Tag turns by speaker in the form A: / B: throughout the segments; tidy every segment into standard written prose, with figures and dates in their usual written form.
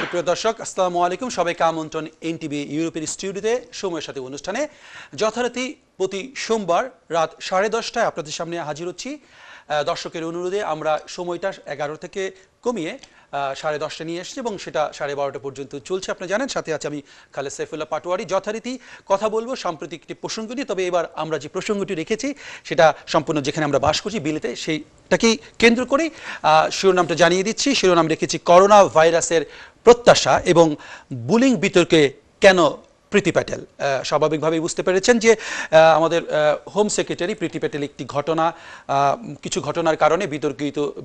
A: সুপ্রিয় দর্শক, আসসালামু আলাইকুম। সবাইকে আমন্ত্রণ এনটিভি ইউরোপের স্টুডিওতে সময়ের সাথে অনুষ্ঠানে। যথারীতি প্রতি সোমবার রাত 10:30টায় আপনাদের সামনে হাজির হচ্ছি। দর্শকের অনুরোধে আমরা সময়টা 11 থেকে কমিয়ে 10:30 নিয়ে এসেছি এবং সেটা 12:30 পর্যন্ত চলছে। আপনি জানেন, সাথে আছে আমি খালেদ সাইফুল্লাহ পাটোয়ারি। যথারীতি কথা বলবো সাম্প্রতিক একটি প্রসঙ্গ নিয়ে। তবে এবার আমরা যে প্রসঙ্গটি রেখেছি সেটা সম্পূর্ণ যেখানে আমরা বাস করছি বিলেতে, সেইটাকেই কেন্দ্র করে শিরোনামটা জানিয়ে দিচ্ছি। শিরোনাম রেখেছি করোনা ভাইরাসের প্রত্যাশা এবং বুলিং বিতর্কে কেন প্রীতি প্যাটেল। স্বাভাবিকভাবেই বুঝতে পেরেছেন যে আমাদের হোম সেক্রেটারি প্রীতি প্যাটেল একটি কিছু ঘটনার কারণে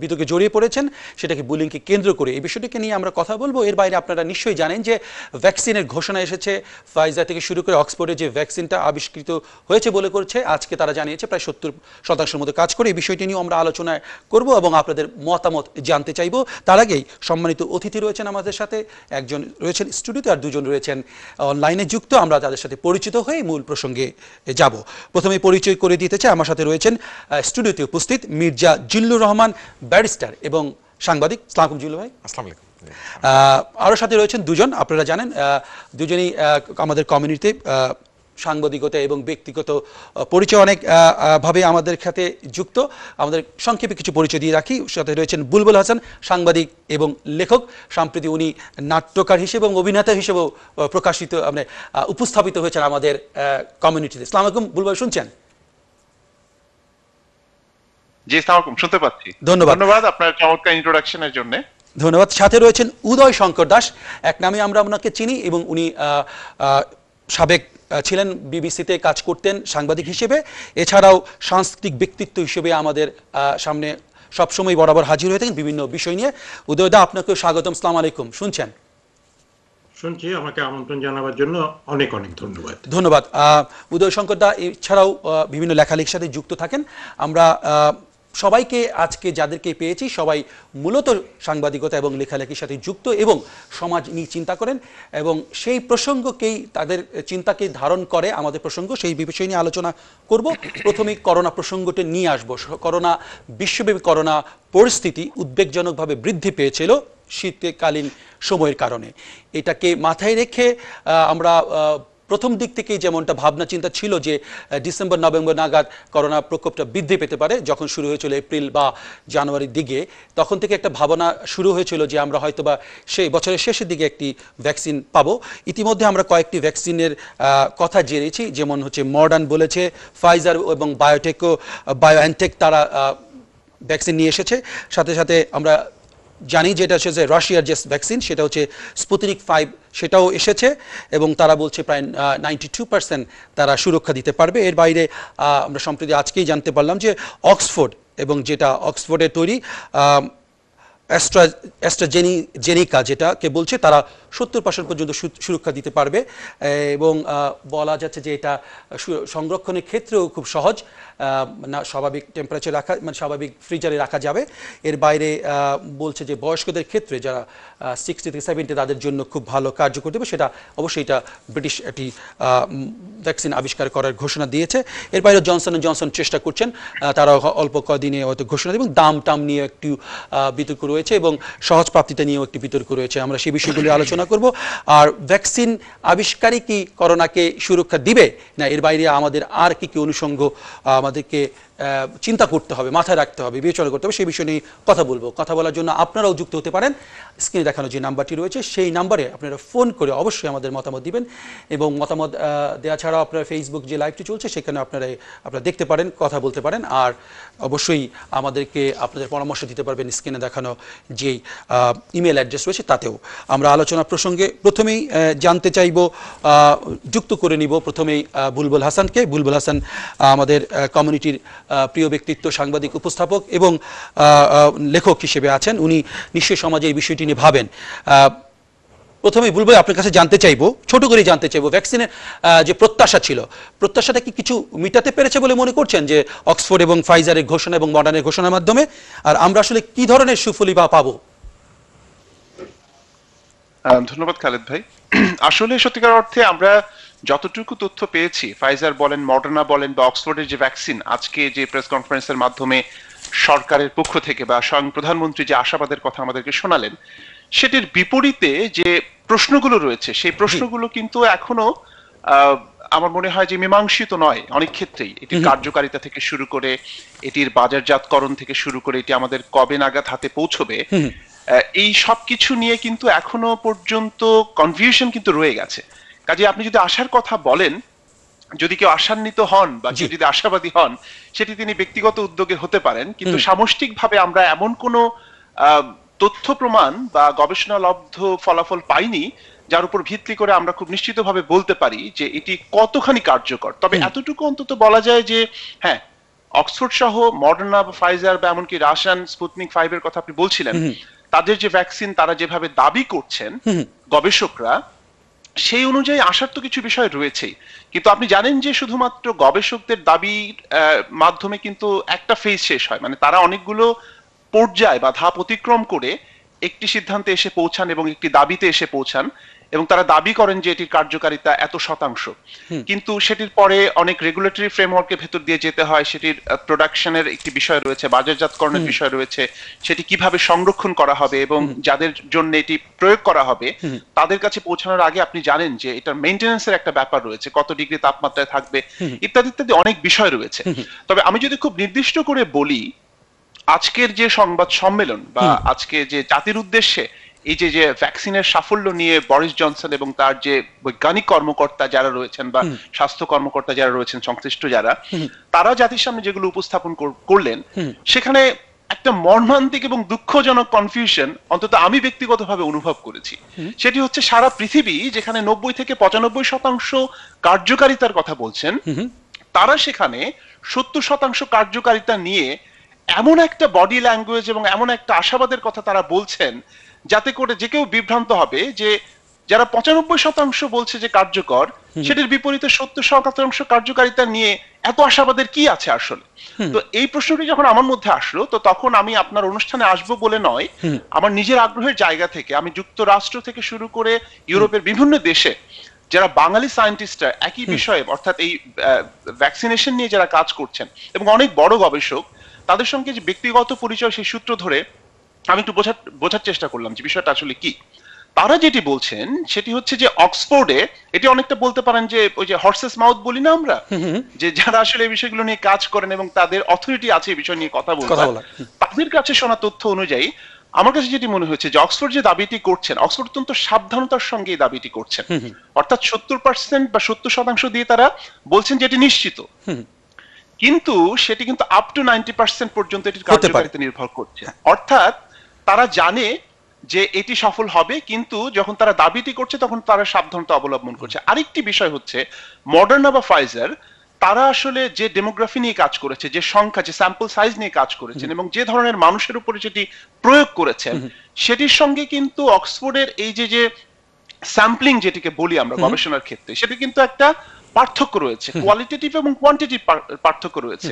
A: বিতর্কে জড়িয়ে পড়েছেন, সেটাকে বুলিংকে কেন্দ্র করে। এই বিষয়টিকে নিয়ে আমরা কথা বলবো। এর বাইরে আপনারা নিশ্চয়ই জানেন যে ভ্যাকসিনের ঘোষণা এসেছে। ফাইজার থেকে শুরু করে অক্সফোর্ডে যে ভ্যাকসিনটা আবিষ্কৃত হয়েছে বলে করছে, আজকে তারা জানিয়েছে প্রায় 70% মতো কাজ করে। এই বিষয়টি নিয়েও আমরা আলোচনা করব এবং আপনাদের মতামত জানতে চাইব। তার আগেই সম্মানিত অতিথি রয়েছেন আমাদের সাথে, একজন রয়েছেন স্টুডিওতে আর দুজন রয়েছেন অনলাইনে যুক্ত। আমরা তাদের সাথে পরিচিত হয়ে মূল প্রসঙ্গে যাব। প্রথমে পরিচয় করে দিতে চাই, আমার সাথে রয়েছেন স্টুডিওতে উপস্থিত মির্জা জিল্লুর রহমান, ব্যারিস্টার এবং সাংবাদিক। আসসালামু আলাইকুম জিল্লু ভাই।
B: আসসালামু আলাইকুম।
A: আরও সাথে রয়েছেন দুজন, আপনারা জানেন দুজনেই আমাদের কমিউনিটিতে সাংবাদিকতা এবং ব্যক্তিগত পরিচয় অনেক ভাবে আমাদের সাথে যুক্ত। আমাদের সংক্ষেপে কিছু পরিচয় দিয়ে রাখি। সাথে রয়েছেন বুলবুল হাসান, সাংবাদিক এবং লেখক। সম্প্রতি উনি নাট্যকার হিসেবে এবং অভিনেতা হিসেবেও উপস্থাপিত হয়েছেন আমাদের কমিউনিটিতে। আসসালামু আলাইকুম বুলবুল, শুনছেন?
C: জি, আসসালামু আলাইকুম, শুনতে পাচ্ছি। ধন্যবাদ আপনার চমৎকার ইন্ট্রোডাকশনের জন্য।
A: ধন্যবাদ। সাথে রয়েছেন উদয় শঙ্কর দাস, এক নামে আমরা ওনাকে চিনি এবং উনি সাবেক ছিলেন, বিবিসিতে কাজ করতেন সাংবাদিক হিসেবে। এছাড়াও সাংস্কৃতিক ব্যক্তিত্ব হিসেবে আমাদের সামনে সবসময় বরাবর হাজির হয়ে থাকেন বিভিন্ন বিষয় নিয়ে। উদয়দা, আপনাকেও স্বাগতম। আসসালামু আলাইকুম, শুনছেন?
B: শুনছি। আমাকে আমন্ত্রণ জানাবার জন্য অনেক অনেক ধন্যবাদ।
A: ধন্যবাদ। উদয় শঙ্কর দা এছাড়াও বিভিন্ন লেখালেখির সাথে যুক্ত থাকেন। আমরা সবাইকে আজকে যাদেরকে পেয়েছি সবাই মূলত সাংবাদিকতা এবং লেখালেখির সাথে যুক্ত এবং সমাজ নিয়ে চিন্তা করেন এবং সেই প্রসঙ্গকেই, তাদের চিন্তাকে ধারণ করে আমাদের প্রসঙ্গ। সেই বিষয় নিয়ে আলোচনা করব। প্রথমেই করোনা প্রসঙ্গটা নিয়ে আসবো। বিশ্বব্যাপী করোনা পরিস্থিতি উদ্বেগজনকভাবে বৃদ্ধি পেয়েছিল শীতকালীন সময়ের কারণে। এটাকে মাথায় রেখে আমরা প্রথম দিক থেকেই যেমনটা ভাবনা চিন্তা ছিল যে ডিসেম্বর নভেম্বর নাগাদ করোনা প্রকোপটা বৃদ্ধি পেতে পারে, যখন শুরু হয়েছিল এপ্রিল বা জানুয়ারির দিকে, তখন থেকে একটা ভাবনা শুরু হয়েছিল যে আমরা হয়তোবা সেই বছরের শেষের দিকে একটি ভ্যাকসিন পাবো। ইতিমধ্যে আমরা কয়েকটি ভ্যাকসিনের কথা জেনেছি, যেমন হচ্ছে মডার্ন বলেছে, ফাইজার এবং বায়োএনটেক তারা ভ্যাকসিন নিয়ে এসেছে। সাথে সাথে আমরা জানি যে এটা হচ্ছে রাশিয়ার যে ভ্যাকসিন, সেটা হচ্ছে স্পুতনিক 5, সেটাও এসেছে এবং তারা বলছে প্রায় 92% তারা সুরক্ষা দিতে পারবে। এর বাইরে আমরা সম্প্রতি আজকেই জানতে পারলাম যে অক্সফোর্ড এবং যেটা অক্সফোর্ডের তৈরি অ্যাস্ট্রাজেনিকা যেটাকে বলছে, তারা 70% পর্যন্ত সুরক্ষা দিতে পারবে এবং বলা যাচ্ছে যে এটা সংরক্ষণের ক্ষেত্রেও খুব সহজ, স্বাভাবিক টেম্পারেচার রাখা, স্বাভাবিক ফ্রিজারে রাখা যাবে। এর বাইরে বলছে যে বয়স্কদের ক্ষেত্রে যারা 60 থেকে 70 তাদের জন্য খুব ভালো কার্যকর দেবে। সেটা অবশ্যই এটা ব্রিটিশ একটি ভ্যাকসিন আবিষ্কার করার ঘোষণা দিয়েছে। এর বাইরে জনসন & জনসন চেষ্টা করছেন, তারা অল্প কদিনে হয়তো ঘোষণা দেবেন। দাম নিয়ে একটু বিতর্ক রয়েছে এবং সহজ প্রাপ্তিটা নিয়েও একটি বিতর্ক রয়েছে। আমরা সেই বিষয়গুলি আলোচনা করব। আর ভ্যাকসিন আবিষ্কারই কি করোনাকে সুরক্ষা দিবে না, এর বাইরে আমাদের আর কি কি অনুষঙ্গ আমাদেরকে চিন্তা করতে হবে, মাথায় রাখতে হবে, বিবেচনা করতে হবে, সেই বিষয় নিয়ে কথা বলবো। কথা বলার জন্য আপনারাও যুক্ত হতে পারেন। স্ক্রিনে দেখানো যে নাম্বারটি রয়েছে সেই নাম্বারে আপনারা ফোন করে অবশ্যই আমাদের মতামত দিবেন এবং মতামত দেওয়া ছাড়াও আপনারা ফেসবুক যে লাইভটি চলছে সেখানে আপনারা দেখতে পারেন, কথা বলতে পারেন। আর অবশ্যই আমাদেরকে আপনাদের পরামর্শ দিতে পারবেন স্ক্রিনে দেখানো যেই ইমেল অ্যাড্রেস রয়েছে তাতেও। আমরা আলোচনা প্রসঙ্গে প্রথমেই জানতে চাইব, যুক্ত করে নিব প্রথমেই বুলবুল হাসানকে। বুলবুল হাসান আমাদের কমিউনিটির প্রিয় ব্যক্তিত্ব, সাংবাদিক, উপস্থাপক এবং লেখক হিসেবে আছেন। উনি নিশ্চয়ই সমাজে এই বিষয়টি নিয়ে ভাবেন। প্রথমে বুলবুল, আপনার কাছে জানতে চাইবো, ছোট করে জানতে চাইবো, ভ্যাকসিনের যে প্রত্যাশা ছিল, প্রত্যাশাটা কি কিছু মিটাতে পেরেছে বলে মনে করছেন যে অক্সফোর্ড এবং ফাইজারের ঘোষণা এবং মডার্নের ঘোষণার মাধ্যমে? আর আমরা আসলে কি ধরনের সুফলই বা পাবো?
C: ধন্যবাদ খালেদ ভাই। আসলে সত্যিকার অর্থে আমরা যতটুকু তথ্য পেয়েছি, ফাইজার বলেন, মডার্না বলেন বা অক্সফোর্ডের যে ভ্যাকসিন, আজকে যে প্রেস কনফারেন্সের মাধ্যমে সরকারের পক্ষ থেকে বা স্বয়ং প্রধানমন্ত্রী যে আশাবাদের কথা আমাদেরকে শোনালেন, সেটির বিপরীতে যে প্রশ্নগুলো রয়েছে সেই প্রশ্নগুলো কিন্তু এখনো আমার মনে হয় যে মীমাংসিত নয় অনেক ক্ষেত্রেই। এটির কার্যকারিতা থেকে শুরু করে, এটির বাজারজাতকরণ থেকে শুরু করে, এটি আমাদের কবে নাগাদ হাতে পৌঁছবে, এই সব কিছু নিয়ে কিন্তু এখনো পর্যন্ত কনফিউশন কিন্তু রয়ে গেছে। কাজে আপনি যদি আশার কথা বলেন, যদি কেউ আশান্বিত হন বা কেউ যদি আশাবাদী হন, সেটি তিনি ব্যক্তিগত উদ্যোগে হতে পারেন, কিন্তু সামষ্টিকভাবে আমরা এমন কোনো তথ্য প্রমাণ বা গবেষণালব্ধ ফলাফল পাইনি যার উপর ভিত্তি করে আমরা খুব নিশ্চিতভাবে বলতে পারি যে এটি কতখানি কার্যকর। তবে এতটুকু অন্তত বলা যায় যে হ্যাঁ, অক্সফোর্ড সহ মডার্না বা ফাইজার বা এমনকি রাশিয়ান স্পুতনিক 5 এর কথা আপনি বলছিলেন, তাদের যে ভ্যাকসিন তারা যেভাবে দাবি করছেন গবেষকরা, সেই অনুযায়ী আসার তো কিছু বিষয় রয়েছেই। কিন্তু আপনি জানেন যে শুধুমাত্র গবেষকদের দাবির মাধ্যমে কিন্তু একটা ফেজ শেষ হয়, মানে তারা অনেকগুলো পর্যায় বা ধাপ অতিক্রম করে একটি সিদ্ধান্তে এসে পৌঁছান এবং একটি দাবিতে এসে পৌঁছান, এবং তারা দাবি করেন যে এটির কার্যকারিতা এত শতাংশ। কিন্তু সেটির পরে অনেক রেগুলেটরি ফ্রেমওয়ার্কের ভেতর দিয়ে যেতে হয়, সেটির প্রোডাকশনের একটি বিষয় রয়েছে, বাজারজাতকরণের বিষয় রয়েছে, সেটি কিভাবে সংরক্ষণ করা হবে এবং যাদের জন্য এটি প্রয়োগ করা হবে তাদের কাছে পৌঁছানোর আগে আপনি জানেন যে এটার মেইনটেনেন্সের একটা ব্যাপার রয়েছে, কত ডিগ্রি তাপমাত্রায় থাকবে ইত্যাদি ইত্যাদি অনেক বিষয় রয়েছে। তবে আমি যদি খুব নির্দিষ্ট করে বলি, আজকের যে সংবাদ সম্মেলন বা আজকে যে জাতির উদ্দেশ্যে এই যে ভ্যাকসিনের সাফল্য নিয়ে বরিস জনসন এবং তার যে বৈজ্ঞানিক কর্মকর্তা যারা রয়েছেন বা স্বাস্থ্য কর্মকর্তা যারা রয়েছেন সংশ্লিষ্ট যারা, তারা জাতির সামনে যেগুলো উপস্থাপন করলেন, সেখানে একটা মর্মান্তিক এবং দুঃখজনক কনফিউশন অন্তত আমি ব্যক্তিগতভাবে অনুভব করেছি। সেটি হচ্ছে সারা পৃথিবী যেখানে 90 থেকে 95% কার্যকারিতার কথা বলছেন, তারা সেখানে 70% কার্যকারিতা নিয়ে এমন একটা বডি ল্যাঙ্গুয়েজ এবং এমন একটা আশাবাদের কথা তারা বলছেন যাতে করে যে কেউ বিভ্রান্ত হবে যে যারা 95% বলছে যে কার্যকর, সেটির বিপরীতে 70% কার্যকারিতা নিয়ে এত আশাবাদের কি আছে আসলে। তো এই প্রশ্নটি যখন আমার মধ্যে আসলো, তো তখন আমি আপনার অনুষ্ঠানে আসবো বলে নয়, আমার নিজের আগ্রহের জায়গা থেকে আমি যুক্তরাষ্ট্র থেকে শুরু করে ইউরোপের বিভিন্ন দেশে যারা বাঙালি সায়েন্টিস্টরা একই বিষয়ে অর্থাৎ এই ভ্যাকসিনেশন নিয়ে যারা কাজ করছেন এবং অনেক বড় গবেষক, তাদের সঙ্গে যে ব্যক্তিগত পরিচয় সেই সূত্র ধরে আমি একটু বোঝার চেষ্টা করলাম যে বিষয়টা আসলে কি। তারা যেটি বলছেন সেটি হচ্ছে যে অক্সফোর্ডে, এটি অনেকটা বলতে পারেন যে ওই যে হর্সেস মাউথ বলি না আমরা, যে যারা আসলে এই বিষয়গুলো নিয়ে কাজ করেন এবং তাদের অথরিটি আছে এই বিষয় নিয়ে কথা বলা, তাদের কাছে শোনা তথ্য অনুযায়ী আমার কাছে যেটি মনে হচ্ছে যে অক্সফোর্ড যে দাবিটি করছেন, অক্সফোর্ড অত্যন্ত সাবধানতার সঙ্গে এই দাবিটি করছেন, অর্থাৎ 70% বা 70% দিয়ে তারা বলছেন যে এটি নিশ্চিত, কিন্তু সেটি কিন্তু আপ টু 90% পর্যন্ত এটির কার্যকারিতা নির্ভর করছে। অর্থাৎ তারা জানে যে এটি সফল হবে, কিন্তু যখন তারা দাবিটি করছে তখন তারা সাবধানতা অবলম্বন করছে। আরেকটি বিষয় হচ্ছে মডার্না বা ফাইজার, তারা আসলে যে ডেমোগ্রাফি নিয়ে কাজ করেছে, যে সংখ্যা, যে স্যাম্পল সাইজ নিয়ে কাজ করেছেন এবং যে ধরনের মানুষের উপরে যেটি প্রয়োগ করেছেন, সেটির সঙ্গে কিন্তু অক্সফোর্ডের এই যে স্যাম্পলিং যেটিকে বলি আমরা গবেষণার ক্ষেত্রে, সেটি কিন্তু একটা পার্থক্য রয়েছে, কোয়ালিটেটিভ এবং কোয়ান্টিটিভ পার্থক্য রয়েছে।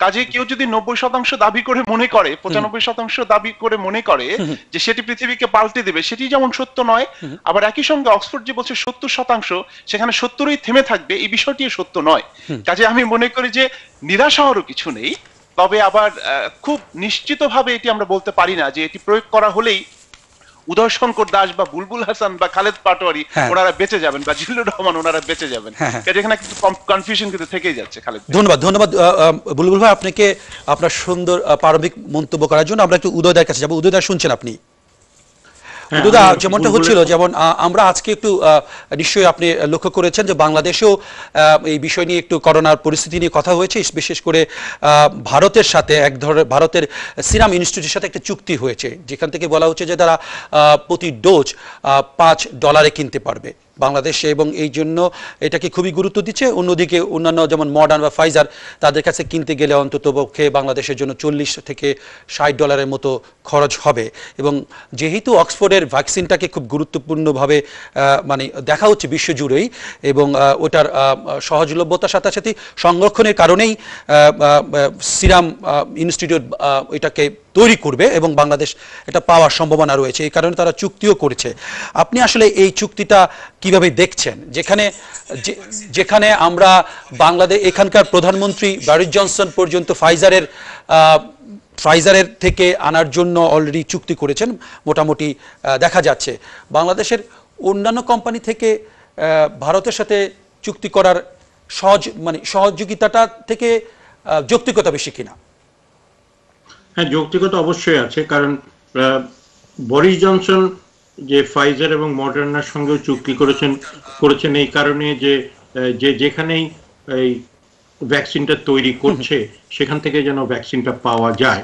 C: কাজে কেউ যদি 90% দাবি করে মনে করে, 95% দাবি করে মনে করে যে সেটি পৃথিবীকে পাল্টে দেবে, সেটি যেমন সত্য নয়, আবার একই সঙ্গে অক্সফোর্ড যে বলছে 70% সেখানে 70ই থেমে থাকবে, এই বিষয়টি সত্য নয়। কাজে আমি মনে করি যে নিরাশ হওয়ারও কিছু নেই, তবে আবার খুব নিশ্চিতভাবে এটি আমরা বলতে পারি না যে এটি প্রয়োগ করা হলেই উদয় শঙ্কর দাস বা বুলবুল হাসান বা খালেদ পাটোয়ারি ওনারা বেঁচে যাবেন বা জিল্লুর রহমান ওনারা বেঁচে যাবেন। এখানে কিন্তু কনফিউশন কিন্তু থেকেই যাচ্ছে। খালেদ,
A: ধন্যবাদ বুলবুল ভাই আপনাকে আপনার সুন্দর প্রারম্ভিক মন্তব্য করার জন্য। আমরা একটু উদয়দার কাছে যাবো। উদয়দা শুনছেন আপনি? উদয়দা, যেমনটা হচ্ছিল, যেমন আমরা আজকে একটু নিশ্চয়ই আপনি লক্ষ্য করেছেন যে বাংলাদেশেও এই বিষয় নিয়ে একটু করোনার পরিস্থিতি নিয়ে কথা হয়েছে, বিশেষ করে ভারতের সাথে এক ধরনের ভারতের সিরাম ইনস্টিটিউটের সাথে একটা চুক্তি হয়েছে, যেখান থেকে বলা হচ্ছে যে তারা প্রতি ডোজ $5 কিনতে পারবে বাংলাদেশে, এবং এই জন্য এটাকে খুবই গুরুত্ব দিচ্ছে। অন্যদিকে অন্যান্য যেমন মডার্ন বা ফাইজার, তাদের কাছে কিনতে গেলে অন্তত পক্ষে বাংলাদেশের জন্য $40 থেকে $60 মতো খরচ হবে। এবং যেহেতু অক্সফোর্ডের ভ্যাকসিনটাকে খুব গুরুত্বপূর্ণভাবে মানে দেখা হচ্ছে বিশ্বজুড়েই, এবং ওটার সহজলভ্যতার সাথে সাথে সংরক্ষণের কারণেই সিরাম ইনস্টিটিউট এটাকে তৈরি করবে এবং বাংলাদেশ এটা পাওয়ার সম্ভাবনা রয়েছে, এই কারণে তারা চুক্তিও করেছে। আপনি আসলে এই চুক্তিটা কিভাবে দেখছেন, যেখানে আমরা বাংলাদেশ, এখানকার প্রধানমন্ত্রী বরিস জনসন পর্যন্ত ফাইজারের ফাইজারের থেকে আনার জন্য অলরেডি চুক্তি করেছেন মোটামুটি দেখা যাচ্ছে। বাংলাদেশের অন্যান্য কোম্পানি থেকে ভারতের সাথে চুক্তি করার সহযোগিতাটা থেকে যৌক্তিকতা বেশি কিনা?
B: হ্যাঁ, যৌক্তিকতা অবশ্যই আছে, কারণ বরিস জনসন যে ফাইজার এবং মডার্নার সঙ্গে চুক্তি করেছেন এই কারণে যে যেখানেই এই ভ্যাকসিনটা তৈরি করছে সেখান থেকে যেন ভ্যাকসিনটা পাওয়া যায়,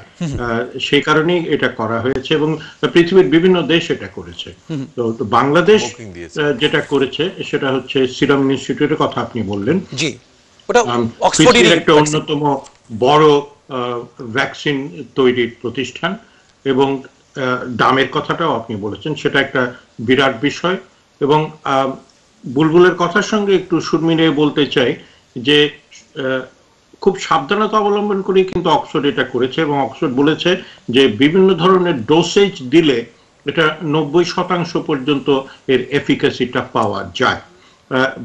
B: সেই কারণেই এটা করা হয়েছে এবং পৃথিবীর বিভিন্ন দেশ এটা করেছে। তো বাংলাদেশ যেটা করেছে সেটা হচ্ছে সিরাম ইনস্টিটিউটের কথা আপনি বললেন,
A: জি, ওটা
B: পৃথিবীর একটা অন্যতম বড় ভ্যাকসিন তৈরির প্রতিষ্ঠান, এবং দামের কথাটাও আপনি বলেছেন, সেটা একটা বিরাট বিষয়। এবং বুলবুলের কথার সঙ্গে একটু সুর মিলিয়ে বলতে চাই যে খুব সাবধানতা অবলম্বন করে কিন্তু অক্সফোর্ড এটা করেছে, এবং অক্সফোর্ড বলেছে যে বিভিন্ন ধরনের ডোসেজ দিলে এটা 90% পর্যন্ত এর এফিকাসিটা পাওয়া যায়।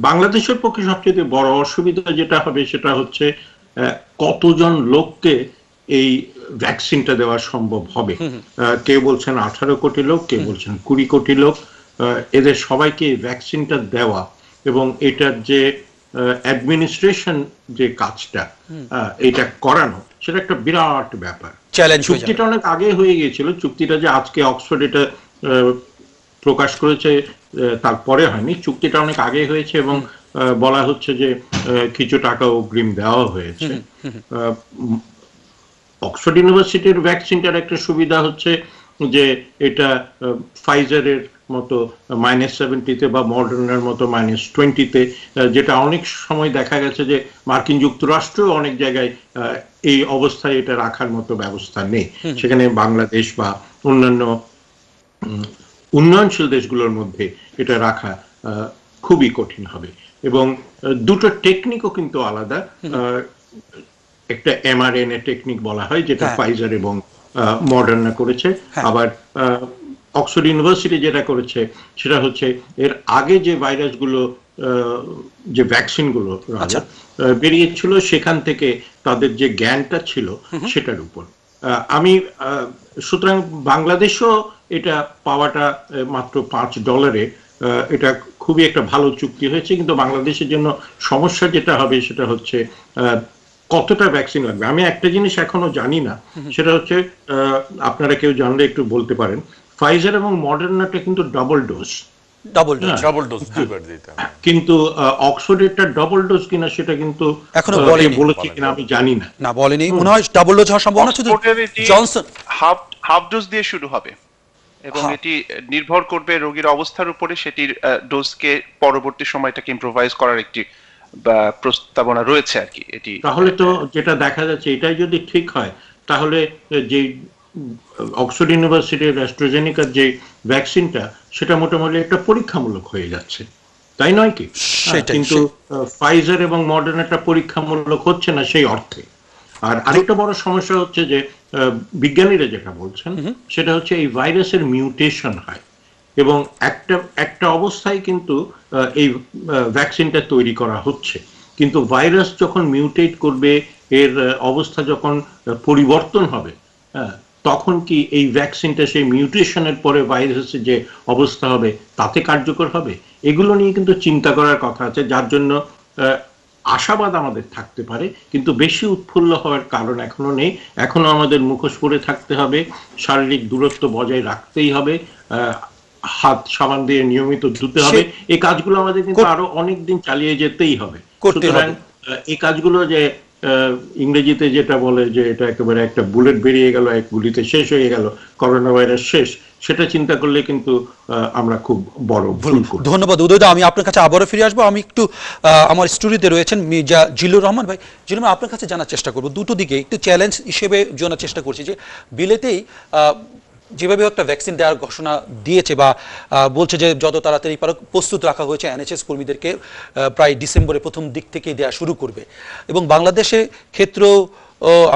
B: বাংলাদেশের পক্ষে সবচেয়ে বড় অসুবিধা যেটা হবে সেটা হচ্ছে কতজন লোককে এই ভ্যাকসিনটা দেওয়া সম্ভব হবে। কেউ বলছেন 18 কোটি লোক, কেউ বলছেন 20 কোটি লোক। এদের সবাইকে ভ্যাকসিনটা দেওয়া এবং এটার যে অ্যাডমিনিস্ট্রেশন যে কাজটা এটা করানো, সেটা একটা বিরাট ব্যাপার। চুক্তিটা অনেক আগে হয়ে গিয়েছিল, চুক্তিটা যে আজকে অক্সফোর্ড এটা প্রকাশ করেছে তারপরে হয়নি, চুক্তিটা অনেক আগে হয়েছে এবং বলা হচ্ছে যে কিছু টাকা অগ্রিম দেওয়া হয়েছে। অক্সফোর্ড ইউনিভার্সিটির ভ্যাকসিনটার একটা সুবিধা হচ্ছে যে এটা ফাইজারের মতো -70-তে বা মডার্নার মতো -20-তে, যেটা অনেক সময় দেখা গেছে যে মার্কিন যুক্তরাষ্ট্র অনেক জায়গায় এই অবস্থায় এটা রাখার মতো ব্যবস্থা নেই, সেখানে বাংলাদেশ বা অন্যান্য উন্নয়নশীল দেশগুলোর মধ্যে এটা রাখা খুবই কঠিন হবে। এবং দুটো টেকনিকও কিন্তু আলাদা। একটা mRNA টেকনিক বলা হয়, যেটা ফাইজার এবং মডার্না করেছে, আবার অক্সফোর্ড ইউনিভার্সিটি যেটা করেছে সেটা হচ্ছে এর আগে যে ভাইরাসগুলো, যে ভ্যাকসিনগুলো বেরিয়েছিল সেখান থেকে তাদের যে জ্ঞানটা ছিল সেটার উপর আমি সুতরাং বাংলাদেশও এটা পাওয়াটা মাত্র $5, এটা খুবই একটা ভালো চুক্তি হয়েছে। কিন্তু বাংলাদেশের জন্য সমস্যা যেটা হবে সেটা হচ্ছে কতটা ভ্যাকসিন লাগবে। আমি একটা জিনিস এখনো জানি না, সেটা হচ্ছে আপনারা কেউ জানলে একটু বলতে পারেন, ফাইজার এবং মডার্নাটা কিন্তু ডাবল ডোজ, কিন্তু অক্সফোর্ডেরটা ডাবল ডোজ কিনা সেটা কিন্তু
A: এখনো
B: বলেছে কিনা আমি জানি না।
A: না, বলেনি, মনে হয় ডাবল ডোজ হওয়ার সম্ভাবনা শুধু জনসন
C: হাফ ডোজ দিয়ে শুরু হবে এবং এটি নির্ভর করবে রোগীর অবস্থার উপরে, সেটির ডোজকে পরবর্তী সময়টাকে ইমপ্রোভাইজ করার একটি প্রস্তাবনা রয়েছে আর কি। এটি
B: তাহলে তো যেটা দেখা যাচ্ছে, এটাই যদি ঠিক হয় তাহলে যে অক্সফোর্ড ইউনিভার্সিটির অ্যাস্ট্রাজেনেকার যে ভ্যাকসিনটা সেটা মোটামুটি একটা পরীক্ষামূলক হয়ে যাচ্ছে, তাই নয় কি? কিন্তু ফাইজার এবং মডার্নাটা পরীক্ষামূলক হচ্ছে না সেই অর্থে। আর আরেকটা বড় সমস্যা হচ্ছে যে বিজ্ঞানীরা যেটা বলছেন সেটা হচ্ছে এই ভাইরাসের মিউটেশন হয়, এবং একটা অবস্থায় কিন্তু এই ভ্যাকসিনটা তৈরি করা হচ্ছে, কিন্তু ভাইরাস যখন মিউটেট করবে, এর অবস্থা যখন পরিবর্তন হবে, তখন কি এই ভ্যাকসিনটা সেই মিউটেশনের পরে ভাইরাসের যে অবস্থা হবে তাতে কার্যকর হবে? এগুলো নিয়ে কিন্তু চিন্তা করার কথা আছে, যার জন্য আশাবাদ আমাদের থাকতে পারে, কিন্তু বেশি উৎফুল্ল হওয়ার কারণ এখনো নেই। এখনো আমাদের মুখোশ পরে থাকতে হবে, শারীরিক দূরত্ব বজায় রাখতেই হবে, হাত সাবান দিয়ে নিয়মিত ধুতে হবে। এই কাজগুলো আমাদের কিন্তু আরো অনেক দিন চালিয়ে যেতেই হবে। সুতরাং এই কাজগুলো যে ইংরেজিতে যেটা বলে যে এটা একেবারে একটা বুলেট বেরিয়ে গেল, এক গুলিতে শেষ হয়ে গেল, করোনা ভাইরাস শেষ, সেটা চিন্তা করলে কিন্তু আমরা খুব বড় ভুল করি।
A: ধন্যবাদ উদয়দা, আমি আপনার কাছে আবারও ফিরে আসবো। আমি একটু আমার স্টুডিওতে রয়েছেন মির্জা জিল্লুর রহমান ভাই। জিল্লুর আপনার কাছে জানার চেষ্টা করবো, দুটো দিকে একটু চ্যালেঞ্জ হিসেবে জানার চেষ্টা করছি যে বিলেতেই যেভাবে একটা ভ্যাকসিন দেওয়ার ঘোষণা দিয়েছে বা বলছে যে যত তাড়াতাড়ি পারো প্রস্তুত রাখা হয়েছে, এনএইচএস কর্মীদেরকে প্রায় ডিসেম্বরের প্রথম দিক থেকেই দেওয়া শুরু করবে, এবং বাংলাদেশের ক্ষেত্রেও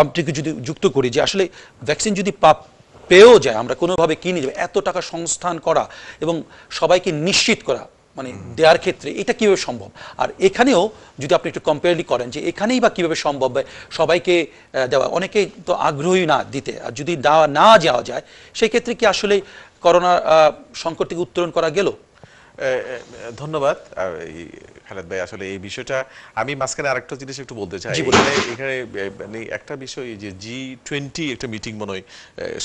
A: আপনি যদি যুক্ত করি যে আসলে ভ্যাকসিন যদি পেয়েও যায়, আমরা কোনোভাবে কিনে যাবে, এত টাকা সংস্থান করা এবং সবাইকে নিশ্চিত করা মানে দেওয়ার ক্ষেত্রে এটা কিভাবে সম্ভব, আর এখানেও যদি আপনি একটু কম্পেয়ারলি করেন যে এখানেই বা কিভাবে সম্ভব সবাইকে দেওয়া, অনেকে তো আগ্রহী না দিতে, আর যদি না যাওয়া যায় সেই ক্ষেত্রে কি আসলে করোনা সংকট থেকে উত্তরণ করা গেল?
D: ধন্যবাদ খালেদ ভাই। আসলে এই বিষয়টা আমি মাঝখানে আরেকটা জিনিস একটু বলতে চাই। এখানে মানে একটা বিষয় যে G20 একটা মিটিং মনে হয়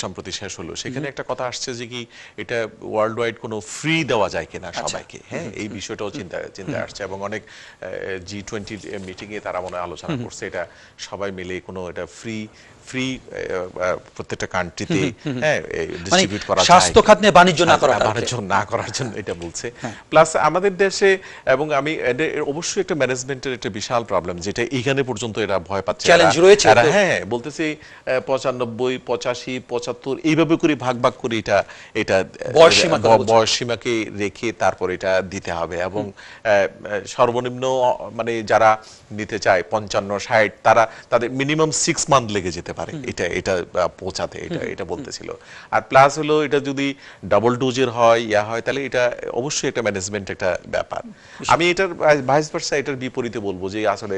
D: সম্প্রতি শেষ হলো, সেখানে একটা কথা আসছে যে কি এটা ওয়ার্ল্ড ওয়াইড কোনো ফ্রি দেওয়া যায় কিনা সবাইকে, হ্যাঁ এই বিষয়টাও চিন্তা আসছে, এবং অনেক G20 মিটিং এ তারা মনে আলোচনা করছে এটা সবাই মিলে কোনো এটা ফ্রি প্রত্যেকটা কান্ট্রিতে ডিস্ট্রিবিউট করা যায়,
A: স্বাস্থ্য খাত নিয়ে বাণিজ্য না করার
D: জন্য এটা বলছে। প্লাস আমাদের দেশে, এবং আমি অবশ্যই একটা ম্যানেজমেন্টের একটা বিশাল প্রবলেম, যেটা এইখানে পর্যন্ত এরা ভয় পাচ্ছে,
A: চ্যালেঞ্জ রয়েছে।
D: হ্যাঁ বলতেছি 95, 85, 75 এইভাবে করে ভাগ করে এটা বয়সসীমাকে রেখে তারপর এটা দিতে হবে, এবং সর্বনিম্ন মানে যারা নিতে চায় 55, 60 তাদের মিনিমাম 6 মান্থ লেগে যেতে পারে এটা পৌঁছাতে, এটা বলতেছিল। আর প্লাস হলো এটা যদি ডাবল ডোজের হয় তাহলে এটা অবশ্যই একটা ম্যানেজমেন্ট একটা ব্যাপার। আমি এটার ভাইস ভার্সা এটার বিপরীতে বলবো যে আসলে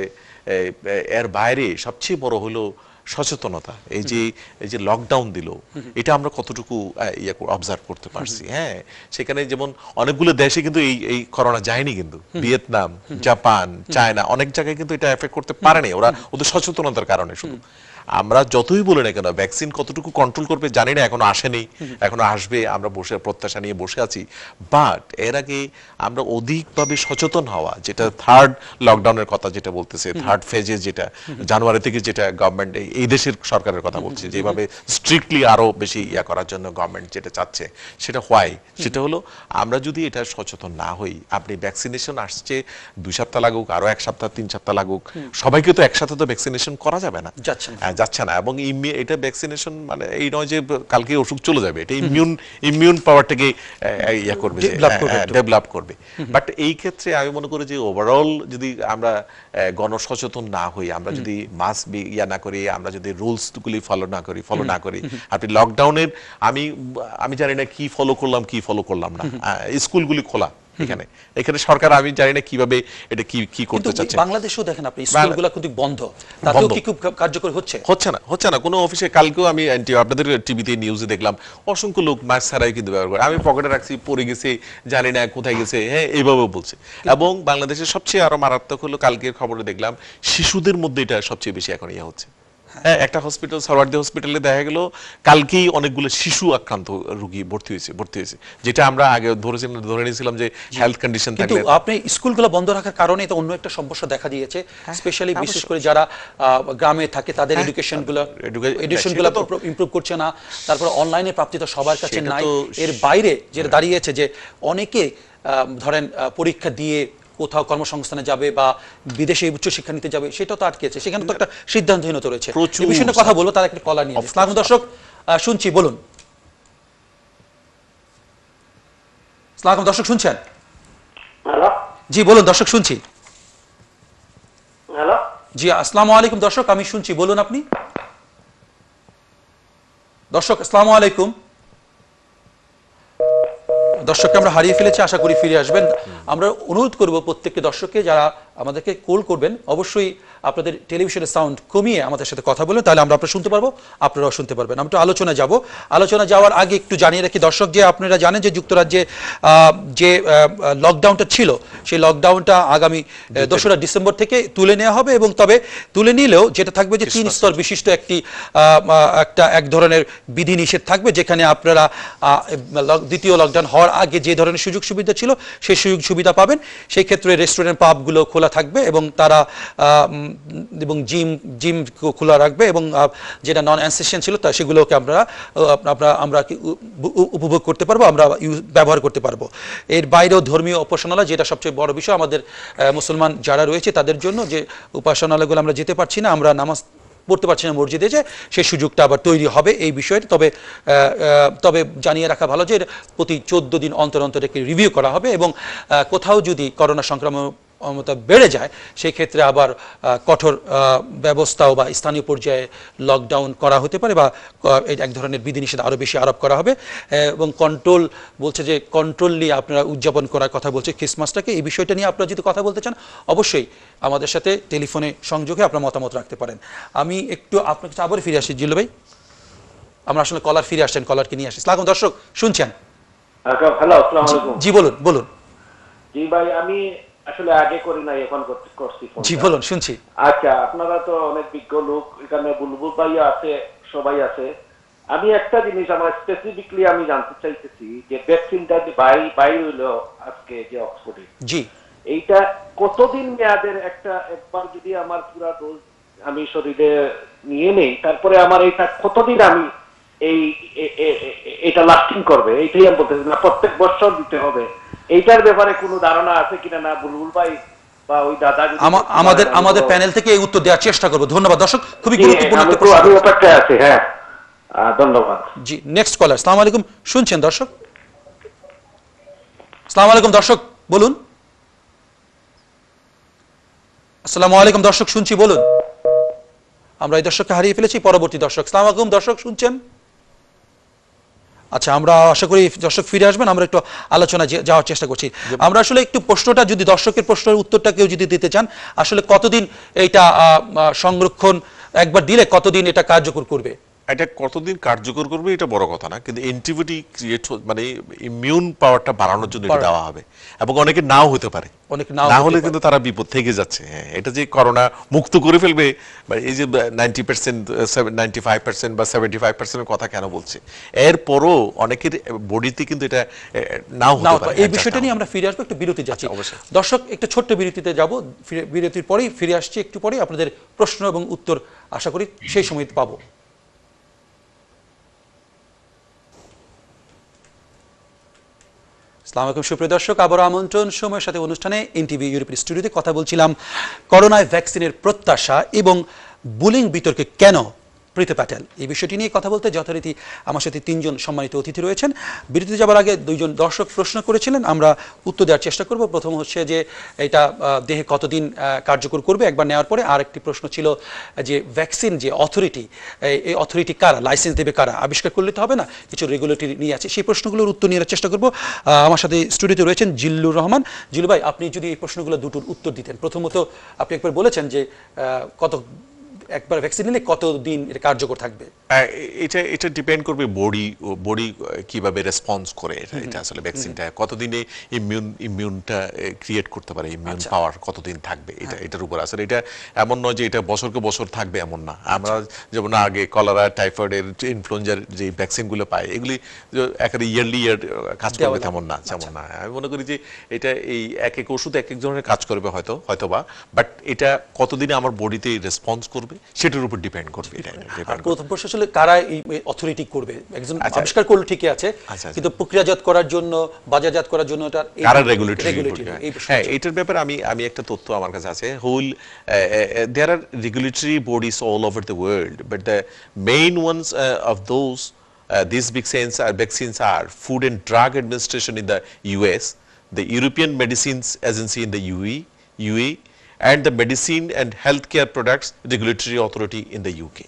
D: এর বাইরে সবচেয়ে বড় হলো সচেতনতা। এই যে লকডাউন দিল, এটা আমরা কতটুকু অবজার্ভ করতে পারছি। হ্যাঁ, সেখানে যেমন অনেকগুলো দেশে কিন্তু এই করোনা যায়নি, কিন্তু ভিয়েতনাম, জাপান, চায়না অনেক জায়গায় কিন্তু এটা এফেক্ট করতে পারেনি ওদের সচেতনতার কারণে। শুধু আমরা যতই বলি না কেন ভ্যাকসিন কতটুকু কন্ট্রোল করবে জানি না, এখনো আসেনি, এখনো আসবে, আমরা প্রত্যাশা নিয়ে বসে আছি। বাট এর আগে আমরা অধিকভাবে সচেতন হওয়া, যেটা থার্ড লকডাউনের কথা যেটা বলতেছে, থার্ড ফেজে যেটা জানুয়ারি থেকে যেটা গভর্নমেন্ট এই দেশের সরকারের কথা বলছে, যেভাবে স্ট্রিক্টলি আরো বেশি করার জন্য গভর্নমেন্ট যেটা চাচ্ছে, সেটা হলো আমরা যদি এটা সচেতন না হই, আপনি ভ্যাকসিনেশন আসছে 2 সপ্তাহ লাগুক, আরো 1 সপ্তাহ 3 সপ্তাহ লাগুক, সবাইকে তো একসাথে তো ভ্যাকসিনেশন করা যাবে না, যাচ্ছে না। এবং এটা ভ্যাকসিনেশন মানে এই নয় যে কালকে অসুখ চলে যাবে, এটা ইমিউন পাওয়ারটাকে করবে, ডেভেলপ করবে। বাট এই ক্ষেত্রে আমি মনে করি যে ওভারঅল যদি আমরা গণসচেতন না হই, আমরা যদি মাস্ক না করি, আমরা যদি রুলস গুলি ফলো না করি, আপনি লকডাউনের আমি জানি না কি ফলো করলাম না, স্কুলগুলি খোলা, এখানে সরকার আমি জানি না কিভাবে এটা কি করতে চাচ্ছে।
A: বাংলাদেশেও দেখেন আপনি স্কুলগুলো কিন্তু বন্ধ, তাতেও কি খুব কার্যকর হচ্ছে না কোনো অফিসে। কালকেও আমি
D: আপনাদের টিভিতে নিউজে দেখলাম অসংখ্য লোক মাস্ক ছাড়াই কিন্তু ব্যবহার করে, আমি পকেটে রাখছি, পড়ে গেছে, জানি না কোথায় গেছে, হ্যাঁ এইভাবে বলছে। এবং বাংলাদেশের সবচেয়ে আরো মারাত্মক হলো কালকের খবরে দেখলাম শিশুদের মধ্যে এটা সবচেয়ে বেশি এখন হচ্ছে। হ্যাঁ, একটা হসপিটাল সরওয়ার্দী হসপিটালে দেখা গেল কালকেই অনেকগুলো শিশু আক্রান্ত রোগী ভর্তি হয়েছে, যেটা আমরা আগে ধরে নিয়েছিলাম যে হেলথ কন্ডিশন থাকলে।
A: কিন্তু আপনি স্কুলগুলো বন্ধ রাখার কারণে তো অন্য একটা সমস্যা দেখা দিয়েছে, স্পেশালি বিশেষ করে যারা গ্রামে থাকে তাদের এডুকেশনগুলো ইমপ্রুভ করছে না, তারপর অনলাইনে প্রাপ্তিটা সবার কাছে নাই। এর বাইরে যেটা দাঁড়িয়েছে যে অনেকে ধরেন পরীক্ষা দিয়ে কোথাও কর্মসংস্থানে যাবে বা বিদেশে উচ্চশিক্ষা নিতে যাবে, সেটা তো আটকেছে, সেখানে তো একটা সিদ্ধান্তহীনতা রয়েছে। এই বিষয়ে কথা বলবো, তার একটা কলার নিয়ে আসসালামু দর্শক, শুনছি, বলুন। আসসালামু দর্শক, শুনছেন?
E: হ্যালো,
A: জি বলুন দর্শক, শুনছি।
E: হ্যালো,
A: জি আসসালামু আলাইকুম দর্শক, আমি শুনছি, বলুন আপনি। দর্শক আসসালামু আলাইকুম। দর্শককে আমরা হারিয়ে ফেলেছি, আশা করি ফিরে আসবেন। আমরা অনুরোধ করব প্রত্যেকটি দর্শককে যারা আমাদেরকে কল করবেন, অবশ্যই আপনাদের টেলিভিশনের সাউন্ড কমিয়ে আমাদের সাথে কথা বলবেন, তাহলে আমরা শুনতে পারবো, আপনারাও শুনতে পারবেন। আমরা একটু আলোচনা যাওয়ার আগে একটু জানিয়ে রাখি দর্শক যে আপনারা জানেন যে যুক্তরাজ্যে যে লকডাউনটা ছিল, সেই লকডাউনটা আগামী 2রা ডিসেম্বর থেকে তুলে নেওয়া হবে, এবং তবে তুলে নিলেও যেটা থাকবে যে 3 স্তর বিশিষ্ট এক ধরনের বিধিনিষেধ থাকবে, যেখানে আপনারা দ্বিতীয় লকডাউন হওয়ার আগে যে ধরনের সুযোগ সুবিধা ছিল সেই সুযোগ সুবিধা পাবেন। সেই ক্ষেত্রে রেস্টুরেন্ট, পাবগুলো খোলা থাকবে এবং তারা এবং জিম খোলা রাখবে, এবং যেটা নন এসেনশিয়াল ছিল তা সেগুলোকে আমরা উপভোগ করতে পারবো, আমরা ব্যবহার করতে পারবো। এর বাইরেও ধর্মীয় উপাসনালয়, যেটা সবচেয়ে বড় বিষয় আমাদের মুসলমান যারা রয়েছে তাদের জন্য, যে উপাসনালয়গুলো আমরা যেতে পারছি না, আমরা নামাজ পড়তে পারছি না মসজিদে, যে সেই সুযোগটা আবার তৈরি হবে এই বিষয়ে। তবে জানিয়ে রাখা ভালো যে প্রতি 14 দিন অন্তর একটি রিভিউ করা হবে, এবং কোথাও যদি করোনা সংক্রমণ ক্ষমতা বেড়ে যায় সেই ক্ষেত্রে আবার কঠোর ব্যবস্থাও বা স্থানীয় পর্যায়ে লকডাউন করা হতে পারে বা এক ধরনের বিধিনিষেধ আরও বেশি আরোপ করা হবে এবং কন্ট্রোল বলছে যে কন্ট্রোল নিয়ে আপনারা উদযাপন করার কথা বলছে ক্রিসমাসটাকে। এই বিষয়টা নিয়ে আপনারা যদি কথা বলতে চান অবশ্যই আমাদের সাথে টেলিফোনে সংযোগে আপনার মতামত রাখতে পারেন। আমি একটু আপনার কাছে আবার ফিরে আসি জিল্লু ভাই, আমরা আসলে কলার ফিরে আসছেন, কলারকে নিয়ে আসি। আসসালামু দর্শক শুনছেন?
E: হ্যালো, আসসালামু আলাইকুম।
A: জি বলুন বলুন।
E: জি ভাই, আমি আসলে আগে করি নাই, এখন করছি।
A: জি বলুন, শুনছি।
E: আচ্ছা, আপনারা তো অনেক বিজ্ঞ লোক, এখানে বুলবুল ভাইয়া আছে, সবাই আছে। আমি একটা জিনিস আমার স্পেসিফিকলি আমি জানতে চাইতেছি যে ভ্যাকসিনটা যে বাইর হইলো আজকে যে অক্সফোর্ডে,
A: জি,
E: এইটা কতদিন মেয়াদের? একবার যদি আমার পুরো ডোজ আমি শরীরে নিয়ে নেই, তারপরে আমার এইটা কতদিন আমি এটা লাস্টিং করবে, এইটাই আমি বলতেছি। না প্রত্যেক বছর দিতে হবে, এইটার ব্যাপারে কোনো ধারণা আছে কিনা? না বুলবুল ভাই বা ওই দাদা
A: আমাদের প্যানেল থেকে এই উত্তর দেওয়ার চেষ্টা করব। ধন্যবাদ দর্শক, খুবই গুরুত্বপূর্ণ একটা প্রশ্ন।
E: আমি অপেক্ষায় আছি। হ্যাঁ, ধন্যবাদ।
A: জি, নেক্সট কলার। আসসালামু আলাইকুম, শুনছেন দর্শক? আসসালামু আলাইকুম দর্শক, বলুন। আসসালামু আলাইকুম দর্শক, শুনছি, বলুন। আমরা এই দর্শককে হারিয়ে ফেলেছি। পরবর্তী দর্শক। আসসালামু আলাইকুম দর্শক, শুনছেন? আচ্ছা, আমরা আশা করি দর্শক ফিরে আসবেন, আমরা একটু আলোচনা যাওয়ার চেষ্টা করছি। আমরা আসলে একটু প্রশ্নটা যদি দর্শকের প্রশ্নের উত্তরটা কেউ যদি দিতে চান, আসলে কতদিন এইটা সংরক্ষণ একবার দিলে কতদিন এটা কার্যকর করবে?
D: এটা কতদিন কার্যকর করবে এটা বড় কথা না, কিন্তু অ্যান্টিবডি ক্রিয়েট মানে ইমিউন পাওয়ারটা বাড়ানোর জন্য এটা দেওয়া হবে এবং অনেকে নাও হতে পারে, না হলে কিন্তু তারা বিপদ থেকে যাচ্ছে। হ্যাঁ, এটা যে করোনা মুক্ত করে ফেলবে, এই যে 90%, 95% বা 75% কথা কেন বলছে, এরপরও অনেকের বডিতে কিন্তু এটা নাও হতে পারে।
A: এই বিষয়টা নিয়ে আমরা ফিরে আসবো, একটু বিরতি যাচ্ছি। দর্শক, একটু ছোট্ট বিরতিতে যাব, বিরতির পরেই ফিরে আসছি। একটু পরেই আপনাদের প্রশ্ন এবং উত্তর আশা করি সেই সময় পাবো। আসসালামু আলাইকুম সুপ্রিয় দর্শক, আবার আমন্ত্রণ সময়ের সাথে অনুষ্ঠানে এনটিভি ইউরোপের স্টুডিওতে কথা বলছিলাম করোনায় ভ্যাকসিনের প্রত্যাশা এবং বুলিং বিতর্কে কেন প্রীতি প্যাটেল, এই বিষয়টি নিয়ে কথা বলতে যথারীতি আমার সাথে তিনজন সম্মানিত অতিথি রয়েছেন। বিরতিতে যাবার আগে দুইজন দর্শক প্রশ্ন করেছিলেন, আমরা উত্তর দেওয়ার চেষ্টা করব। প্রথম হচ্ছে যে এটা দেহে কতদিন কার্যকর করবে একবার নেওয়ার পরে। আর একটি প্রশ্ন ছিল যে ভ্যাকসিন যে অথরিটি, এই অথরিটি কারা, লাইসেন্স দেবে কারা, আবিষ্কার করলে তো হবে না, কিছু রেগুলেটরি নিয়ে আছে, সেই প্রশ্নগুলোর উত্তর নেওয়ার চেষ্টা করব। আমার সাথে স্টুডিওতে রয়েছেন জিল্লুর রহমান। জিল্লু ভাই, আপনি যদি এই প্রশ্নগুলো দুটোর উত্তর দিতেন। প্রথমত আপনি একবার বলেছেন যে একবার ভ্যাকসিন নিলে কতদিন এটা কার্যকর থাকবে?
D: এটা ডিপেন্ড করবে বডি কিভাবে রেসপন্স করে। এটা আসলে ভ্যাকসিনটা কতদিনে ইমিউনটা ক্রিয়েট করতে পারে, ইমিউন পাওয়ার কতদিন থাকবে, এটার উপর আসলে। এটা এমন নয় যে এটা বছরকে বছর থাকবে, এমন না। আমরা যেমন আগে কলেরা, টাইফয়েডের, ইনফ্লুয়েঞ্জার যে ভ্যাকসিনগুলো পাই, এগুলি একেবারে ইয়ারলি কাজ করবে তেমন না। আমি মনে করি যে এটা এই এক এক ওষুধ এক এক ধরনের কাজ করবে হয়তোবা, বাট এটা কতদিনে আমার বডিতে রেসপন্স করবে সেটার উপর ডিপেন্ড করবে।
A: প্রথম প্রশ্ন আসলে কারা এই অথরিটি করবে? একজন আবিষ্কার করলে ঠিকই আছে, কিন্তু প্রক্রিয়াজাত করার জন্য, বাজারজাত করার জন্য এটা
D: কারা রেগুলেটরি। হ্যাঁ, এটার ব্যাপারে আমি একটা তথ্য আমার কাছে আছে। there are regulatory bodies all over the world, but the main ones of those these vaccines are Food and Drug Administration in the US, the European Medicines Agency in the UAE, and the Medicine and Healthcare Products Regulatory Authority in the UK.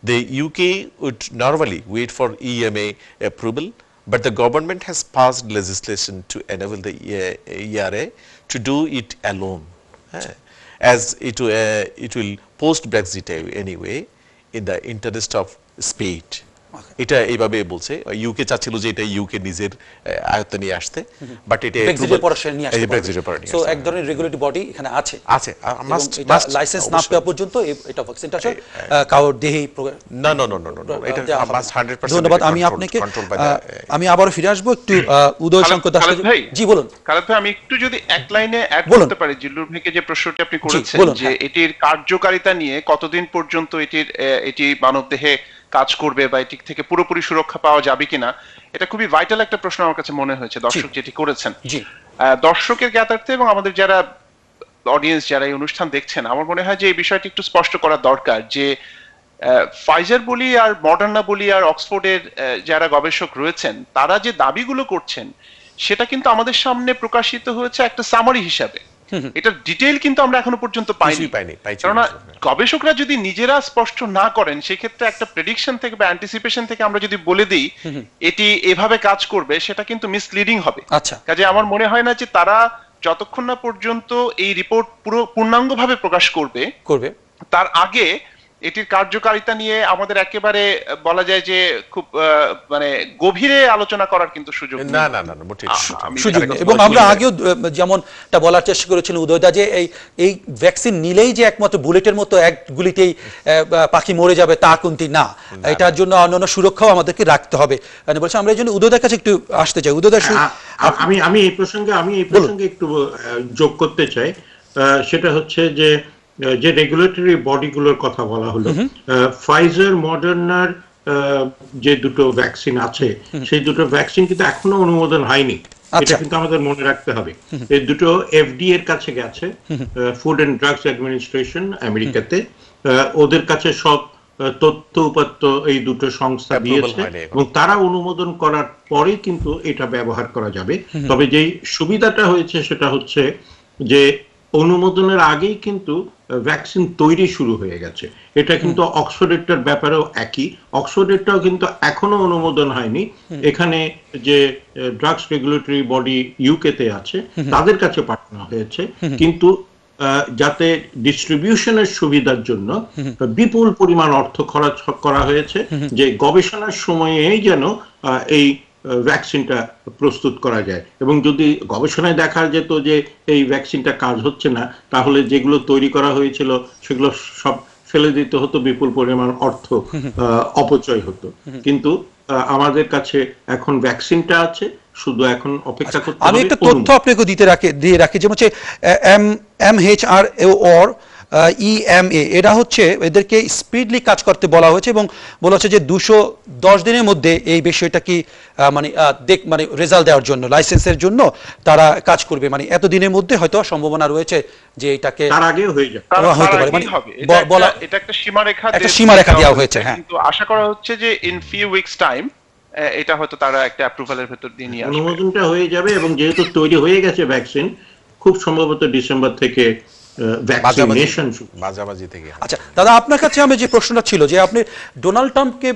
D: The UK would normally wait for EMA approval, but the government has passed legislation to enable the ERA to do it alone, as it will post-Brexit anyway in the interest of speed. এটা এইভাবে বলছে। UK চাচ্ছিল যে এটা UK নিজের আয়ত্তে নিয়ে আসতে, বাট এটা
A: ব্রেক্সিটের পরে নিয়ে আসতে। সো এক ধরনের রেগুলেটরি বডি এখানে আছে, লাইসেন্স না পাওয়া পর্যন্ত এটা ভ্যাকসিনটা আসলে কারোর দেহেই
D: না এটা মাস্ট 100%।
A: ধন্যবাদ। আমি আবার ফিরে আসবো একটু উদয় শঙ্কর দাস। জি বলুন।
C: খালেদ ভাই, আমি একটু যদি এক লাইনে অ্যাড করতে পারি জিল্লুর ভাইকে যে প্রশ্নটি আপনি করেছেন যে এটির কার্যকারিতা নিয়ে কতদিন পর্যন্ত এটি মানবদেহে কাজ করবে বা এটি থেকে পুরোপুরি সুরক্ষা পাওয়া যাবে কিনা, এটা খুবই ভাইটাল একটা প্রশ্ন আমার কাছে মনে হয়েছে দর্শক যেটি করেছেন। দর্শকের জ্ঞাতার্থে এবং আমাদের যারা অডিয়েন্স যারা এই অনুষ্ঠান দেখছেন, আমার মনে হয় যে এই বিষয়টি একটু স্পষ্ট করা দরকার যে ফাইজার বলি আর মডার্না বলি আর অক্সফোর্ডের যারা গবেষক রয়েছেন, তারা যে দাবিগুলো করছেন সেটা কিন্তু আমাদের সামনে প্রকাশিত হয়েছে একটা সামারি হিসাবে। এটার ডিটেইল কিন্তু আমরা এখনো পর্যন্ত পাইনি। কারণ গবেষকরা যদি নিজেরা স্পষ্ট না করেন, সেক্ষেত্রে একটা প্রেডিকশন থেকে বা অ্যান্টিসিপেশন থেকে আমরা যদি বলে দিই এটি এভাবে কাজ করবে, সেটা কিন্তু মিসলিডিং হবে।
A: আচ্ছা,
C: কাজে আমার মনে হয় না যে তারা যতক্ষণ না পর্যন্ত এই রিপোর্ট পূর্ণাঙ্গভাবে প্রকাশ করবে তার আগে এটির কার্যকারিতা নিয়ে আমাদের একেবারে বলা যায় যে খুব মানে গভীরে আলোচনা করার কিন্তু সুযোগ
D: না।
A: এবং আমরা আগেও যেমনটা বলার চেষ্টা করেছিলেন উদয়দা, যে এই ভ্যাকসিন নিলেই যে একমাত্র বুলেটের মতো এক গুলিতেই পাখি মরে যাবে তা কিন্তু না, এটার জন্য অন্যান্য সুরক্ষাও আমাদেরকে রাখতে হবে। মানে বলছি আমরা এই জন্য উদয়দার কাছে একটু আসতে চাই। উদয়দা,
B: আমি এই প্রসঙ্গে একটু যোগ করতে চাই। সেটা হচ্ছে যে রেগুলেটরি বডিগুলোর কথা বলা হলো, ফাইজার মডার্নার যে দুটো ভ্যাকসিন আছে সেই দুটো ভ্যাকসিন কিন্তু এখনো অনুমোদন হয়নি, এটা কিন্তু আমাদের মনে রাখতে হবে। এই দুটো এফডি এর কাছে গেছে, ফুড এন্ড ড্রাগস অ্যাডমিনিস্ট্রেশন আমেরিকাতে, ওদের কাছে সব তথ্য উপাত্ত এই দুটো সংস্থা দিয়েছে এবং তারা অনুমোদন করার পরে কিন্তু এটা ব্যবহার করা যাবে। তবে যেই সুবিধাটা হয়েছে সেটা হচ্ছে যে অনুমোদনের আগেই কিন্তু ভ্যাকসিন তৈরি শুরু হয়ে গেছে। এটা কিন্তু অক্সফোর্ডেরটার ব্যাপারেও একই, অক্সফোর্ডেরটাও কিন্তু এখনো অনুমোদন হয়নি। এখানে যে ড্রাগস রেগুলেটরি বডি ইউকেতে আছে তাদের কাছে পাঠানো হয়েছে, কিন্তু যাতে ডিস্ট্রিবিউশনের সুবিধার জন্য বিপুল পরিমাণ অর্থ খরচ করা হয়েছে, যে গবেষণার সময়েই যেন এই ভ্যাকসিনটা প্রস্তুত করা যায়। এবং যদি গবেষণায় দেখা যেত যে এই ভ্যাকসিনটা কাজ হচ্ছে না, তাহলে যেগুলো তৈরি করা হয়েছিল সেগুলো সব ফেলে দিতে হতো, বিপুল পরিমাণ অর্থ অপচয় হতো। কিন্তু আমাদের কাছে এখন ভ্যাকসিনটা আছে, শুধু এখন অপেক্ষা করতে হবে।
A: আমি একটা তথ্য আপনাকে দিয়ে রাখি, যেমন হচ্ছে MHRA EMA, এটা হচ্ছে এদেরকে স্পিডলি কাজ করতে বলা হয়েছে এবং বলা হচ্ছে যে 210 দিনের মধ্যে এই বিষয়টা কি মানে রেজাল্ট দেওয়ার জন্য, লাইসেন্সের জন্য তারা কাজ করবে। মানে এত দিনের মধ্যে হয়তো সম্ভাবনা রয়েছে যে এটাকে
B: তার আগেও হয়ে যাবে,
A: হতে পারে। মানে
C: এটা একটা
A: সীমারেখা দেওয়া হয়েছে। হ্যাঁ,
C: কিন্তু আশা করা হচ্ছে যে ইন ফিউ উইকস টাইম এটা হয়তো তারা একটা অ্যাপ্রুভালের ভেতর দিয়ে নিয়ে আসবে,
B: অনুমোদনটা হয়ে যাবে। এবং যেহেতু তৈরি হয়ে গেছে ভ্যাকসিন, খুব সম্ভবত ডিসেম্বর থেকে ভ্যাকসিনেশন
D: মাঝামাঝি থেকে।
A: আচ্ছা দাদা, আপনার কাছে আমি যে প্রশ্নটা ছিল যে আপনি ডোনাল্ড ট্রাম্পকে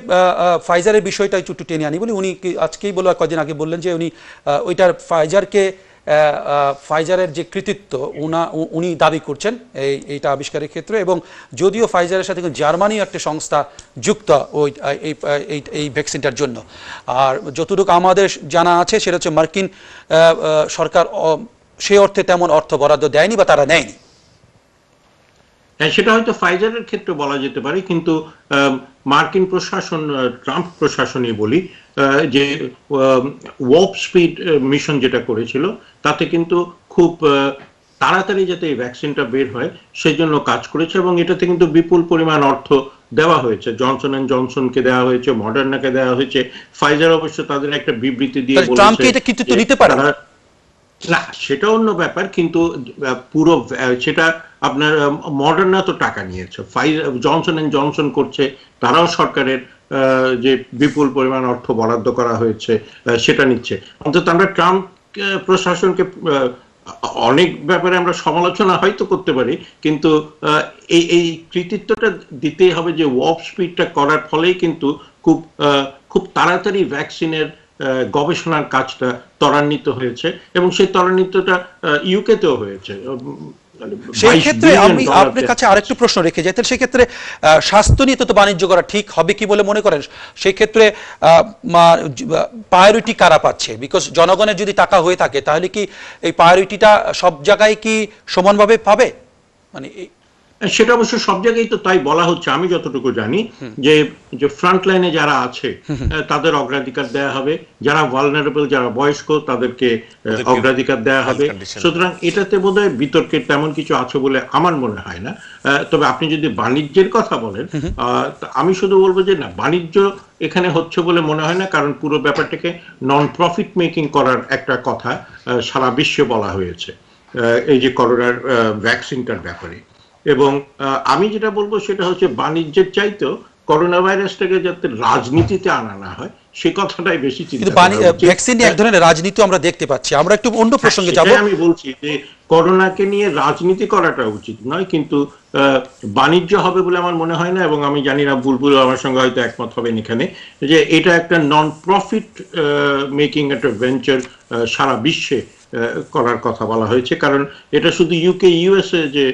A: ফাইজারের বিষয়টা একটু টেনে আনি বলি। উনি আজকেই বলে কয়েকদিন আগে বললেন যে উনি ওইটার ফাইজারের যে কৃতিত্ব উনি দাবি করছেন এইটা আবিষ্কারের ক্ষেত্রে, এবং যদিও ফাইজারের সাথে জার্মানি একটা সংস্থা যুক্ত ওই এই ভ্যাকসিনটার জন্য। আর যতটুকু আমাদের জানা আছে সেটা হচ্ছে মার্কিন সরকার সেই অর্থে তেমন অর্থ বরাদ্দ দেয়নি বা তারা নেয়নি।
B: হ্যাঁ, সেটা হয়তো ফাইজারের ক্ষেত্রে বলা যেতে পারে, কিন্তু মার্কিন প্রশাসন, ট্রাম্প প্রশাসনই বলি, যে ওয়ার্প স্পিড মিশন যেটা করেছিল তাতে কিন্তু খুব তাড়াতাড়ি যাতে এই ভ্যাকসিনটা বের হয় সেই জন্য কাজ করেছে, এবং এটাতে কিন্তু বিপুল পরিমাণ অর্থ দেওয়া হয়েছে। জনসন এন্ড জনসনকে দেওয়া হয়েছে, মডার্নাকে দেওয়া হয়েছে। ফাইজার অবশ্য তাদের একটা বিবৃতি দিয়ে বলেছে না, সেটা অন্য ব্যাপার, কিন্তু পুরো সেটা আপনার মডার্না তো টাকা নিয়েছে, জনসন এন্ড জনসন করছে, তারাও সরকারের যে বিপুল পরিমাণ অর্থ বরাদ্দ করা হয়েছে সেটা নিচ্ছে। অন্তত আমরা ট্রাম্প প্রশাসনকে অনেক ব্যাপারে আমরা সমালোচনা হয়তো করতে পারি, কিন্তু এই কৃতিত্বটা দিতেই হবে যে ওয়ার্প স্পিডটা করার ফলেই কিন্তু খুব তাড়াতাড়ি ভ্যাকসিনের গবেষণার কাজটা ত্বরান্বিত হয়েছে, এবং সেই ত্বরান্বিতটা ইউকেতেও হয়েছে।
A: সেই ক্ষেত্রে আমি আপনার কাছে আরেকটু প্রশ্ন রেখে যাই, তাহলে সেক্ষেত্রে স্বাস্থ্য নিয়ে তো বাণিজ্য করা ঠিক হবে কি বলে মনে করেন? সেই ক্ষেত্রে প্রায়োরিটি কারা পাচ্ছে? বিকজ জনগণের যদি টাকা হয়ে থাকে তাহলে কি এই প্রায়োরিটিটা সব জায়গায় কি সমানভাবে পাবে? মানে
B: সেটা অবশ্য সব জায়গায় তো তাই বলা হচ্ছে। আমি যতটুকু জানি যে ফ্রন্ট লাইনে যারা আছে তাদের অগ্রাধিকার দেয়া হবে, যারা ভালনারেবল, যারা বয়স্ক তাদেরকে অগ্রাধিকার দেয়া হবে। সুতরাং এটাতে বোধহয় বিতর্কের তেমন কিছু আছে বলে আমার মনে হয় না। তবে আপনি যদি বাণিজ্যের কথা বলেন, আমি শুধু বলবো যে না, বাণিজ্য এখানে হচ্ছে বলে মনে হয় না, কারণ পুরো ব্যাপারটাকে নন প্রফিট মেকিং করার একটা কথা সারা বিশ্বে বলা হয়েছে এই যে করোনার ভ্যাকসিনটার ব্যাপারে। এবং আমি যেটা বলবো সেটা হচ্ছে বাণিজ্যের চাইতেও করোনা ভাইরাসটাকে যাতে রাজনীতিতে আনা না হয় সেই কথাটাই বেশি চিন্তা
A: কিন্তু
B: করা উচিত।
A: ভ্যাকসিন নিয়ে এক ধরনের রাজনীতি আমরা দেখতে পাচ্ছি। আমরা একটু অন্য প্রসঙ্গে যাব।
B: সেটাই আমি বলছি যে করোনাকে নিয়ে রাজনীতি করাটা উচিত নয়, কিন্তু বাণিজ্য হবে বলে আমার মনে হয় না, এবং আমি জানি না বুলবুল আমার সঙ্গে হয়তো একমত হবেন এখানে, যে এটা একটা নন প্রফিট মেকিং একটা ভেঞ্চার সারা বিশ্বে করার কথা বলা হয়েছে। কারণ এটা শুধু ইউকে ইউএসএ যে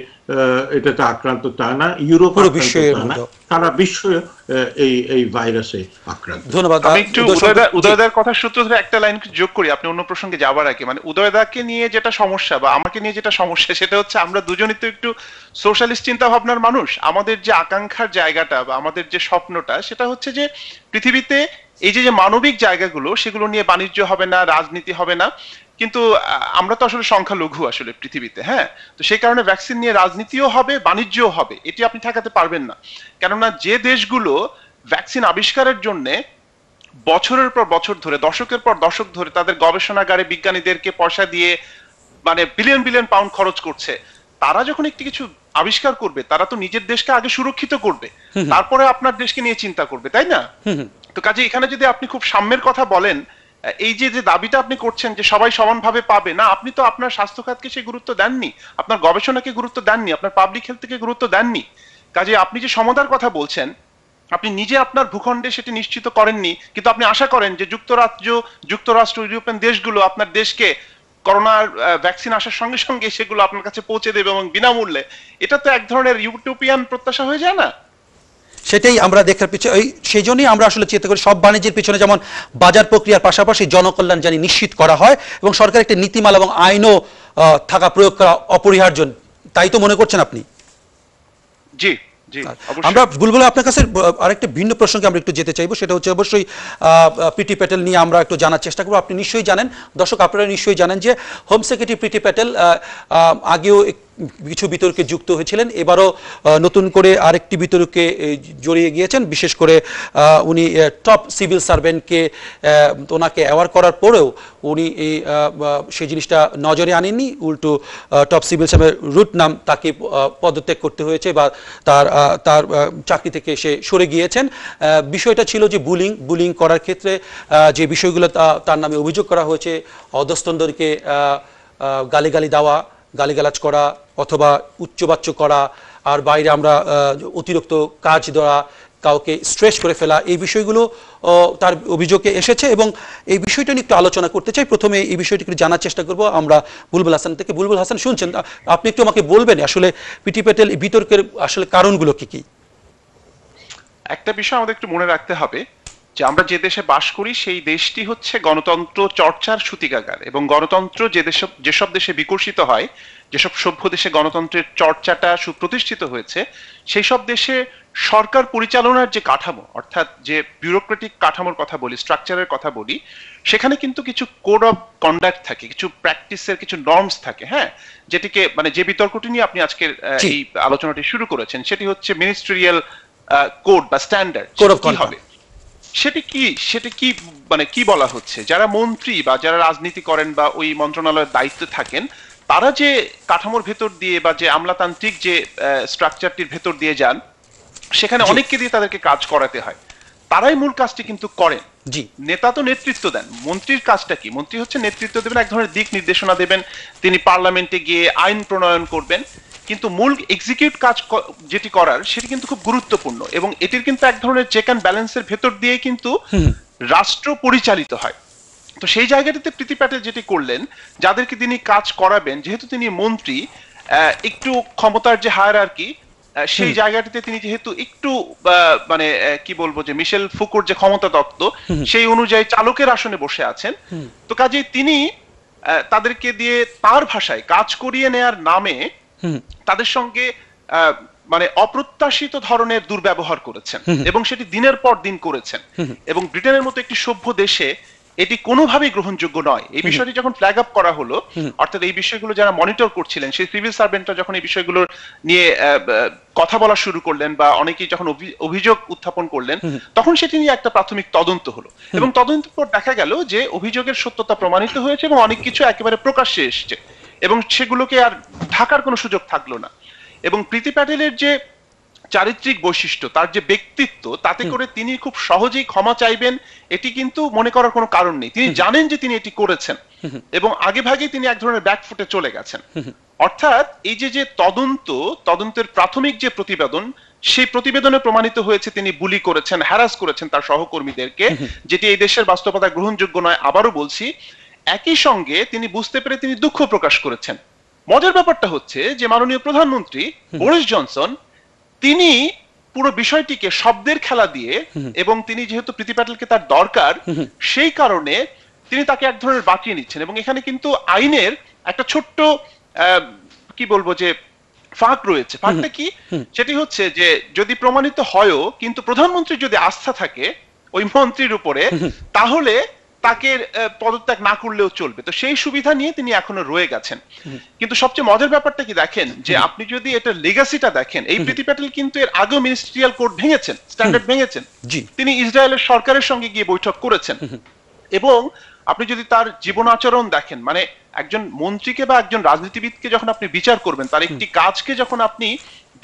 B: এটাতে আক্রান্ত তা না, ইউরোপ সারা বিশ্ব এই ভাইরাসে আক্রান্ত।
A: ধন্যবাদ।
C: আমি একটু উদয়দার কথা সূত্র ধরে একটা লাইন যোগ করি আপনি অন্য প্রসঙ্গে যাবার আগে। মানে উদয়দাকে নিয়ে যেটা সমস্যা বা আমাকে নিয়ে যেটা সমস্যা সেটা হচ্ছে আমরা দুজনই তো একটু সোশ্যালিস্ট চিন্তা ভাবনার মানুষ। আমাদের যে আকাঙ্ক্ষার জায়গাটা বা আমাদের যে স্বপ্নটা সেটা হচ্ছে যে পৃথিবীতে এই যে মানবিক জায়গাগুলো সেগুলো নিয়ে বাণিজ্য হবে না, রাজনীতি হবে না। কিন্তু আমরা তো আসলে সংখ্যালঘু আসলে পৃথিবীতে, হ্যাঁ। তো সেই কারণে ভ্যাকসিন নিয়ে রাজনীতিও হবে, বাণিজ্যও হবে, এটি আপনি ঠেকাতে পারবেন না। কেননা যে দেশগুলো ভ্যাকসিন আবিষ্কারের জন্য বছরের পর বছর ধরে, দশকের পর দশক ধরে তাদের গবেষণাগারে বিজ্ঞানীদেরকে পয়সা দিয়ে মানে বিলিয়ন বিলিয়ন পাউন্ড খরচ করছে, তারা যখন একটি কিছু আবিষ্কার করবে তারা তো নিজের দেশকে আগে সুরক্ষিত করবে, তারপরে আপনার দেশকে নিয়ে চিন্তা করবে, তাই না? তো কাজে এখানে যদি আপনি খুব সাম্যের কথা বলেন, এই যে দাবিটা আপনি করছেন যে সবাই সমানভাবে পাবে না, আপনি তো আপনার স্বাস্থ্য খাতকে সেই গুরুত্ব দেননি, আপনার গবেষণাকে গুরুত্ব দেননি, আপনার পাবলিক হেলথকে গুরুত্ব দেননি। কাজে আপনি যে সমতার কথা বলছেন, আপনি নিজে আপনার ভূখণ্ডে সেটি নিশ্চিত করেননি, কিন্তু আপনি আশা করেন যে যুক্তরাষ্ট্র ইউরোপিয়ান দেশগুলো আপনার দেশকে করোনার ভ্যাকসিন আসার সঙ্গে সঙ্গে সেগুলো আপনার কাছে পৌঁছে দেবে এবং বিনামূল্যে। এটা তো এক ধরনের ইউটোপিয়ান প্রত্যাশা হয়ে যায় না?
A: সেটাই আমরা দেখার পিছনে, সেই জন্যই আমরা আসলে চেষ্টা করি সব বাণিজ্যের পিছনে যেমন বাজার প্রক্রিয়ার পাশাপাশি জনকল্যাণ জানি নিশ্চিত করা হয় এবং সরকার একটা নীতিমালা এবং আইনও থাকা প্রয়োগ করা অপরিহার্য। তাই তো মনে করছেন আপনি?
C: জি।
A: আমরা বুলবুল আপনার কাছে আরেকটা ভিন্ন প্রসঙ্গে আমরা একটু যেতে চাইবো, সেটা হচ্ছে অবশ্যই প্রীতি প্যাটেল নিয়ে আমরা একটু জানার চেষ্টা করবো। আপনি নিশ্চয়ই জানেন, দর্শক আপনারা নিশ্চয়ই জানেন যে হোম সেক্রেটারি প্রীতি প্যাটেল আগেও কিছু বিতর্কে যুক্ত হয়েছিলেন, এবারও নতুন করে আরেকটি বিতর্কে জড়িয়ে গিয়েছেন। বিশেষ করে উনি টপ সিভিল সার্ভেন্টকে ওনাকে অ্যাওয়ার্ড করার পরেও উনি সেই জিনিসটা নজরে আনেননি, উল্টো টপ সিভিল সার্ভেন্ট রুট নাম তাকে পদত্যাগ করতে হয়েছে বা তার চাকরি থেকে সে সরে গিয়েছেন। বিষয়টা ছিল যে বুলিং করার ক্ষেত্রে যে বিষয়গুলো তার নামে অভিযোগ করা হয়েছে, অধস্তনদেরকে গালিগালি দেওয়া, গালিগালাজ করা অথবা উচ্চবাচ্য করা, আর বাইরে আমরা অতিরিক্ত কাজ দেওয়া, কাউকে স্ট্রেস করে ফেলা, এই বিষয়গুলো তার অভিযোগে এসেছে এবং এই বিষয়টা নিয়ে একটু আলোচনা করতে চাই। প্রথমে এই বিষয়টি একটু জানার চেষ্টা করব আমরা বুলবুল হাসান থেকে। বুলবুল হাসান, শুনছেন? আপনি একটু আমাকে বলবেন আসলে প্রীতি প্যাটেল বিতর্কের আসলে কারণগুলো কি কি?
C: একটা বিষয় আমাদের একটু মনে রাখতে হবে যে আমরা যে দেশে বাস করি সেই দেশটি হচ্ছে গণতন্ত্র চর্চার সূতিকাগার, এবং গণতন্ত্র যেসব দেশে বিকশিত হয়, যেসব সভ্য দেশে গণতন্ত্রের চর্চাটা সুপ্রতিষ্ঠিত হয়েছে, সেই সব দেশে সরকার পরিচালনার যে কাঠামো, অর্থাৎ যে বিউরোক্রেটিক কাঠামোর কথা বলি, স্ট্রাকচারের কথা বলি, সেখানে কিন্তু কিছু কোড অফ কন্ডাক্ট থাকে, কিছু প্র্যাকটিসের কিছু নর্মস থাকে, হ্যাঁ। যেটিকে মানে যে বিতর্কটি নিয়ে আপনি আজকের এই আলোচনাটি শুরু করেছেন সেটি হচ্ছে মিনিস্ট্রিয়াল কোড বা স্ট্যান্ডার্ড কি হবে, সেটি কি মানে কি বলা হচ্ছে, যারা মন্ত্রী বা যারা রাজনীতি করেন বা ওই মন্ত্রণালয়ের দায়িত্বে থাকেন, তারা যে কাঠামোর ভেতর দিয়ে বা যে আমলাতান্ত্রিক যে স্ট্রাকচারটির ভেতর দিয়ে যান, সেখানে অনেককে দিয়ে তাদেরকে কাজ করাতে হয়, তারাই মূল কাজটি কিন্তু করেন। নেতা তো নেতৃত্ব দেন, মন্ত্রীর কাজটা কি? মন্ত্রী হচ্ছে নেতৃত্ব দেবেন, এক ধরনের দিক নির্দেশনা দেবেন, তিনি পার্লামেন্টে গিয়ে আইন প্রণয়ন করবেন, কিন্তু মূল এক্সিকিউট কাজ যেটি করার সেটি কিন্তু খুব গুরুত্বপূর্ণ, এবং এটির কিন্তু এক ধরনের চেক অ্যান্ড ব্যালেন্সের ভেতর দিয়ে কিন্তু রাষ্ট্র পরিচালিত হয়। তো সেই জায়গাটিতে প্রীতি প্যাটেল যেটি করলেন, যাদেরকে তিনি কাজ করাবেন, যেহেতু তিনি মন্ত্রী, একটু ক্ষমতার যে হায়ারার্কি সেই জায়গাটিতে তিনি যেহেতু একটু মানে কি বলবো যে মিশেল ফুকোর যে ক্ষমতা তত্ত্ব সেই অনুযায়ী চালকের আসনে বসে আছেন, তো কাজেই তিনি তাদেরকে দিয়ে তার ভাষায় কাজ করিয়ে নেয়ার নামে তাদের সঙ্গে মানে অপ্রত্যাশিত ধরনের দুর্ব্যবহার করেছেন এবং সেটি দিনের পর দিন করেছেন, এবং ব্রিটেনের মতো একটি সভ্য দেশে এটি কোনোভাবেই গ্রহণযোগ্য নয়। এই বিষয়টি যখন ফ্ল্যাগ আপ করা হলো, অর্থাৎ এই বিষয়গুলো যারা মনিটর করছিলেন সেই সিভিল সার্ভেন্টরা যখন এই বিষয়গুলো নিয়ে কথা বলা শুরু করলেন বা অনেকেই যখন অভিযোগ উত্থাপন করলেন, তখন সেটি নিয়ে একটা প্রাথমিক তদন্ত হলো, এবং তদন্তের পর দেখা গেল যে অভিযোগের সত্যতা প্রমাণিত হয়েছে এবং অনেক কিছু একেবারে প্রকাশ্যে এসছে, এবং সেগুলোকে আর ঢাকার কোনো সুযোগ থাকলো না। এবং প্রীতি প্যাটেলের যে চারিত্রিক বৈশিষ্ট্য, তার যে ব্যক্তিত্ব, তাতে করে তিনি খুব সহজেই ক্ষমা চাইবেন এটি কিন্তু মনে করার কোনো কারণ নেই। তিনি জানেন যে তিনি এটি করেছেন এবং আগে ভাগে তিনি এক ধরনের ব্যাকফুটে চলে গেছেন। অর্থাৎ এই যে তদন্তের প্রাথমিক যে প্রতিবেদন, সেই প্রতিবেদনে প্রমাণিত হয়েছে তিনি বুলি করেছেন, হ্যারাস করেছেন তার সহকর্মীদেরকে, যেটি এই দেশের বাস্তবতা গ্রহণযোগ্য নয়। আবারও বলছি, একই সঙ্গে তিনি বুঝতে পেরে তিনি দুঃখ প্রকাশ করেছেন। মজার ব্যাপারটা হচ্ছে যে মাননীয় প্রধানমন্ত্রী বরিস জনসন তিনি পুরো বিষয়টিকে শব্দের খেলা দিয়ে, এবং তিনি যেহেতু প্রীতি প্যাটেলকে তার দরকার, সেই কারণে তিনি তাকে এক ধরনের বাঁচিয়ে নিচ্ছেন। এবং এখানে কিন্তু আইনের একটা ছোট্ট কি বলবো যে ফাঁক রয়েছে। ফাঁকটা কি? সেটি হচ্ছে যে যদি প্রমাণিত হয়ও, কিন্তু প্রধানমন্ত্রীর যদি আস্থা থাকে ওই মন্ত্রীর উপরে, তাহলে তাকে পদত্যাগ না করলেও চলবে। তো সেই সুবিধা নিয়ে তিনি এখনো রয়ে গেছেন। কিন্তু সবচেয়ে মজার ব্যাপারটা কি দেখেন, যে আপনি যদি এটা লেগাসিটা দেখেন, এই প্রীতি প্যাটেল কিন্তু এর আগেও মিনিস্ট্রিয়াল কোড ভেঙেছেন, স্ট্যান্ডার্ড ভেঙেছেন। তিনি ইসরায়েলের সরকারের সঙ্গে গিয়ে বৈঠক করেছেন। এবং আপনি যদি তার জীবন আচরণ দেখেন, মানে একজন মন্ত্রীকে বা একজন রাজনীতিবিদকে যখন আপনি বিচার করবেন, তার একটি কাজকে যখন আপনি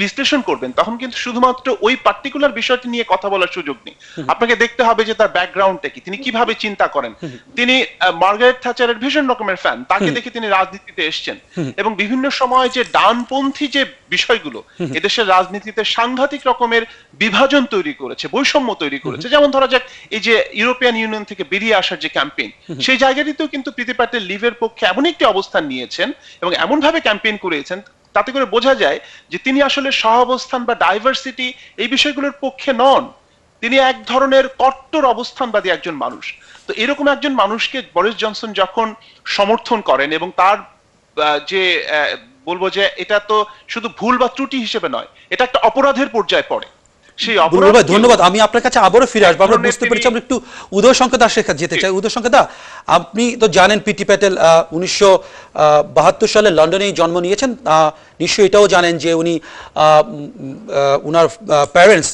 C: বিশ্লেষণ করবেন, তখন কিন্তু শুধুমাত্র ওই পার্টিকুলার বিষয়টি নিয়ে কথা বলার সুযোগ নেই। আপনাকে দেখতে হবে যে তার ব্যাকগ্রাউন্ডটা কি, তিনি কিভাবে চিন্তা করেন। তিনি মার্গারেট থ্যাচারের ভীষণ রকমের ফ্যান, তাকে দেখে তিনি রাজনীতিতে এসেছেন। এবং বিভিন্ন সময় যে ডানপন্থী যে বিষয়গুলো এদেশের রাজনীতিতে সাংঘাতিক রকমের বিভাজন তৈরি করেছে, বৈষম্য তৈরি করেছে, যেমন ধরা যাক এই যে ইউরোপিয়ান ইউনিয়ন থেকে বেরিয়ে আসার যে ক্যাম্পেইন, সেই জায়গাটিতেও কিন্তু প্রীতি প্যাটেল লিভের পক্ষে এমন একটি অবস্থান নিয়েছেন এবং এমন ভাবে ক্যাম্পেইন করেছেন, তাতে করে বোঝা যায় যে তিনি আসলে সহাবস্থান বা ডাইভার্সিটি এই বিষয়গুলোর পক্ষে নন। তিনি এক ধরনের কট্টর অবস্থানবাদী একজন মানুষ। তো এরকম একজন মানুষকে বরিস জনসন যখন সমর্থন করেন, এবং তার যে বলবো যে এটা তো শুধু ভুল বা ত্রুটি হিসেবে নয়, এটা একটা অপরাধের পর্যায়ে পড়ে। সেই অপরাধ।
A: ধন্যবাদ। আমি আপনার কাছে আবারও ফিরে আসবো। আমরা বুঝতে পেরেছি, আমরা একটু উদয় শঙ্কর দাস যেতে চাই। উদয় শঙ্কর দা, আপনি তো জানেন প্রীতি প্যাটেল 1972 সালে লন্ডনেই জন্ম নিয়েছেন। নিশ্চয়ই এটাও জানেন যে উনি উনার প্যারেন্টস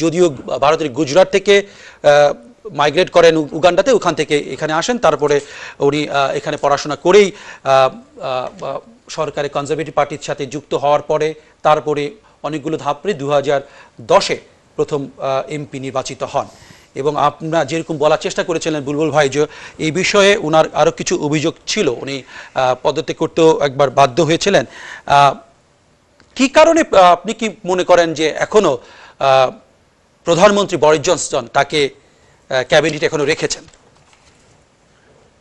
A: যদিও ভারতের গুজরাট থেকে মাইগ্রেট করেন উগান্ডাতে, ওখান থেকে এখানে আসেন, তারপরে উনি এখানে পড়াশোনা করেই সরকারি কনজারভেটিভ পার্টির সাথে যুক্ত হওয়ার পরে তারপরে অনেকগুলো ধাপ পেরে 2010-এ প্রথম এমপি নির্বাচিত হন। এবং আপনারা যেরকম বলার চেষ্টা করেছিলেন বুলবুল ভাই, যে এই বিষয়ে ওনার আরও কিছু অভিযোগ ছিল, উনি পদত্যাগ করতেও একবার বাধ্য হয়েছিলেন। কি কারণে আপনি কি মনে করেন যে এখনো প্রধানমন্ত্রী বরিস জনসন তাকে ক্যাবিনেট এখনো রেখেছেন?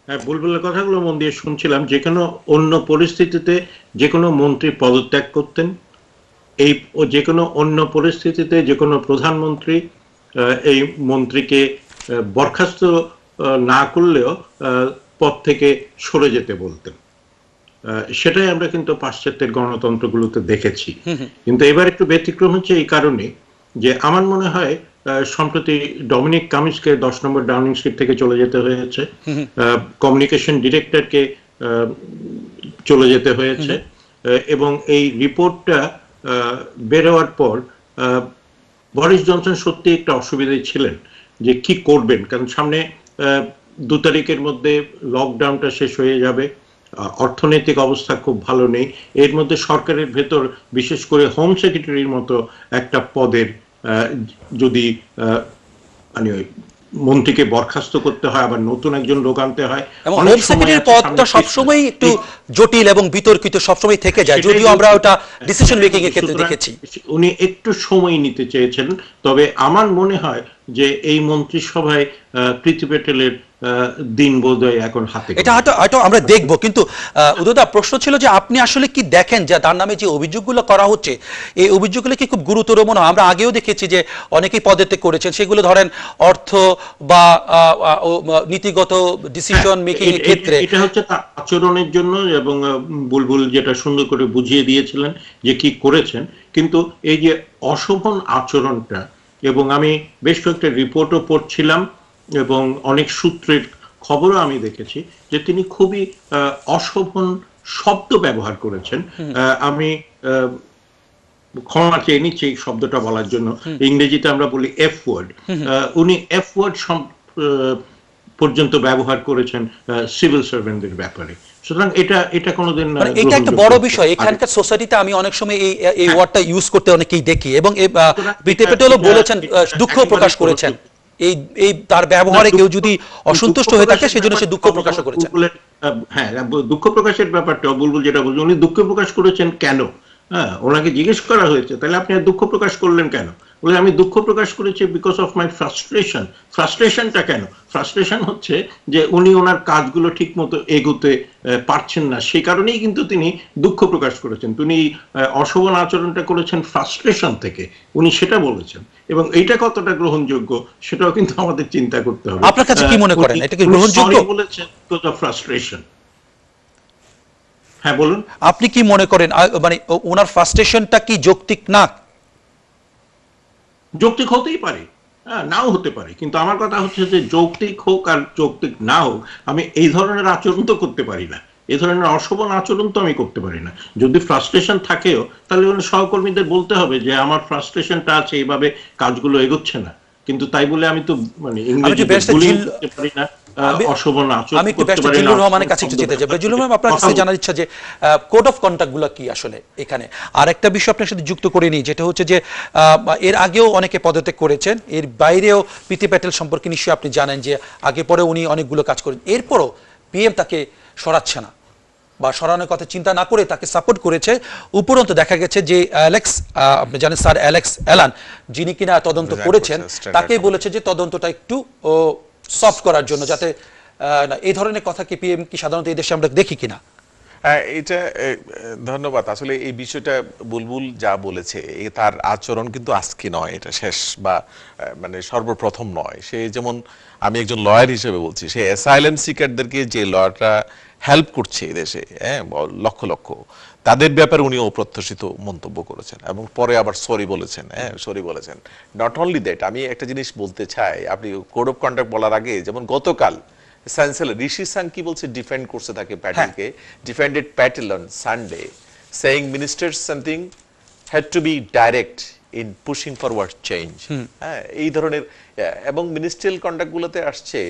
B: হ্যাঁ, বুলবুলের কথাগুলো মন দিয়ে শুনছিলাম। যে কোনো অন্য পরিস্থিতিতে যে কোনো মন্ত্রী পদত্যাগ করতেন, এই যে কোনো অন্য পরিস্থিতিতে যে কোনো প্রধানমন্ত্রী এই মন্ত্রীকে বরখাস্ত না করলেও পদ থেকে সরে যেতে বলতেন। সেটাই আমরা কিন্তু পাশ্চাত্যের গণতন্ত্রগুলোতে দেখেছি। কিন্তু এবার একটু ব্যতিক্রম হচ্ছে এই কারণে যে আমার মনে হয় সম্প্রতি ডমিনিক কামিন্সকে 10 নম্বর ডাউনিং স্ট্রিট থেকে চলে যেতে হয়েছে, কমিউনিকেশন ডিরেক্টরকে চলে যেতে হয়েছে, এবং এই রিপোর্টটা বেরোয়ার পর বরিস জনসন সত্যি একটা অসুবিধায় ছিলেন যে কি করবেন, কারণ সামনে 2 তারিখের মধ্যে লকডাউনটা শেষ হয়ে যাবে, অর্থনৈতিক অবস্থা খুব ভালো নেই, এর মধ্যে সরকারের ভেতর বিশেষ করে হোম সেক্রেটারির মতো একটা পদের যদি মানে মন্ত্রীকে বরখাস্ত করতে হয়, আবার নতুন একজন লোক আনতে হয়,
A: এবং হোম সেক্রেটারির পদটা সবসময় একটু জটিল এবং বিতর্কিত সবসময় থেকে যায়, যদিও আমরা ওটা ডিসিশন মেকিং এর ক্ষেত্রে দেখেছি।
B: উনি একটু সময় নিতে চেয়েছেন। তবে আমার মনে হয় যে এই মন্ত্রিসভায় প্রীতি প্যাটেলের দিন বোধহয় এখন হাতে।
A: এটা হয়তো আমরা দেখবো, কিন্তু উদয়দা প্রশ্ন ছিল যে আপনি আসলে কি দেখেন যে তার নামে যে অভিযোগগুলো করা হচ্ছে, এই অভিযোগগুলো কি খুব গুরুতর মনে হয়? আমরা আগেও দেখেছি যে অনেকেই পদত্যাগ করেছেন, সেগুলো ধরেন অর্থ বা নীতিগত ডিসিশন মেকিং এর ক্ষেত্রে।
B: এটা হচ্ছে তার আচরণের জন্য, এবং বুলবুল যেটা সুন্দর করে বুঝিয়ে দিয়েছিলেন যে কি করেছেন। কিন্তু এই যে অশোভন আচরণটা, এবং আমি বেশ কয়েকটা রিপোর্টও পড়ছিলাম এবং অনেক সূত্রের খবরও আমি দেখেছি যে তিনি খুবই অশোভন শব্দ ব্যবহার করেছেন। আমি ক্ষমা চেয়ে নিচ্ছি এই শব্দটা বলার জন্য, ইংরেজিতে আমরা বলি এফ ওয়ার্ড। উনি এফ ওয়ার্ড পর্যন্ত ব্যবহার করেছেন সিভিল সার্ভেন্টদের ব্যাপারে। সুতরাং এটা কোনোদিন
A: এটা একটা বড় বিষয়। এখানকার সোসাইটিতে আমি অনেক সময় এই ওয়ার্ডটা ইউজ করতে অনেকেই দেখি, এবং পিতে পেটেলও বলেছেন, দুঃখ প্রকাশ করেছেন এই তার ব্যবহারে কেউ যদি অসন্তুষ্ট হয়ে থাকে সেজন্য সে দুঃখ প্রকাশ করেছেন।
B: হ্যাঁ, দুঃখ প্রকাশের ব্যাপারটা বুলবুল যেটা বলছেন, উনি দুঃখ প্রকাশ করেছেন কেন? হ্যাঁ, ওনাকে জিজ্ঞেস করা হয়েছে তাহলে আপনি দুঃখ প্রকাশ করলেন কেন? বলে আমি দুঃখ প্রকাশ করেছি বিকজ অফ মাই ফ্রাস্ট্রেশন। ফ্রাস্ট্রেশনটা কেন? ফ্রাস্ট্রেশন হচ্ছে যে উনি ওনার কাজগুলো ঠিক মতো এগোতে পারছেন না, সেই কারণেই কিন্তু তিনি দুঃখ প্রকাশ করেছেন। তিনি অশোভন আচরণটা করেছেন ফ্রাস্ট্রেশন থেকে, উনি সেটা বলেছেন। এবং এইটা কতটা গ্রহণযোগ্য সেটাও কিন্তু আমাদের চিন্তা করতে হবে।
A: আপনার কাছে কি মনে করেন, এটা কি গ্রহণযোগ্য?
B: বলেছেন বিকজ অফ ফ্রাস্ট্রেশন। হ্যাঁ বলুন,
A: আপনি কি মনে করেন মানে ওনার ফ্রাস্ট্রেশনটা কি যৌক্তিক না?
B: যৌক্তিক হতেই পারে, নাও হতে পারে, কিন্তু আমার কথা হচ্ছে যে যৌক্তিক হোক আর যৌক্তিক না হোক, আমি এই ধরনের আচরণ তো করতে পারি না, এই ধরনের অশোভন আচরণ তো আমি করতে পারি না। যদি ফ্রাস্ট্রেশন থাকেও তাহলে সহকর্মীদের বলতে হবে যে আমার ফ্রাস্ট্রেশনটা আছে, এইভাবে কাজগুলো এগোচ্ছে না। কিন্তু তাই বলে আমি তো মানে ইংরেজিতে বলতে পারি না অশোভন আচরণ।
A: আমি একটু ব্যারিস্টার জিল্লুর রহমানের কাছে একটু যেতে চাই। জিল্লুর রহমান, আপনার কাছে জানার ইচ্ছা যে কোড অফ কন্ডাক্ট গুলো কি আসলে এখানে। আর একটা বিষয় আপনার সাথে যুক্ত করে নিই, যেটা হচ্ছে যে এর আগেও অনেকে পদত্যাগ করেছেন, এর বাইরেও পিতে প্যাটেল সম্পর্কে নিশ্চয়ই আপনি জানেন যে আগে পরে উনি অনেকগুলো কাজ করেন, এরপরও পিএম তাকে সরাচ্ছে না বা সরানোর কথা চিন্তা না করে তাকে সাপোর্ট করেছে। উপরন্তু দেখা গেছে যে অ্যালেক্স, আপনি জানেন স্যার অ্যালেক্স অ্যালান, যিনি কিনা তদন্ত করেছেন, তাকে বলেছে যে তদন্তটা একটু সফট করার জন্য, যাতে এই ধরনের কথা কি পিএম কি সাধারণত এই দেশে আমরা দেখি কিনা?
D: এটা ধন্যবাদ। আসলে এই বিষয়টা বুলবুল যা বলেছে, তার আচরণ কিন্তু আজকে নয়, এটা শেষ বা মানে সর্বপ্রথম নয়। সে যেমন, আমি একজন লয়ার হিসেবে বলছি, সে অ্যাসাইলাম সিকারদেরকে যে লয়াররা হেল্প করছে দেশে, হ্যাঁ, লক্ষ লক্ষ, তাদের ব্যাপারে উনি অপ্রত্যাশিত মন্তব্য করেছেন এবং পরে আবার সরি বলেছেন। হ্যাঁ, সরি বলেছেন। নট অনলি দ্যাট, আমি একটা জিনিস বলতে চাই, আপনি কোড অফ কন্ডাক্ট বলার আগে যেমন গতকাল চ্যান্সেলর ঋষি সাং কি বলছে, ডিফেন্ড করছে তাকে, প্যাটেলকে defended Patel on Sunday, saying minister something had to be direct in pushing forward change. হ্যাঁ, এই ধরনের, এবং মিনিস্ট্রিয়াল কন্ডাক্ট গুলোতে আসছে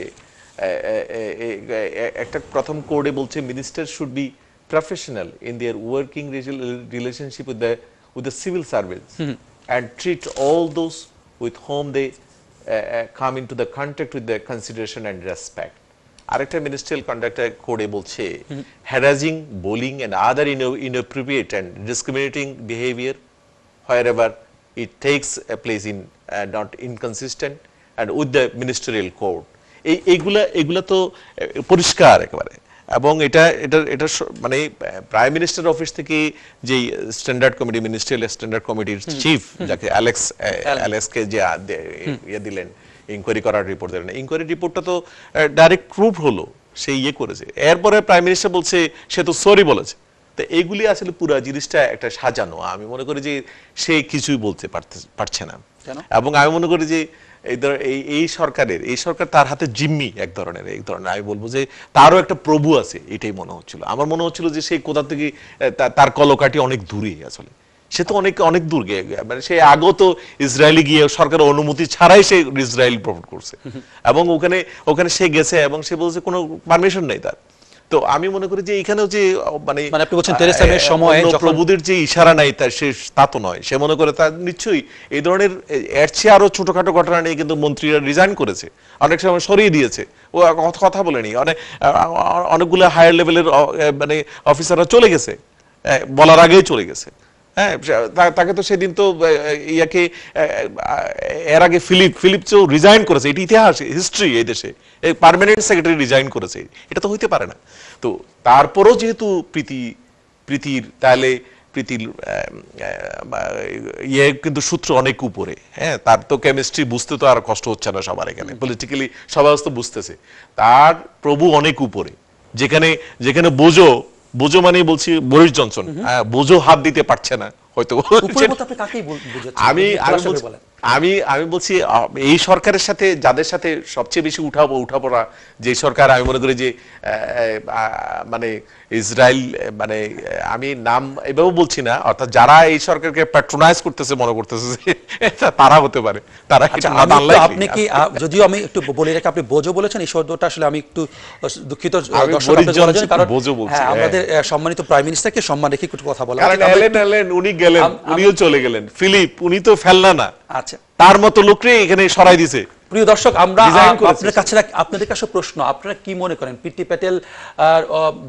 D: একটা প্রথম কোডে বলছে minister should be professional in their working relationship with the civil servants and treat all those with whom they come into the contact with the consideration and respect. আরেকটা মিনিস্ট্রিয়াল কন্ডাক্ট কোডে বলছে harassing, bullying and other inappropriate and discriminating behavior wherever it takes a place in not inconsistent and with the ministerial code. এইগুলা তো পরিষ্কার একেবারে। এবং এটা মানে প্রাইম মিনিস্টার অফিস থেকে যে স্ট্যান্ডার্ড কমিটি, মিনিস্ট্রিয়াল স্ট্যান্ডার্ড কমিটির চিফ, যাকে অ্যালেক্সকে যে ইয়ে দিলেন, ইনকোয়ারি করার রিপোর্ট দিলেন, ইনকোয়ারি রিপোর্টটা তো ডাইরেক্ট প্রুফ হলো, সে ইয়ে করেছে। এরপরে প্রাইম মিনিস্টার বলছে সে তো সরি বলেছে। তো এইগুলি আসলে পুরো জিনিসটা একটা সাজানো। আমি মনে করি যে সে কিছুই বলতে পারছে না, এবং আমি মনে করি যে এই সরকার তার হাতে জিম্মি এক ধরনের আমি বলবো যে তারও একটা প্রভু আছে, এটাই মনে হচ্ছিল। আমার মনে হচ্ছিল যে সেই কোথা থেকে তার কলকাঠি অনেক দূরে, আসলে সে তো অনেক দূর গিয়ে, মানে সে আগেও তো ইসরায়েলে গিয়ে সরকারের অনুমতি ছাড়াই সে ইসরায়েল ভ্রমণ করছে, এবং ওখানে সে গেছে এবং সে বলছে কোনো পারমিশন নেই তার। তো আমি মনে করি যে এখানেও যে মানে
A: আপনি বলছেন তেরেসা মের সময়ে
D: প্রভুদের যে ইশারা নাই তার, তা তো নয়। সে মনে করে তার নিশ্চয়ই এই ধরনের এর চেয়ে আরো ছোটখাটো ঘটনা নিয়ে কিন্তু মন্ত্রীরা রিজাইন করেছে, অনেক সময় সরিয়ে দিয়েছে, ও কথা বলেনি। অনেকগুলো হায়ার লেভেলের মানে অফিসাররা চলে গেছে, বলার আগেই চলে গেছে। হ্যাঁ, তাকে তো সেদিন তো ইয়াকে এর আগে ফিলিপ চো রিজাইন করেছে, এটি ইতিহাস, হিস্ট্রি এই দেশে, পার্মানেন্ট সেক্রেটারি রিজাইন করেছে, এটা তো হইতে পারে না। তো তারপরও যেহেতু প্রীতির ইয়ে কিন্তু সূত্র অনেক উপরে, হ্যাঁ, তার তো কেমিস্ট্রি বুঝতে তো আর কষ্ট হচ্ছে না সবার, এখানে পলিটিক্যালি সবাই তো বুঝতেছে তার প্রভু অনেক উপরে। যেখানে বোঝো মানে বলছি বরিস জনসন, বোঝো হাত দিতে পারছে না হয়তো।
A: আপনি কাকেই বুঝাচ্ছেন?
D: আমি আমি বলছি এই সরকারের সাথে যাদের সাথে সবচেয়ে বেশি উঠাপড়া যে সরকার, আমি মনে করি যে মানে ইসরায়েল, মানে আমি নাম এভাবে বলছি না, অর্থাৎ যারা এই সরকারকে প্যাট্রোনাইজ করতেছে মনে করতেছে যে তারা হতে পারে, তারা
A: আপনি কি, যদিও আমি একটু বলে রাখি, আপনি বোঝো বলেছেন, এই শব্দটা আসলে আমি একটু দুঃখিত, কারণ আমাদের সম্মানিত প্রাইম মিনিস্টারকে সম্মান রেখে একটু কথা বলা,
D: উনি গেলেন, উনিও চলে গেলেন, ফিলিপ উনি তো ফেলনা না,
A: আচ্ছা
D: তার মতো লোকরে এখানে সরাই দিছে।
A: প্রিয় দর্শক, আমরা আপনাদের কাছে আপনাদের কাছে প্রশ্ন, আপনারা কি মনে করেন প্রীতি প্যাটেল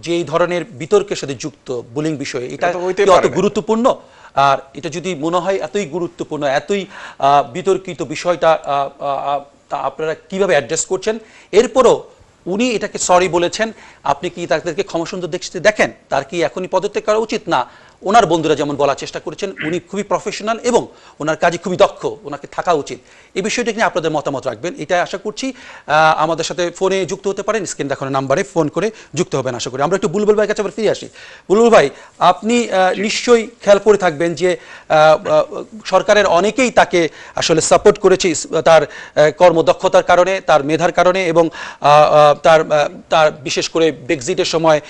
A: যে এই ধরনের বিতর্কের সাথে যুক্ত বুলিং বিষয়ে, এটা কত গুরুত্বপূর্ণ? আর এটা যদি মনে হয় এতই গুরুত্বপূর্ণ, এতই বিতর্কিত বিষয়টা, আপনারা কিভাবে অ্যাড্রেস করছেন? এরপরও উনি এটাকে সরি বলেছেন, আপনি কি তাদেরকে ক্ষমাসুন্দর দৃষ্টিতে দেখেন? তার কি এখনই পদত্যাগ করা উচিত, না ওনার বন্ধুরা যেমন বলার চেষ্টা করেছেন উনি খুবই প্রফেশনাল এবং ওনার কাজে খুবই দক্ষ, ওনাকে থাকা উচিত? এই বিষয়টি নিয়ে আপনাদের মতামত রাখবেন, এটা আশা করছি। আমাদের সাথে ফোনে যুক্ত হতে পারেন, স্ক্রিন দেখানো নাম্বারে ফোন করে যুক্ত হবেন আশা করি। আমরা একটু বুলবুল ভাইয়ের কাছে আবার ফিরে আসি। বুলবুল ভাই, আপনি নিশ্চয়ই খেয়াল করে থাকবেন যে সরকারের অনেকেই তাকে আসলে সাপোর্ট করেছে তার কর্মদক্ষতার কারণে, তার মেধার কারণে, এবং তার বিশেষ করে ব্রেক্সিটের সময়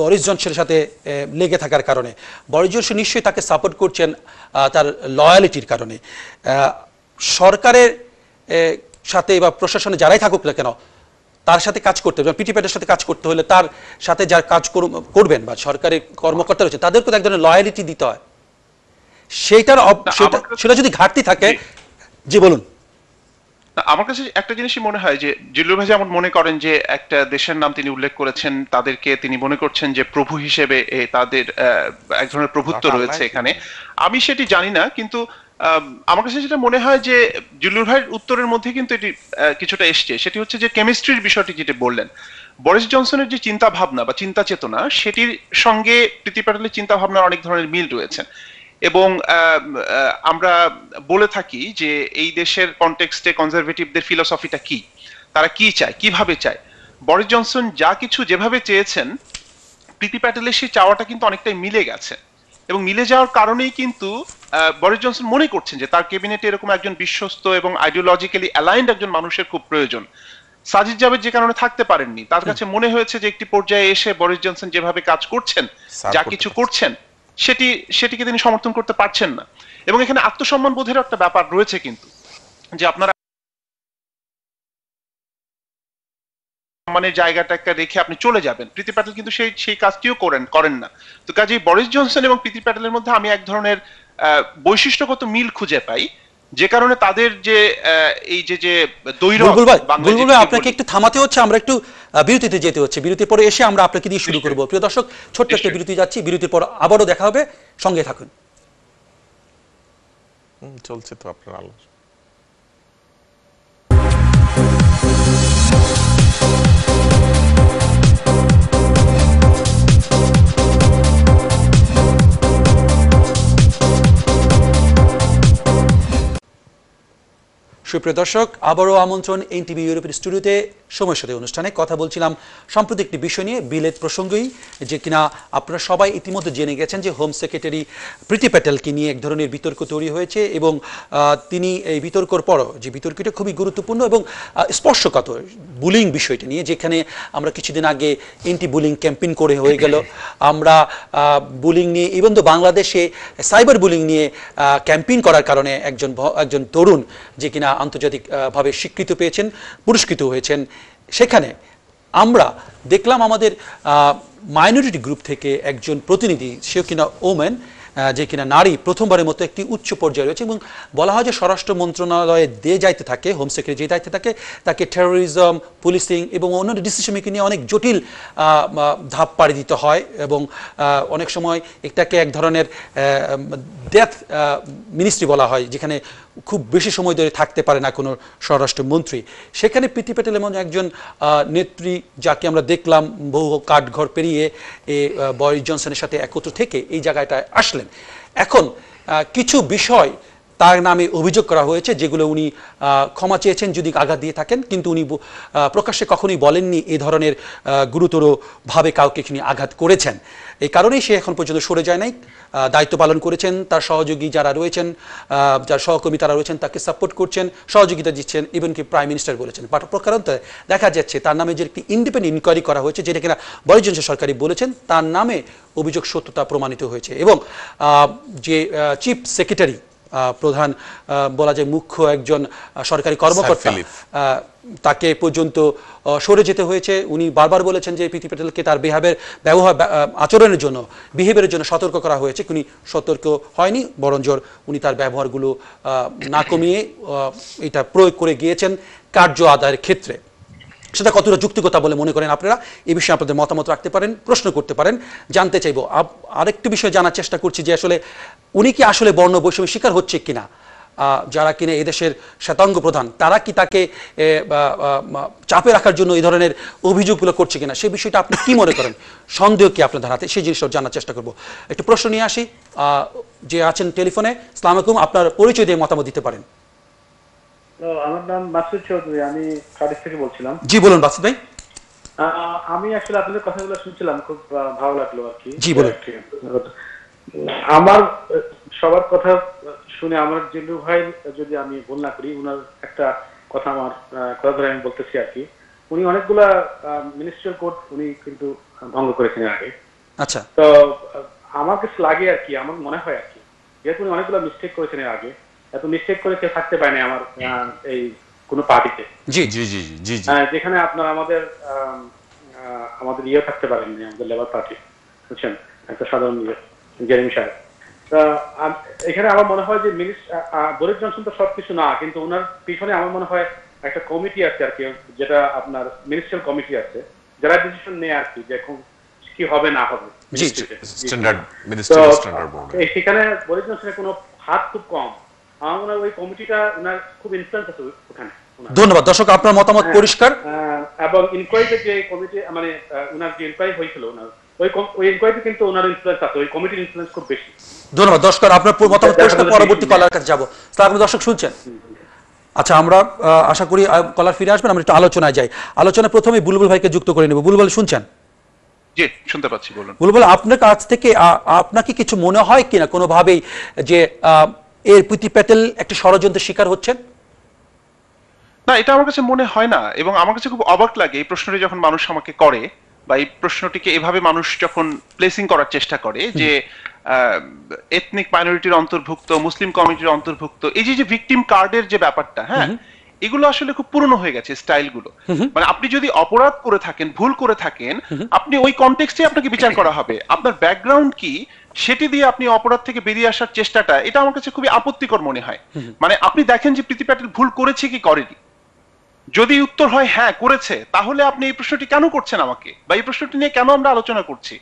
A: বরিস জনসনের সাথে লেগে থাকার কারণে। বরিস জনসন নিশ্চয়ই তাকে সাপোর্ট করছেন তার লয়ালিটির কারণে। সরকারের সাথে বা প্রশাসনে যারাই থাকুক না কেন, তার সাথে কাজ করতে হবে, প্রীতি প্যাটেলের সাথে কাজ করতে হলে তার সাথে যারা কাজ করবেন বা সরকারের কর্মকর্তা রয়েছে তাদেরকে তো এক ধরনের লয়ালিটি দিতে হয়। সেটা যদি ঘাটতি থাকে, জি বলুন।
C: আমার কাছে একটা জিনিসই মনে হয় যে জিল্লুর ভাই যেমন মনে করেন যে একটা দেশের নাম তিনি উল্লেখ করেছেন, তাদেরকে তিনি মনে করছেন যে প্রভু হিসেবে তাদের এক ধরনের প্রভুত্ব রয়েছে এখানে, আমি সেটি জানি না, কিন্তু আমার কাছে যেটা মনে হয় যে জিল্লুর ভাইয়ের উত্তরের মধ্যে কিন্তু এটি কিছুটা এসছে, সেটি হচ্ছে যে কেমিস্ট্রির বিষয়টি যেটা বললেন, বরিস জনসনের যে চিন্তা ভাবনা বা চিন্তা চেতনা, সেটির সঙ্গে প্রীতি প্যাটেলের চিন্তা ভাবনার অনেক ধরনের মিল রয়েছে। এবং আমরা বলে থাকি যে এই দেশের কনটেক্সটে কনজারভেটিভদের ফিলোসফিটা কি, তারা কি চায়, কিভাবে চায়। বরিস জনসন যা কিছু যেভাবে চেয়েছেন, প্রীতি প্যাটেলের সেই চাওয়াটা কিন্তু অনেকটাই মিলে গেছে, এবং মিলে যাওয়ার কারণেই কিন্তু বরিস জনসন মনে করছেন যে তার ক্যাবিনেটে এরকম একজন বিশ্বস্ত এবং আইডিওলজিক্যালি অ্যালাইন্ড একজন মানুষের খুব প্রয়োজন। সাজিদ জাভেদ যে কারণে থাকতে পারেননি, তার কাছে মনে হয়েছে যে একটি পর্যায়ে এসে বরিস জনসন যেভাবে কাজ করছেন, যা কিছু করছেন, সেটিকে তিনি সমর্থন করতে পারছেন না। এবং এখানে আত্মসম্মান বোধের একটা ব্যাপার রয়েছে কিন্তু, যে আপনারা সম্মানের জায়গাটাকে রেখে আপনি চলে যাবেন, প্রীতি প্যাটেল কিন্তু সেই কাজটিও করেন না। তো কাজেই বরিস জনসন এবং প্রীতি প্যাটেলের মধ্যে আমি এক ধরনের বৈশিষ্ট্যগত মিল খুঁজে পাই, যে কারণে তাদের যে এই যে
A: আপনাকে একটু থামাতে হচ্ছে, আমরা একটু বিরতিতে যেতে হচ্ছে, বিরতির পরে এসে আমরা আপনাকে দিয়ে শুরু করব। প্রিয় দর্শক, ছোট্ট একটা বিরতি যাচ্ছি, বিরতির পর আবারও দেখা হবে, সঙ্গে থাকুন।
D: চলছে তো আপনার আলোচনা।
A: সুপ্রিয় দর্শক, আবারও আমন্ত্রণ এনটিভি ইউরোপের স্টুডিওতে সময়ের সাথে অনুষ্ঠানে। কথা বলছিলাম সম্প্রতি একটি বিষয় নিয়ে, বিলেত প্রসঙ্গই, যে কিনা আপনারা সবাই ইতিমধ্যে জেনে গেছেন যে হোম সেক্রেটারি প্রীতি প্যাটেলকে নিয়ে এক ধরনের বিতর্ক তৈরি হয়েছে, এবং তিনি এই বিতর্কর পরও যে বিতর্কটা খুবই গুরুত্বপূর্ণ এবং স্পর্শকাতর বুলিং বিষয়টি নিয়ে, যেখানে আমরা কিছুদিন আগে এন্টি বুলিং ক্যাম্পেইন করে হয়ে গেল, আমরা বুলিং নিয়ে, ইভেন তো বাংলাদেশে সাইবার বুলিং নিয়ে ক্যাম্পেইন করার কারণে একজন তরুণ যে কিনা আন্তর্জাতিকভাবে স্বীকৃত পেয়েছেন, পুরস্কৃত হয়েছেন, সেখানে আমরা দেখলাম আমাদের মাইনরিটি গ্রুপ থেকে একজন প্রতিনিধি, সেও কিনা ওমেন, যে কিনা নারী, প্রথমবারের মতো একটি উচ্চ পর্যায়ে রয়েছে, এবং বলা হয় যে স্বরাষ্ট্র মন্ত্রণালয়ে দিয়ে যাইতে থাকে, হোম সেক্রেটারি যে দায়িত্বে থাকে, তাকে টেরোরিজম, পুলিশিং এবং অন্যান্য ডিসিশন মেকিং নিয়ে অনেক জটিল ধাপ পাড়ি দিতে হয়, এবং অনেক সময় এটাকে এক ধরনের ডেথ মিনিস্ট্রি বলা হয়, যেখানে খুব বেশি সময় ধরে থাকতে পারে না কোনো স্বরাষ্ট্রমন্ত্রী। সেখানে প্রীতি প্যাটেল এমন একজন নেত্রী, যাকে আমরা দেখলাম বহু কাঠঘর পেরিয়ে বরিস জনসনের সাথে একত্র থেকে এই জায়গাটায় আসলেন। এখন কিছু বিষয় তার নামে অভিযোগ করা হয়েছে, যেগুলো উনি ক্ষমা চেয়েছেন যদি আঘাত দিয়ে থাকেন, কিন্তু উনি প্রকাশ্যে কখনোই বলেননি এই ধরনের গুরুতরভাবে কাউকে তিনি আঘাত করেছেন। এই কারণেই সে এখন পর্যন্ত সরে যায় নাই, দায়িত্ব পালন করেছেন। তার সহযোগী যারা রয়েছেন, যার সহকর্মী তারা রয়েছেন, তাকে সাপোর্ট করছেন, সহযোগিতা দিচ্ছেন, ইভেন কি প্রাইম মিনিস্টার বলেছেন। বাট প্রকারান্তে দেখা যাচ্ছে তার নামে যে একটি ইন্ডিপেন্ডেন্ট ইনকোয়ারি করা হয়েছে, যেটা কিনা বরিস জনসন সরকারি বলেছেন, তার নামে অভিযোগ সত্যতা প্রমাণিত হয়েছে। এবং যে চিফ সেক্রেটারি, প্রধান বলা যায় মুখ্য একজন সরকারি কর্মকর্তা, তাকে পর্যন্ত সরে যেতে হয়েছে। উনি বারবার বলেছেন যে প্রীতি প্যাটেলকে তার আচরণের জন্য, বিহেভিয়ারের জন্য সতর্ক করা হয়েছে। উনি সতর্ক হয়নি, বরঞ্চ উনি তার ব্যবহারগুলো না কমিয়ে এটা প্রয়োগ করে গিয়েছেন কার্য আদায়ের ক্ষেত্রে। সেটা কতটা যুক্তিগত বলে মনে করেন আপনারা? এই বিষয়ে আপনাদের মতামত রাখতে পারেন, প্রশ্ন করতে পারেন। জানতে চাইব আরেকটি বিষয় জানার চেষ্টা করছি যে আসলে উনি কি আসলে বর্ণ বৈষম্যের শিকার হচ্ছে কিনা। যারা কিনা এদেশের শ্বেতাঙ্গ প্রধান, তারা কি তাকে চাপে রাখার জন্য এই ধরনের অভিযোগগুলো করছে কিনা, সেই বিষয়টা আপনি কি মনে করেন? সন্দেহ কি আপনাদের হাতে, সেই জিনিসটা জানার চেষ্টা করব। একটু প্রশ্ন নিয়ে আসি, যে আছেন টেলিফোনে। আসসালামু আলাইকুম, আপনার পরিচয় দিয়ে মতামত দিতে পারেন।
F: আমার নাম মাসুদ চৌধুরী, আমি কার্ডিফ থেকে বলছিলাম।
A: জি বলুন মাসুদ ভাই।
F: আমি আসলে আপনাদের কথাগুলো শুনছিলাম, খুব ভালো লাগলো আর কি।
A: জি বলুন।
F: আমার সবার কথা শুনে আমার জিল্লু ভাই, যদি আমি ভুল না করি, উনার একটা কথা আমার কথা ধরে আমি বলতেছি আর কি। উনি অনেকগুলা মিনিস্ট্রিয়াল কোড উনি কিন্তু ভঙ্গ করেছেন আগে।
A: আচ্ছা।
F: তো আমার কাছে লাগে আর কি, আমার মনে হয় আর কি, যেহেতু উনি অনেকগুলো মিস্টেক করেছেন এর আগে, এত মিস্টেক করে কেউ থাকতে পারে না আমার এই কোন পার্টিতে।
D: জি জি জি জি জি।
F: যেখানে আপনার আমাদের ইয়ে থাকতে পারেননি, আমাদের লেবার পার্টি, বুঝছেন, একটা সাধারণ ইয়ে জেরেমি সাহেব। এখানে আমার মনে হয় যে বরিস জনসন তো সবকিছু না, কিন্তু ওনার পিছনে আমার মনে হয় একটা কমিটি আছে আর কি, যেটা আপনার মিনিস্ট্রিয়াল কমিটি আছে, যারা ডিসিশন নেয় আর কি, যে এখন কি হবে না হবে। সেখানে বরিস জনসনের কোনো হাত খুব কম। আমার মনে হয় ওই কমিটিটা ওনার খুব ইনফ্লুয়েন্স আছে ওখানে।
A: ধন্যবাদ। দর্শক, আপনার মতামত পরিষ্কার।
F: এবং ইনকোয়ারিতে যে কমিটি, মানে ওনার যে ইনকোয়ারি হয়েছিল, ওনার ওই ইনকোয়ারিতে কিন্তু ওনার ইনফ্লুয়েন্স আছে, ওই কমিটির ইনফ্লুয়েন্স খুব বেশি।
A: ধন্যবাদ। দর্শক, আপনার মতামত পরিষ্কার। পরবর্তী কলার কাছে যাব। আপনি দর্শক শুনছেন? আচ্ছা, আমরা আশা করি কলার ফিরে আসবেন। আমরা একটু আলোচনায় যাই। আলোচনা প্রথমে বুলবুল ভাইকে যুক্ত করে নেব। বুলবুল শুনছেন?
C: জি, শুনতে পাচ্ছি, বলুন।
A: বুলবুল, আপনার কাছ থেকে আপনাকে কিছু মনে হয় কিনা কোনোভাবেই যে এর প্রীতি প্যাটেল একটা ষড়যন্ত্রের শিকার হচ্ছেন?
C: না, এটা আমার কাছে মনে হয় না, এবং আমার কাছে খুব অবাক লাগে এই প্রশ্নটি যখন মানুষ আমাকে করে, বা এই প্রশ্নটিকে এভাবে মানুষ যখন প্লেসিং করার চেষ্টা করে যে এথনিক মাইনরিটির অন্তর্ভুক্ত, মুসলিম কমিউনিটির অন্তর্ভুক্ত, এই যে ভিকটিম কার্ডের যে ব্যাপারটা, হ্যাঁ, এগুলো আসলে খুব পুরনো হয়ে গেছে স্টাইলগুলো। মানে আপনি যদি অপরাধ করে থাকেন, ভুল করে থাকেন, আপনি ওই কনটেক্সটে আপনাকে বিচার করা হবে। আপনার ব্যাকগ্রাউন্ড কি সেটি দিয়ে আপনি অপরাধ থেকে বেরিয়ে আসার চেষ্টাটা, এটা আমার কাছে খুবই আপত্তিকর মনে হয়। মানে আপনি দেখেন যে প্রীতি প্যাটেল ভুল করেছে কি করেনি। যদি উত্তর হয় হ্যাঁ করেছে, তাহলে আপনি এই প্রশ্নটি কেন করছেন আমাকে, বা এই প্রশ্নটি নিয়ে কেন আমরা আলোচনা করছি?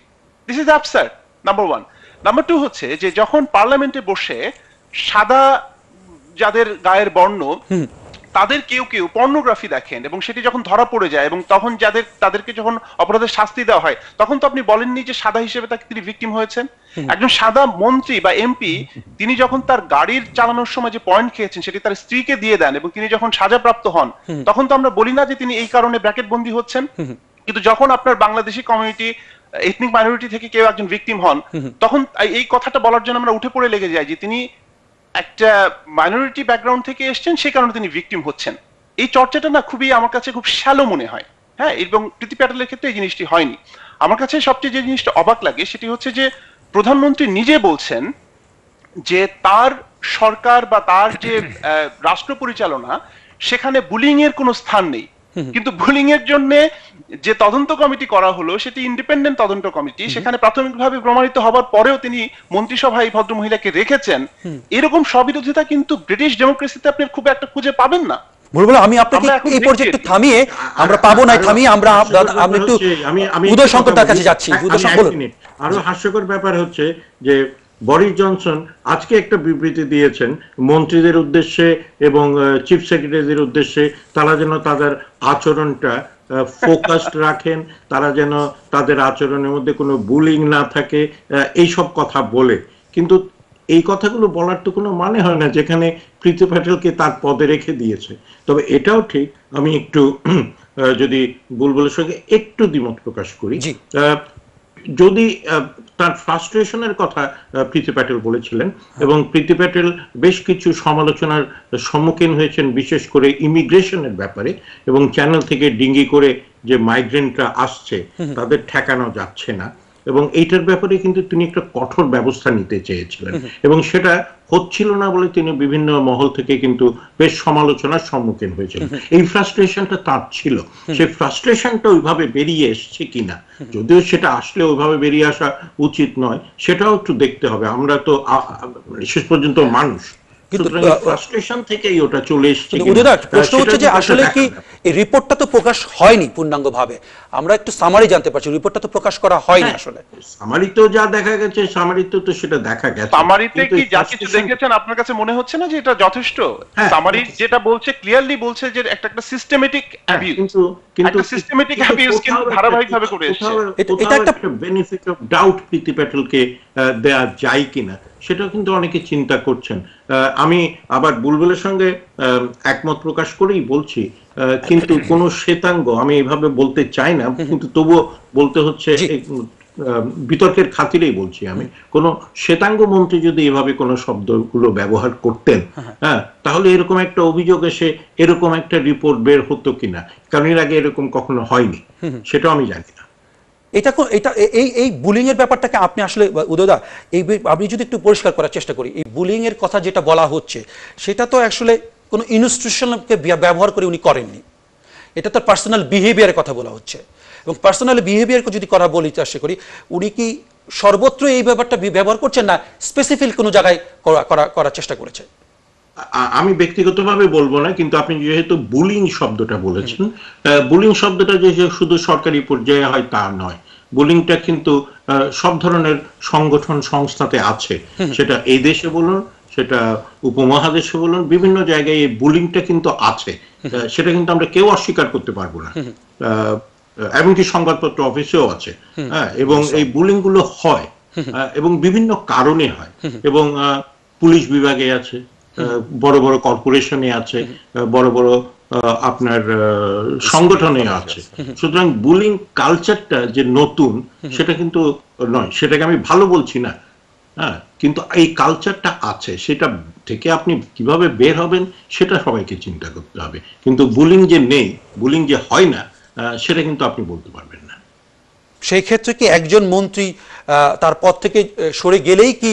C: This is absurd, number one. Number two হচ্ছে যে যখন পার্লামেন্টে বসে সাদা যাদের গায়ের বর্ণ, তাদের কেউ কেউ পর্নোগ্রাফি দেখেন, এবং সেটি যখন ধরা পড়ে যায়, এবং তখন তাদেরকে যখন অপরাধের শাস্তি দেওয়া হয়, তখন তো আপনি বলেননি যে সাদা হিসেবে তিনি ভিকটিম হয়েছেন। একজন সাদা মন্ত্রী বা এমপি, তিনি যখন তার গাড়ির চালানোর সময় যে পয়েন্ট খেয়েছেন সেটি তার স্ত্রীকে দিয়ে দেন, এবং তিনি যখন সাজাপ্রাপ্ত হন, তখন তো আমরা বলি না যে তিনি এই কারণে ব্র্যাকেট বন্দী হচ্ছেন। কিন্তু যখন আপনার বাংলাদেশি কমিউনিটি, এথনিক মাইনরিটি থেকে কেউ একজন ভিকটিম হন, তখন এই কথাটা বলার জন্য আমরা উঠে পড়ে লেগে যাই যে তিনি একটা মাইনরিটি ব্যাকগ্রাউন্ড থেকে এসেছেন, সেই কারণে তিনি ভিকটিম হচ্ছেন। এই চর্চাটা না খুবই আমার কাছে খুব শ্যালো মনে হয়, হ্যাঁ। এবং প্রীতি প্যাটেলের ক্ষেত্রে এই জিনিসটি হয়নি। আমার কাছে সবচেয়ে যে জিনিসটা অবাক লাগে সেটি হচ্ছে যে প্রধানমন্ত্রী নিজে বলছেন যে তার সরকার বা তার যে রাষ্ট্র পরিচালনা, সেখানে বুলিং এর কোনো স্থান নেই। কিন্তু বুলিং এর জন্য যে তদন্ত কমিটি করা হলো, সেটি ইন্ডিপেন্ডেন্ট তদন্ত কমিটি। সেখানে প্রাথমিকভাবে প্রমাণিত হবার পরেও তিনি মন্ত্রিসভায় এই ভদ্র মহিলাকে রেখেছেন। এরকম স্ববিরোধিতা কিন্তু ব্রিটিশ ডেমোক্রেসিতে আপনি খুব একটা খুঁজে পাবেন না।
A: বুলবুল, আমি আপনাকে এই পর্যায়ে একটু থামিয়ে, আমরা পাবো না থামিয়ে, আমরা একটু উদয় শঙ্করটার কাছে যাচ্ছি।
B: আরো হাস্যকর ব্যাপার হচ্ছে যে বরিস জনসন আজকে একটা বিবৃতি দিয়েছেন মন্ত্রীদের উদ্দেশ্যে এবং চিফ সেক্রেটারিদের উদ্দেশ্যে, তারা যেন তাদের আচরণটা ফোকাসড রাখেন, তারা যেন তাদের আচরণের মধ্যে কোনো বুলিং না থাকে, এই সব কথা বলে। কিন্তু এই কথাগুলো বলার তো কোনো মানে হয় না যেখানে প্রীতি প্যাটেলকে তার পদে রেখে দিয়েছে। তবে এটাও ঠিক, আমি একটু যদি বুলবুলের সঙ্গে একটু দ্বিমত প্রকাশ করি, যদি তার ফ্রাস্ট্রেশনের কথা প্রীতি প্যাটেল বলেছিলেন, এবং প্রীতি প্যাটেল বেশ কিছু সমালোচনার সম্মুখীন হয়েছেন বিশেষ করে ইমিগ্রেশনের ব্যাপারে, এবং চ্যানেল থেকে ডিঙ্গি করে যে মাইগ্রেন্টরা আসছে তাদের ঠেকানো যাচ্ছে না, এবং এইটার ব্যাপারে কিন্তু তিনি একটা কঠোর ব্যবস্থা নিতে চেয়েছিলেন, এবং সেটা হচ্ছিল না বলে তিনি বিভিন্ন মহল থেকে কিন্তু বেশ সমালোচনার সম্মুখীন হয়েছিলেন। এই ফ্রাস্ট্রেশনটা তার ছিল, সেই ফ্রাস্ট্রেশনটা ওইভাবে বেরিয়ে এসছে কিনা, যদিও সেটা আসলে ওইভাবে বেরিয়ে আসা উচিত নয়, সেটাও একটু দেখতে হবে। আমরা তো শেষ পর্যন্ত মানুষ, ফ্রাস্ট্রেশন থেকেই ওটা চলে এসেছে।
A: প্রশ্ন হচ্ছে যে আসলে কি এই রিপোর্টটা তো প্রকাশ হয়নি পূর্ণাঙ্গভাবে, আমরা একটু সামারি জানতে পারছি, রিপোর্টটা তো প্রকাশ করা হয়নি আসলে।
B: সামারিতে যা দেখা গেছে, সামারিতে তো সেটা দেখা গেছে।
C: সামারিতে কি যা কিছু দেখেছেন আপনার কাছে মনে হচ্ছে না যে এটা যথেষ্ট? সামারি যেটা বলছে, ক্লিয়ারলি বলছে যে একটা সিস্টেমেটিক অ্যাবিউজ, কিন্তু সিস্টেমেটিক অ্যাবিউজ কিন্তু ধারাবাহিকভাবে করে এসেছে।
B: এটা একটা বেনিফিট অফ ডাউট প্রীতি প্যাটেলকে দেয়া যায় কিনা সেটাও কিন্তু অনেকে চিন্তা করছেন। আমি আবার বুলবুলের সঙ্গে একমত প্রকাশ করেই বলছি, কিন্তু কোন শ্বেতাঙ্গ, আমি এইভাবে বলতে চাই না, কিন্তু তবুও বলতে হচ্ছে, বিতর্কের খাতিরেই বলছি আমি, কোন শ্বেতাঙ্গ মন্ত্রী যদি এভাবে কোন শব্দগুলো ব্যবহার করতেন, হ্যাঁ, তাহলে এরকম একটা অভিযোগ এসে এরকম একটা রিপোর্ট বের হতো কিনা, কারণ এর আগে এরকম কখনো হয়নি, সেটাও আমি জানি না।
A: এই বুলিং এর ব্যাপারটাকে আপনি আসলে উদয়দা, আপনি যদি একটু পরিষ্কার করার চেষ্টা করি, এই বুলিং এর কথা যেটা বলা হচ্ছে সেটা তো আসলে কোনো ইনস্টিটিউশনকে ব্যবহার করে উনি করেননি, এটা তো পার্সোনাল বিহেভিয়ারের কথা বলা হচ্ছে, এবং পার্সোনাল বিহেভিয়ারকে যদি বলি চেষ্টা করি, উনি কি সর্বত্র এই ব্যাপারটা ব্যবহার করছেন না স্পেসিফিক কোনো জায়গায় করার চেষ্টা করেছে?
B: আমি ব্যক্তিগতভাবে বলবো না, কিন্তু আপনি যেহেতু বুলিং শব্দটা বলেছেন, বুলিং শব্দটা যে শুধু সরকারি পর্যায়ে হয় তা নয়, বুলিংটা কিন্তু সব ধরনের সংগঠন সংস্থাতে আছে, সেটা এই দেশে বলুন, সেটা উপমহাদেশে বলুন, বিভিন্ন জায়গায় এই বুলিংটা কিন্তু আছে, সেটা কিন্তু আমরা কেউ অস্বীকার করতে পারবো না, এমনকি সংবাদপত্র অফিসেও আছে, এবং এই বুলিং গুলো হয় এবং বিভিন্ন কারণে হয়, এবং পুলিশ বিভাগে আছে, বড় বড় কর্পোরেশনে আছে, বড় বড় আপনার সংগঠনে আছে। সুতরাং বুলিং কালচারটা যে নতুন সেটা কিন্তু নয়, সেটাকে আমি ভালো বলছি না, হ্যাঁ, কিন্তু এই কালচারটা আছে, সেটা থেকে আপনি কিভাবে বের হবেন সেটা সবাইকে চিন্তা করতে হবে, কিন্তু বুলিং যে নেই, বুলিং যে হয় না, সেটা কিন্তু আপনি বলতে পারবেন না।
A: সেই ক্ষেত্রে কি একজন মন্ত্রী তার পদ থেকে সরে গেলেই কি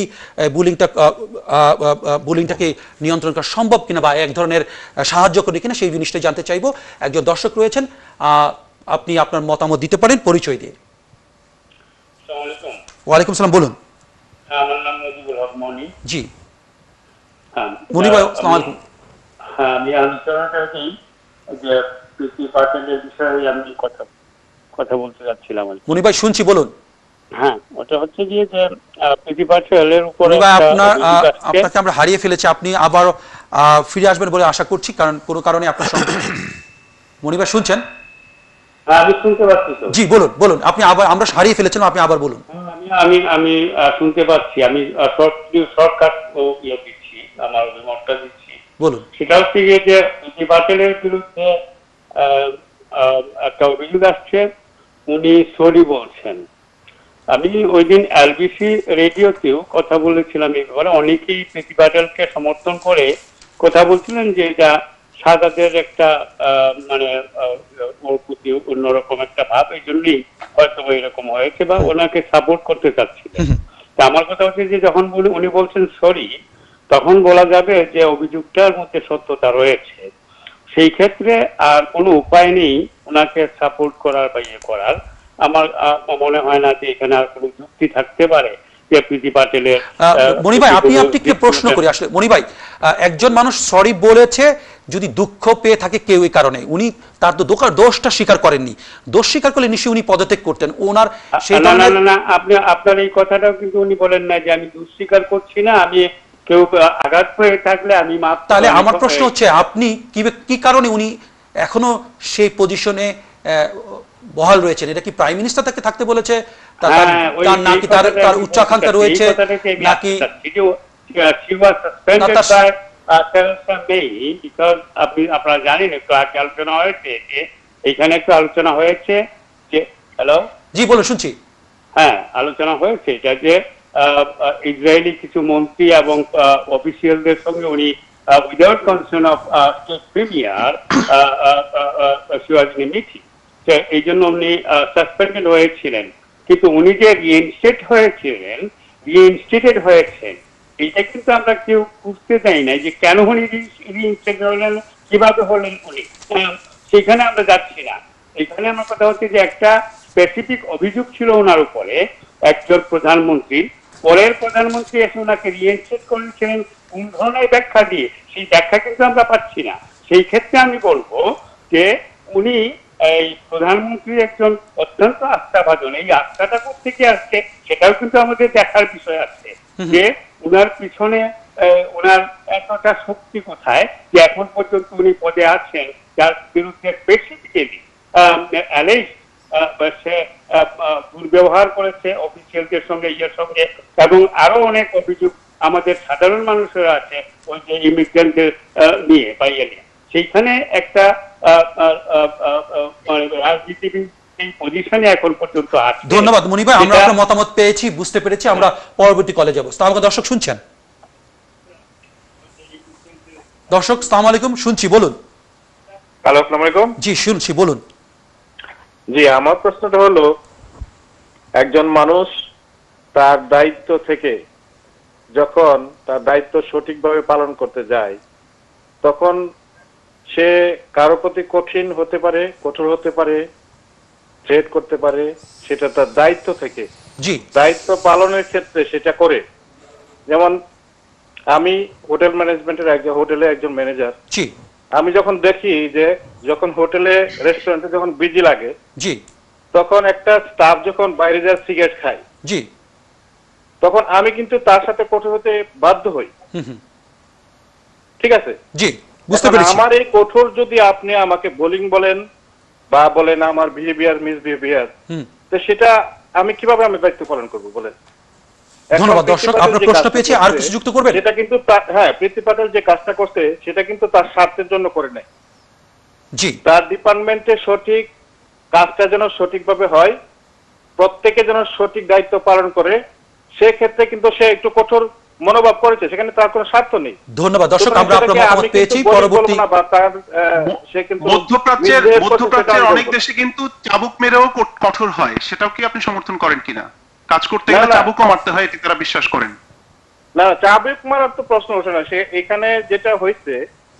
A: বুলিংটাকে নিয়ন্ত্রণ করা সম্ভব কিনা, বা এক ধরনের সাহায্য করে কিনা, সেই জিনিসটা জানতে চাইবো। একজন দর্শক রয়েছেন, আপনি আপনার মতামত দিতে পারেন পরিচয় দিয়ে। ওয়ালাইকুম সালাম, বলুন।
G: আমার নাম মুজিবুল হক মনি।
A: জি মনি ভাই, আসসালামু আলাইকুম।
G: হ্যাঁ, আমি আলোচনাটা যে প্রীতি প্যাটেলের বিষয়ে আমি কথা বলতে যাচ্ছিলাম।
A: মনি ভাই শুনছি, বলুন।
G: হ্যাঁ, ওটা হচ্ছে গিয়ে যে প্রীতি প্যাটেলের উপরে
A: আপনাকে আমরা হারিয়ে ফেলেছি, আপনি আবার ফিরে আসবেন বলে আশা করছি, কারণ কোনো কারণে আপনার মনি ভাই শুনছেন?
G: হ্যাঁ, আমি শুনতে পাচ্ছি তো।
A: জি বলুন, বলুন। আপনি আবার, আমরা হারিয়ে ফেলেছিলাম, আপনি আবার বলুন।
G: আমি শুনতে পাচ্ছি, আমি শর্টকাট দিচ্ছি, আমার অভিমতটা দিচ্ছি, বলুন। সেটা হচ্ছে গিয়ে যে প্রীতি প্যাটেলের বিরুদ্ধে একটা অভিযোগ আসছে, উনি সরি বলছেন। আমি ওই দিন এলবিসি রেডিওতেও কথা বলেছিলাম এই ব্যাপারে, অনেকেই প্রীতি প্যাটেলকে সমর্থন করে কথা বলছিলেন যে এটা সাদাদের একটা মানে ওর প্রতি অন্যরকম একটা ভাব, এই জন্যই হয়তো এরকম হয়েছে, বা ওনাকে সাপোর্ট করতে চাচ্ছিলেন। তা আমার কথা হচ্ছে যে যখন উনি বলছেন সরি, তখন বলা যাবে যে অভিযোগটার মধ্যে সত্যতা রয়েছে। সেই ক্ষেত্রে আর কোনো উপায় নেই ওনাকে সাপোর্ট করার বা ইয়ে করার। আমার মনে হয় না যে এখানে আর কোনো যুক্তি থাকতে পারে যে প্রীতি প্যাটেলের।
A: মনি ভাই, আপনাকে প্রশ্ন করি, আসলে মনি ভাই, একজন মানুষ সরি বলেছে, যদি দুঃখ পেয়ে থাকে কেউ এই কারণে, উনি তার তো দোষটা স্বীকার করেননি, দোষ স্বীকার করলে নিশ্চয়ই উনি পদত্যাগ করতেন। ওনার
G: না, আপনার এই কথাটাও কিন্তু উনি বলেন না যে আমি দোষ স্বীকার করছি না, আমি কেউ আঘাত হয়ে থাকলে আমি মাফ।
A: তাহলে আমার প্রশ্ন হচ্ছে, আপনি কি কারণে উনি এখনো সেই পজিশনে বহাল রয়েছেন? এটা কি প্রাইম মিনিস্টার তাকে থাকতে বলেছে, নাকি তার উচ্চাকাঙ্ক্ষা রয়েছে, নাকি
G: she was suspended
A: Natasha.
G: by Theresa May because আপনারা জানেন একটু আগে আলোচনা হয়েছে যে এখানে একটু আলোচনা হয়েছে যে হ্যালো
A: জি বলুন, শুনছি।
G: হ্যাঁ, আলোচনা হয়েছে এটা যে ইসরায়েলি কিছু মন্ত্রী এবং অফিসিয়ালদের সঙ্গে উনি without concern of state premier she was in a meeting, তো এই জন্য উনি সাসপেন্ডেড হয়েছিলেন, কিন্তু উনি যে রিইনস্টেটেড হয়েছেন এটা কিন্তু আমরা কেউ বুঝতে চাই না যে কেন উনি রিইনস্টেটেড হলেন, কিভাবে হলেন উনি, সেখানে আমরা যাচ্ছি না। এখানে আমার কথা হচ্ছে যে একটা স্পেসিফিক অভিযোগ ছিল ওনার উপরে একজন প্রধানমন্ত্রী, পরের প্রধানমন্ত্রী এসে ওনাকে রিইনস্টেট করেছিলেন কোন ধরনের ব্যাখ্যা দিয়ে, সেই ব্যাখ্যা কিন্তু আমরা পাচ্ছি না। সেই ক্ষেত্রে আমি বলবো যে উনি এই প্রধানমন্ত্রী একজন অত্যন্ত আস্থাভাজন, এই আস্থাটা কোথেকে আসছে সেটাও কিন্তু আমাদের দেখার বিষয় আছে যে উনার পিছনে ওনার এতটা শক্তি কোথায় যে এখন পর্যন্ত উনি পদে আছেন, যার বিরুদ্ধে স্পেসিফিক্যালি সে দুর্ব্যবহার করেছে অফিসিয়ালদের সঙ্গে সঙ্গে, এবং আরো অনেক অভিযোগ আমাদের সাধারণ মানুষেরা আছে ওই যে ইমিগ্রেন্টদের নিয়ে বা নিয়ে। সেইখানে একটা রাজনীতিবিদ এই পজিশনে এখন পর্যন্ত আছে।
A: ধন্যবাদ মনি ভাই, আমরা আপনার মতামত পেয়েছি, বুঝতে পেরেছি। আমরা পরবর্তী কলে যাব। আসসালামু আলাইকুম দর্শক, শুনছেন? দর্শক আসসালামু আলাইকুম, শুনছি, বলুন।
H: হ্যালো, আসসালামু আলাইকুম।
A: জি শুনছি, বলুন।
H: জি, আমার প্রশ্নটা হলো, একজন মানুষ তার দায়িত্ব থেকে যখন তার দায়িত্ব সঠিকভাবে পালন করতে যায় তখন সে কারো প্রতি কঠিন হতে পারে, কঠোর হতে পারে, থ্রেট করতে পারে, সেটা তার দায়িত্ব থেকে।
A: জি,
H: দায়িত্ব পালনের ক্ষেত্রে সেটা করে। যেমন আমি হোটেল ম্যানেজমেন্টের হোটেলে একজন ম্যানেজার।
A: জি,
H: আমি যখন দেখি যে যখন হোটেলে রেস্টুরেন্টে যখন বিজি লাগে,
A: জি,
H: তখন একটা স্টাফ যখন বাইরে যায় সিগারেট খায়,
A: জি,
H: তখন আমি কিন্তু তার সাথে কঠোর হতে বাধ্য হই। ঠিক আছে?
A: জি, বুঝতে
H: এখন
A: পেরেছি।
H: আমার এই কঠোর যদি আপনি আমাকে বোলিং বলেন বা বলেন আমার বিহেভিয়ার মিসবিহেভিয়ার, তো সেটা আমি কিভাবে দায়িত্ব পালন করব বলেন?
A: ধন্যবাদ দর্শক, আপনার প্রশ্ন পেয়েছি, আর কিছু যুক্ত করবেন?
H: সেটা কিন্তু হ্যাঁ, প্রীতি পাটেল যে কাজটা করছে সেটা কিন্তু তার স্বার্থের জন্য করে নাই।
A: জি,
H: তার ডিপার্টমেন্টে সঠিক কাজটা যেন সঠিকভাবে হয়, প্রত্যেকে যেন সঠিক দায়িত্ব পালন করে, সেক্ষেত্রে কিন্তু সে একটু কঠোর মনোভাব করেছে, সেখানে তার কোনো স্বার্থ নেই।
A: ধন্যবাদ দর্শক, আমরা আপনার মতামত পেয়েছি। পরবর্তী
C: মধ্যপ্রাচ্যের অনেক দেশে কিন্তু চাবুক মেরেও কঠোর হয়, সেটাও কি আপনি সমর্থন করেন কিনা? কাজ করতে গেলে চাবুকও মারতে হয়, এটি তারা বিশ্বাস করেন
H: না? চাবুক মারার তো প্রশ্ন ওঠে না। সে এখানে যেটা হয়েছে,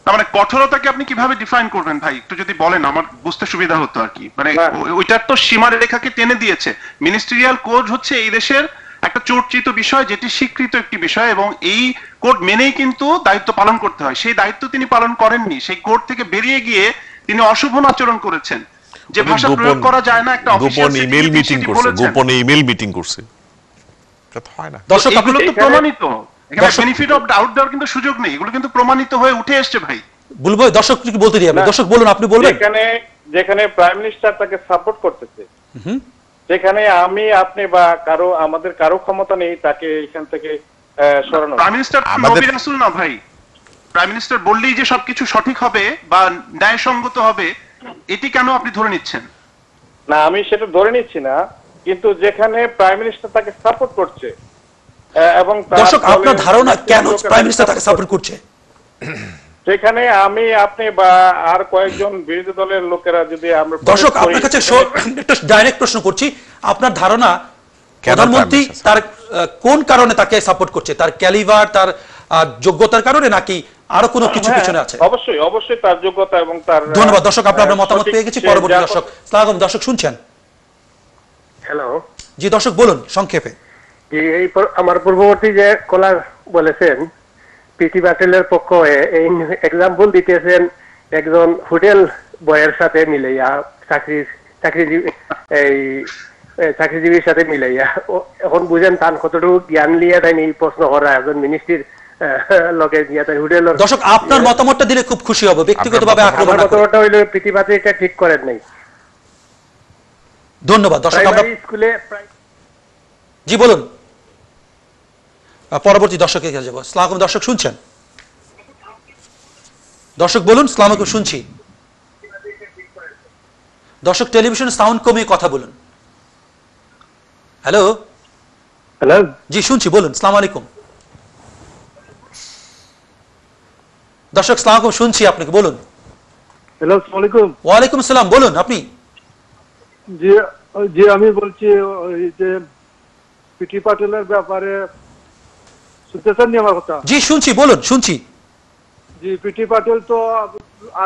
C: তার মানে কঠোরতাকে আপনি কিভাবে ডিফাইন করবেন ভাই, একটু যদি বলেন আমার বুঝতে সুবিধা হতো আর কি। মানে ওইটার তো সীমার রেখাকে টেনে দিয়েছে। মিনিস্ট্রিয়াল কোড হচ্ছে এই দেশের একটা চর্চিত বিষয়, যেটি স্বীকৃত একটি বিষয়, এবং এই কোড মেনেই কিন্তু দায়িত্ব পালন করতে হয়। সেই দায়িত্ব তিনি পালন করেননি, সেই কোড থেকে বেরিয়ে গিয়ে তিনি অশোভন আচরণ করেছেন, যে ভাষা প্রয়োগ করা যায় না একটা
D: গোপন ইমেল মিটিং করছে, গোপন ইমেল মিটিং করছে, এটা তো হয় না।
A: দর্শক
C: এগুলো তো প্রমাণিত, এখানে বেনিফিট অফ ডাউট দেওয়ার কিন্তু সুযোগ নেই, এগুলো কিন্তু প্রমাণিত হয়ে উঠে এসেছে ভাই।
A: বলবো দর্শক কি বলতে দিই আপনি? দর্শক বলুন, আপনি বলবেন।
H: যেখানে প্রাইম মিনিস্টার তাকে সাপোর্ট করতেছে, সেখানে আমি আপনি বা আমাদের কারো ক্ষমতা নেই তাকে এখান থেকে সরানো।
C: প্রাইম মিনিস্টার নবী রাসূল না ভাই, প্রাইম মিনিস্টার বললেই যে সবকিছু সঠিক হবে বা ন্যায়সঙ্গত হবে, এটি কেন আপনি ধরে নিচ্ছেন?
H: না, আমি সেটা ধরে নিচ্ছি না, কিন্তু যেখানে প্রাইম মিনিস্টার তাকে সাপোর্ট করছে এবং
A: দর্শক আপনার ধারণা কেন প্রাইম মিনিস্টার তাকে সাপোর্ট করছে,
H: সেখানে আমি আপনি বা আর কয়েকজন বিরোধী দলের লোকেরা যদি আমরা
A: দর্শক আপনার কাছে একটা ডাইরেক্ট প্রশ্ন করছি, আপনার ধারণা প্রধানমন্ত্রী তার কোন কারণে তাকে সাপোর্ট করছে? তার ক্যালিভার, তার যোগ্যতার কারণে, নাকি আরো কোনো কিছু পিছনে আছে?
H: অবশ্যই তার যোগ্যতা এবং তার।
A: ধন্যবাদ দর্শক, আপনার মতামত পেয়ে গেছি। পরবর্তী দর্শক, আসসালামু আলাইকুম দর্শক, শুনছেন?
I: হ্যালো,
A: জি দর্শক বলুন সংক্ষেপে।
I: এই আমার পূর্ববর্তী যে কলার বলেছেন প্রীতি পাটেলের পক্ষ হয়ে, এই এক্সাম্পল দিতেছেন একজন হোটেল বয়ের সাথে মিলাইয়া, চাকরিজীবীর সাথে মিলাইয়া। এখন বুঝেন তান কতটুকু জ্ঞান লিয়া তাই প্রশ্ন করা একজন মিনিস্ট্রির লগে দিয়া তাই হোটেলের।
A: দর্শক আপনার মতামতটা দিলে খুব খুশি হব, ব্যক্তিগতভাবে আক্রমণ না করে।
I: মতামতটা হইল প্রীতি পাটেল এটা ঠিক করেন নাই।
A: ধন্যবাদ দর্শক, আমরা
I: স্কুলে।
A: জি বলুন পরবর্তী দর্শকের কাছে যাবো। আসসালামু আলাইকুম দর্শক, শুনছেন? দর্শক বলুন। আসসালামু আলাইকুম, শুনছি। দর্শক টেলিভিশনের সাউন্ড কমিয়ে কথা বলুন। হ্যালো
I: হ্যালো,
A: জি শুনছি, বলুন। আসসালামু আলাইকুম দর্শক, আসসালামু আলাইকুম, শুনছি আপনাকে, বলুন।
J: হ্যালো, আসসালামু আলাইকুম।
A: ওয়ালাইকুম আসসালাম, বলুন আপনি।
J: জি জি, আমি বলছি ওই যে পিটি পাটেলের ব্যাপারে শুনতেছেন নি আমার কথা?
A: জি শুনছি, বলুন, শুনছি।
J: জি, পিটি পাটেল তো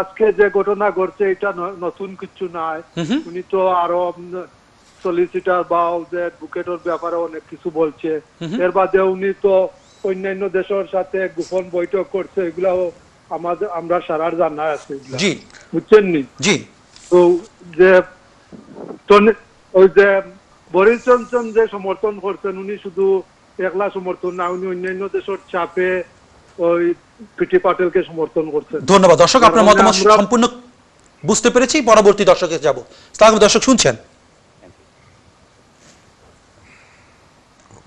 J: আজকে যে ঘটনা ঘটছে এটা নতুন কিছু নয়। উনি তো আরো সলিসিটার বা অ্যাডভোকেটের ব্যাপারে অনেক কিছু বলছে। এর বাদে উনি তো অন্যান্য দেশের সাথে গোপন বৈঠক করছে, এগুলাও আমরা সারার জানা আছে।
A: জি,
J: বুঝছেন নি?
A: জি।
J: তো যে ওই যে বরিস জনসন যে সমর্থন করছেন, উনি শুধু একলা সমর্থন না, উনি অন্যান্য দেশের চাপে ওই পিটি পাটেলকে সমর্থন করছেন।
A: ধন্যবাদ দর্শক, আপনার মতামত সম্পূর্ণ বুঝতে পেরেছি। পরবর্তী দর্শকে যাব। আসসালামু দর্শক, শুনছেন?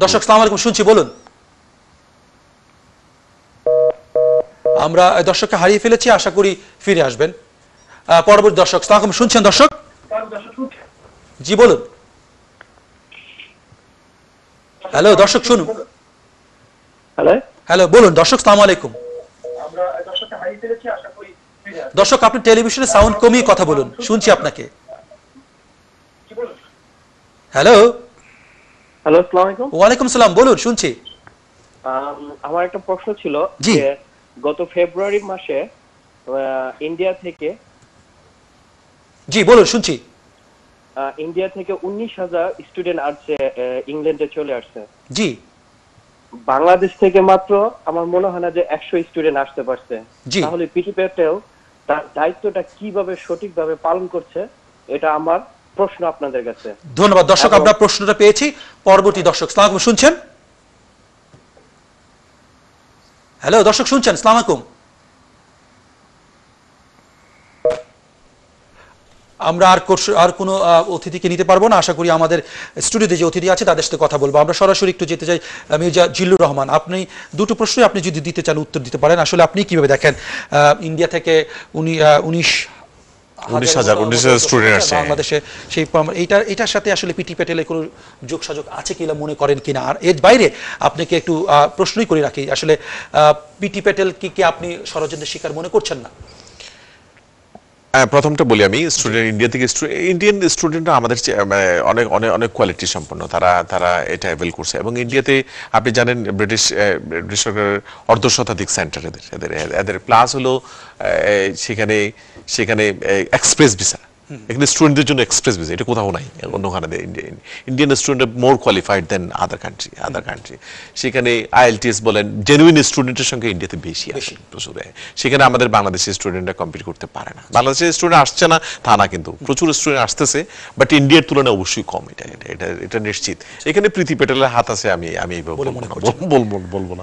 A: দর্শক আসসালামু আলাইকুম, শুনছি, বলুন। আমরা দর্শককে হারিয়ে ফেলেছি, আশা করি ফিরে আসবেন। পরবর্তী দর্শক, আসসালামু আলাইকুম, শুনছেন দর্শক? জি বলুন। হ্যালো দর্শক, শুনুন।
I: হ্যালো
A: হ্যালো, বলুন দর্শক। আসসালামু আলাইকুম দর্শক, আপনি টেলিভিশনের সাউন্ড কমিয়ে কথা বলুন, শুনছি আপনাকে। হ্যালো
I: হ্যালো, আসসালামু আলাইকুম।
A: ওয়ালাইকুম সালাম, বলুন, শুনছি।
I: আমার একটা প্রশ্ন ছিল
A: জি।
I: যে গত ফেব্রুয়ারি মাসে ইন্ডিয়া থেকে
A: জি বলুন, শুনছি।
I: ইন্ডিয়া থেকে 19,000 স্টুডেন্ট আসছে, ইংল্যান্ডে চলে আসছে।
A: জি।
I: বাংলাদেশ থেকে মাত্র আমার মনে হয় না যে 100 স্টুডেন্ট আসতে পারছে।
A: জি।
I: তাহলে পিটি প্যাটেল তার দায়িত্বটা কিভাবে সঠিকভাবে পালন করছে, এটা আমার প্রশ্ন আপনাদের কাছে।
A: ধন্যবাদ দর্শক, আমরা প্রশ্নটা পেয়েছি। পরবর্তী দর্শক, আসসালামু আলাইকুম, শুনছেন? হ্যালো দর্শক, শুনছেন? আসসালামু আলাইকুম। আমরা আর কোনো অতিথিকে নিতে পারবো না। আশা করি আমাদের স্টুডিওতে যে অতিথি আছে তাদের সাথে কথা বলবো। আমরা সরাসরি একটু যেতে চাই মির্জা জিল্লুর রহমান। আপনি দুটো প্রশ্নই আপনি যদি দিতে চান উত্তর দিতে পারেন। আসলে আপনি কিভাবে দেখেন ইন্ডিয়া থেকে 19,000
D: স্টুডেন্ট আসছে
A: বাংলাদেশে, সেই এইটার সাথে আসলে পিটি প্যাটেলের কোনো যোগসাযোগ আছে কিনা মনে করেন কিনা? আর এর বাইরে আপনাকে একটু প্রশ্নই করে রাখি, আসলে পিটি প্যাটেল কি আপনি ষড়যন্ত্রের শিকার মনে করছেন না?
D: প্রথমটা বলি আমি, স্টুডেন্ট ইন্ডিয়া থেকে ইন্ডিয়ান স্টুডেন্টরা আমাদের অনেক অনেক অনেক কোয়ালিটি সম্পন্ন, তারা এটা অ্যাভেল করছে। এবং ইন্ডিয়াতে আপনি জানেন ব্রিটিশ সরকারের অর্ধশতাধিক সেন্টার এদের প্লাস হলো সেখানে এক্সপ্রেস ভিসা, এখানে স্টুডেন্টদের জন্য এক্সপ্রেস ভিসা, এটা কোথাও নাই অন্যখানে। ইন্ডিয়ান স্টুডেন্ট মোর কোয়ালিফাইড দেন আদার কান্ট্রি। সেখানে আইএলটিএস বলেন, জেনুইন স্টুডেন্টের সঙ্গে ইন্ডিয়াতে বেশি আছে প্রচুর। সেখানে আমাদের বাংলাদেশের স্টুডেন্টরা কম্পিট করতে পারে না। বাংলাদেশের স্টুডেন্ট আসছে না তা না, কিন্তু প্রচুর স্টুডেন্ট আসতেছে, বাট ইন্ডিয়ার তুলনায় অবশ্যই কম। এটা নিশ্চিত। এখানে প্রীতি প্যাটেলের হাত আছে, আমি বলবো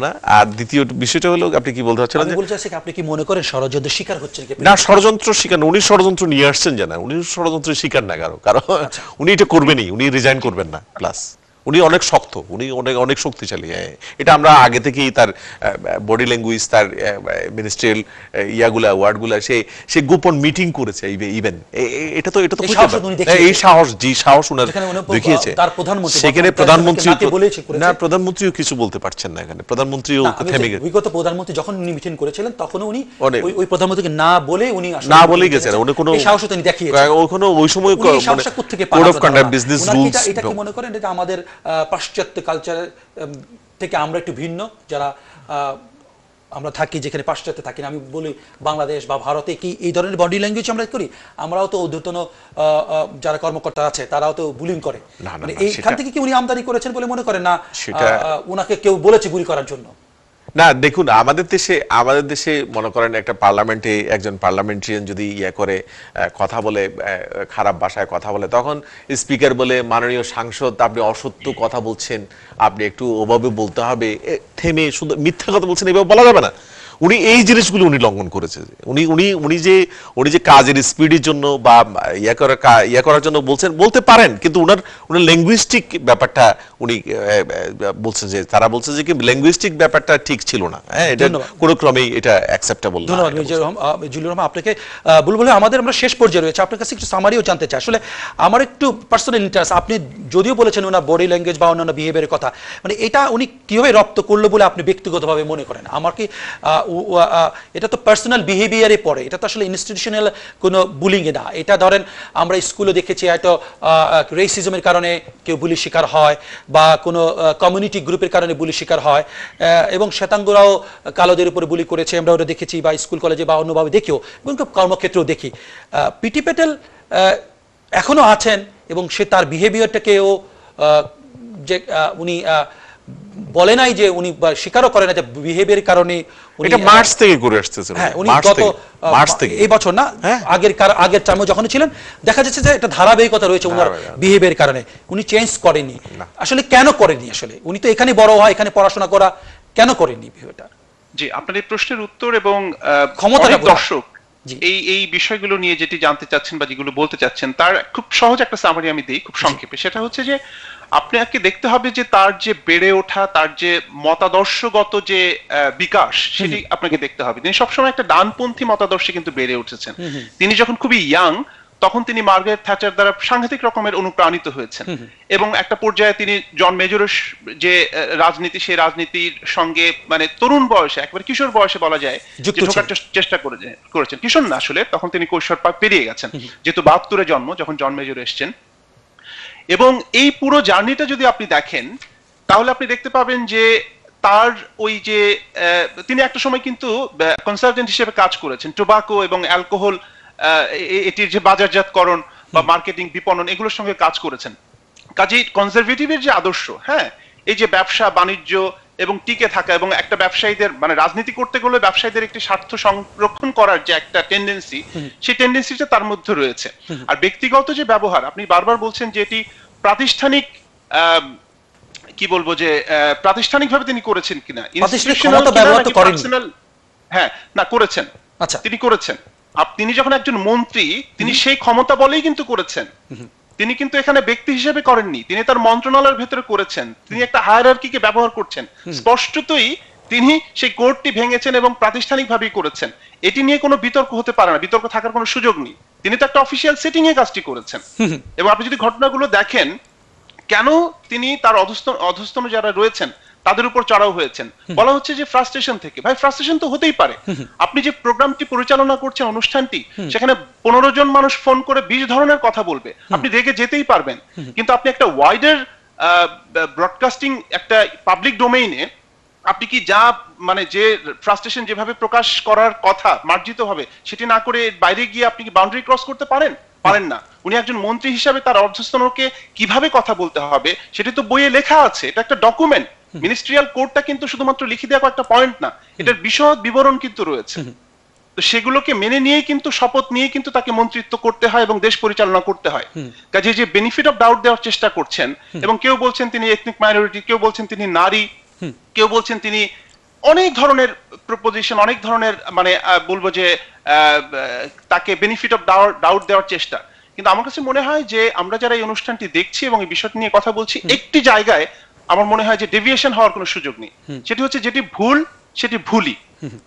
D: না। আর দ্বিতীয় বিষয়টা হলো, আপনি কি বলতে চাচ্ছেন?
A: আপনি কি মনে করেন ষড়যন্ত্রের শিকার হচ্ছেন?
D: না, ষড়যন্ত্র শিকার, উনি ষড়যন্ত্র নিয়ে আসছেন জানা, উনি ষড়যন্ত্রের শিকার না কারণ উনি এটা করবেনই, উনি রিজাইন করবেন না। প্লাস উনি অনেক শক্ত, উনি অনেক শক্তিশালী। এটা আমরা আগে থেকেই তার বডি ল্যাঙ্গুয়েজ, তার মিনিস্ট্রিয়াল ওয়ার্ডগুলা সে গোপন মিটিং করেছে ইভেন। এটা তো এই সাহস উনার দেখিয়েছে। সেখানে প্রধানমন্ত্রীও কিছু বলতে পারছেন না। এখানে প্রধানমন্ত্রীও থেমে গেছে।
A: বিগত প্রধানমন্ত্রী যখন উনি মিটিং করেছিলেন তখন উনি ওই প্রধানমন্ত্রীকে না বলে গেছেন।
D: উনি কোনো
A: সাহস তিনি দেখিয়েছেন।
D: ওই সময় code of conduct, business rules.
A: এটা কি মনে করেন এটা আমাদের পাশ্চাত্য কালচার থেকে আমরা একটু ভিন্ন, যারা আমরা থাকি যেখানে পাশ্চাত্যে থাকি না, আমি বলি বাংলাদেশ বা ভারতে, কি এই ধরনের বডি ল্যাঙ্গুয়েজ আমরা করি? আমরাও তো ঊর্ধ্বতন যারা কর্মকর্তা আছে তারাও তো বুলিং করে, মানে এইখান থেকে কি উনি আমদানি করেছেন বলে মনে করেন না? উনাকে কেউ বলেছে গুলি করার জন্য?
D: না, দেখুন, আমাদের দেশে মনে করেন একটা পার্লামেন্টে একজন পার্লামেন্টারিয়ান যদি করে কথা বলে, খারাপ ভাষায় কথা বলে, তখন স্পিকার বলে, মাননীয় সাংসদ আপনি অসত্য কথা বলছেন, আপনি একটু ওভাবে বলতে হবে, থেমে শুধু মিথ্যা কথা বলছেন, এভাবে বলা যাবে না। উনি এই জিনিসগুলো উনি লঙ্ঘন করেছে। উনি যে কাজের স্পিডের জন্য বা ইয়া করার জন্য বলতে পারেন, কিন্তু উনার ল্যাঙ্গুইস্টিক ব্যাপারটা উনি বলছেন যে তারা বলছে যে কি ল্যাঙ্গুইস্টিক ব্যাপারটা ঠিক ছিল না। হ্যাঁ, এটা কোনো ক্রমেই এটা অ্যাকসেপ্টেবল না।
A: ধন্যবাদ জিল্লুর রহমান আপনাকে। বুলবুল আমরা শেষ পর্যায়ে রয়েছে, আপনার কাছে একটু সামারিও জানতে চাই। আসলে আমার একটু পার্সোনাল ইন্টারেস্ট, আপনি যদিও বলেছেন ওনার বডি ল্যাঙ্গুয়েজ বা অন্যান্য বিহেভিয়ারের কথা, মানে এটা উনি কিভাবে রপ্ত করলো বলে আপনি ব্যক্তিগতভাবে মনে করেন? আমার কি এটা তো পার্সোনাল বিহেভিয়ারে পড়ে, এটা তো আসলে ইনস্টিটিউশনাল কোনো বুলিং না। এটা ধরেন আমরা স্কুলে দেখেছি হয়তো রেসিজমের কারণে কেউ বুলি শিকার হয় বা কোনো কমিউনিটি গ্রুপের কারণে বুলি শিকার হয়, এবং শ্বেতাঙ্গরাও কালোদের উপরে বুলি করেছে, আমরা ওটা দেখেছি বা স্কুল কলেজে বা অন্যভাবে দেখিও, এবং কর্মক্ষেত্রেও দেখি। পিটি প্যাটেল এখনো আছেন এবং সে তার বিহেভিয়ারটাকেও যে উনি বলে নাই যে উনি স্বীকারও করে না যে বিহেভিয়ারের কারণে
D: এটা মার্চ থেকে করে আসতেছে।
A: হ্যাঁ, উনি গত মার্চ থেকে, এই বছর না, আগের টার্মে যখন ছিলেন দেখা যাচ্ছে যে এটা ধারাবাহিকতা রয়েছে ওনার বিহেভিয়ারের কারণে। উনি চেঞ্জ করেনি। আসলে কেন করেনি? আসলে উনি তো এখানে বড় হয়, এখানে পড়াশোনা করা, কেন করেনি বিহেভিয়ারটা?
C: জি, আপনার এই প্রশ্নের উত্তর এবং
A: ক্ষমতাটা
C: দর্শক এই বিষয়গুলো নিয়ে যেটি জানতে চাচ্ছেন বা যেগুলো বলতে চাচ্ছেন তার খুব সহজ একটা সামারি আমি দিই খুব সংক্ষেপে। সেটা হচ্ছে যে আপনাকে দেখতে হবে যে তার যে বেড়ে ওঠা, তার যে মতাদর্শগত যে বিকাশ, সেটি আপনাকে দেখতে হবে। তিনি সবসময় একটা ডানপন্থী মতাদর্শে কিন্তু বেড়ে উঠেছেন। তিনি যখন খুবই ইয়াং তখন তিনি মার্গারেট থ্যাচার দ্বারা সাংঘাতিক রকমের অনুপ্রাণিত হয়েছেন, এবং একটা পর্যায়ে তিনি জন মেজরের যে রাজনীতি, সেই রাজনীতির সঙ্গে মানে তরুণ বয়সে, একেবারে কিশোর বয়সে বলা যায় ঢোকার চেষ্টা করেছেন। কিশোর না, আসলে তখন তিনি কৈশোর পেরিয়ে গেছেন, যেহেতু 72-এ জন্ম, যখন জন মেজর এসছেন। এবং এই পুরো জার্নিটা যদি আপনি দেখেন তাহলে আপনি দেখতে পাবেন যে তার ওই যে তিনি একটা সময় কিন্তু কনসালটেন্ট হিসেবে কাজ করেছেন, টোবাকো এবং অ্যালকোহল এটির যে বাজারজাতকরণ বা মার্কেটিং, বিপণন, এগুলোর সঙ্গে কাজ করেছেন। কাজেই কনজারভেটিভের যে আদর্শ, হ্যাঁ, এই যে ব্যবসা বাণিজ্য এবং টিকে থাকা, এবং একটা ব্যবসায়ীদের মানে রাজনীতি করতে গেলে ব্যবসায়ীদের একটি স্বার্থ সংরক্ষণ করার যে একটা টেন্ডেন্সি, সেই টেন্ডেন্সিটা তার মধ্যে রয়েছে। আর ব্যক্তিগত যে ব্যবহার, আপনি বারবার বলছেন যে এটি প্রাতিষ্ঠানিক, কি বলবো, যে প্রাতিষ্ঠানিকভাবে তিনি করেছেন কিনা, ইনস্টিটিউশনাল, হ্যাঁ, না করেছেন, তিনি করেছেন। তিনি যখন একজন মন্ত্রী, তিনি সেই ক্ষমতা বলেই কিন্তু করেছেন। তিনি কিন্তু এখানে ব্যক্তি হিসেবে করেননি, তিনি তার মন্ত্রণালয়ের ভেতরে করেছেন। তিনি একটা হায়ারার্কিকে ব্যবহার করছেন। স্পষ্টতই তিনি সেই কোডটি ভেঙেছেন এবং প্রাতিষ্ঠানিকভাবেই করেছেন। এটি নিয়ে কোনো বিতর্ক হতে পারে না, বিতর্ক থাকার কোনো সুযোগ নেই। তিনি তো একটা অফিসিয়াল সেটিং এ কাজটি করেছেন। এবং আপনি যদি ঘটনাগুলো দেখেন, কেন তিনি তার অধস্তন যারা রয়েছেন তাদের উপর চড়াও হয়েছেন, বলা হচ্ছে যে ফ্রাস্ট্রেশন থেকে। ভাই, ফ্রাস্ট্রেশন তো হতেই পারে। আপনি যে প্রোগ্রামটি পরিচালনা করছেন, অনুষ্ঠানটি, সেখানে 15 জন মানুষ ফোন করে 20 ধরনের কথা বলবে, আপনি রেগে যেতেই পারবেন। কিন্তু আপনি একটা ওয়াইডার ব্রডকাস্টিং, একটা পাবলিক ডোমেইনে আপনি কি যা মানে যে ফ্রাস্ট্রেশন যেভাবে প্রকাশ করার কথা মার্জিত হবে, সেটি না করে বাইরে গিয়ে আপনি কি বাউন্ডারি ক্রস করতে পারেন? পারেন না। উনি একজন মন্ত্রী হিসাবে তার অধস্তনকে কিভাবে কথা বলতে হবে সেটি তো বইয়ে লেখা আছে, এটা একটা ডকুমেন্ট। মিনিস্ট্রিয়াল কোডটা কিন্তু শুধুমাত্র লিখে দেওয়া একটা পয়েন্ট না, এটার বিশদ বিবরণ কিন্তু রয়েছে। তো সেগুলোকে মেনে নিয়েই কিন্তু, শপথ নিয়ে কিন্তু তাকে মন্ত্রিত্ব করতে হয় এবং দেশ পরিচালনা করতে হয়। কাজে যে বেনিফিট অফ ডাউট দেওয়ার চেষ্টা করছেন, এবং কেউ বলছেন তিনি এথনিক মাইনরিটি, কেউ বলছেন তিনি নারী, কেউ বলছেন তিনি অনেক ধরনের প্রপোজিশন, অনেক ধরনের মানে বলবো যে তাকে বেনিফিট অফ ডাউট দেওয়ার চেষ্টা। কিন্তু আমার কাছে মনে হয় যে আমরা যারা এই অনুষ্ঠানটি দেখছি এবং এই বিষয়টি নিয়ে কথা বলছি, একটি জায়গায় আমার মনে হয় যে ডেভিয়েশন হওয়ার কোনো সুযোগ নেই। সেটি হচ্ছে যেটি ভুল সেটি ভুলই,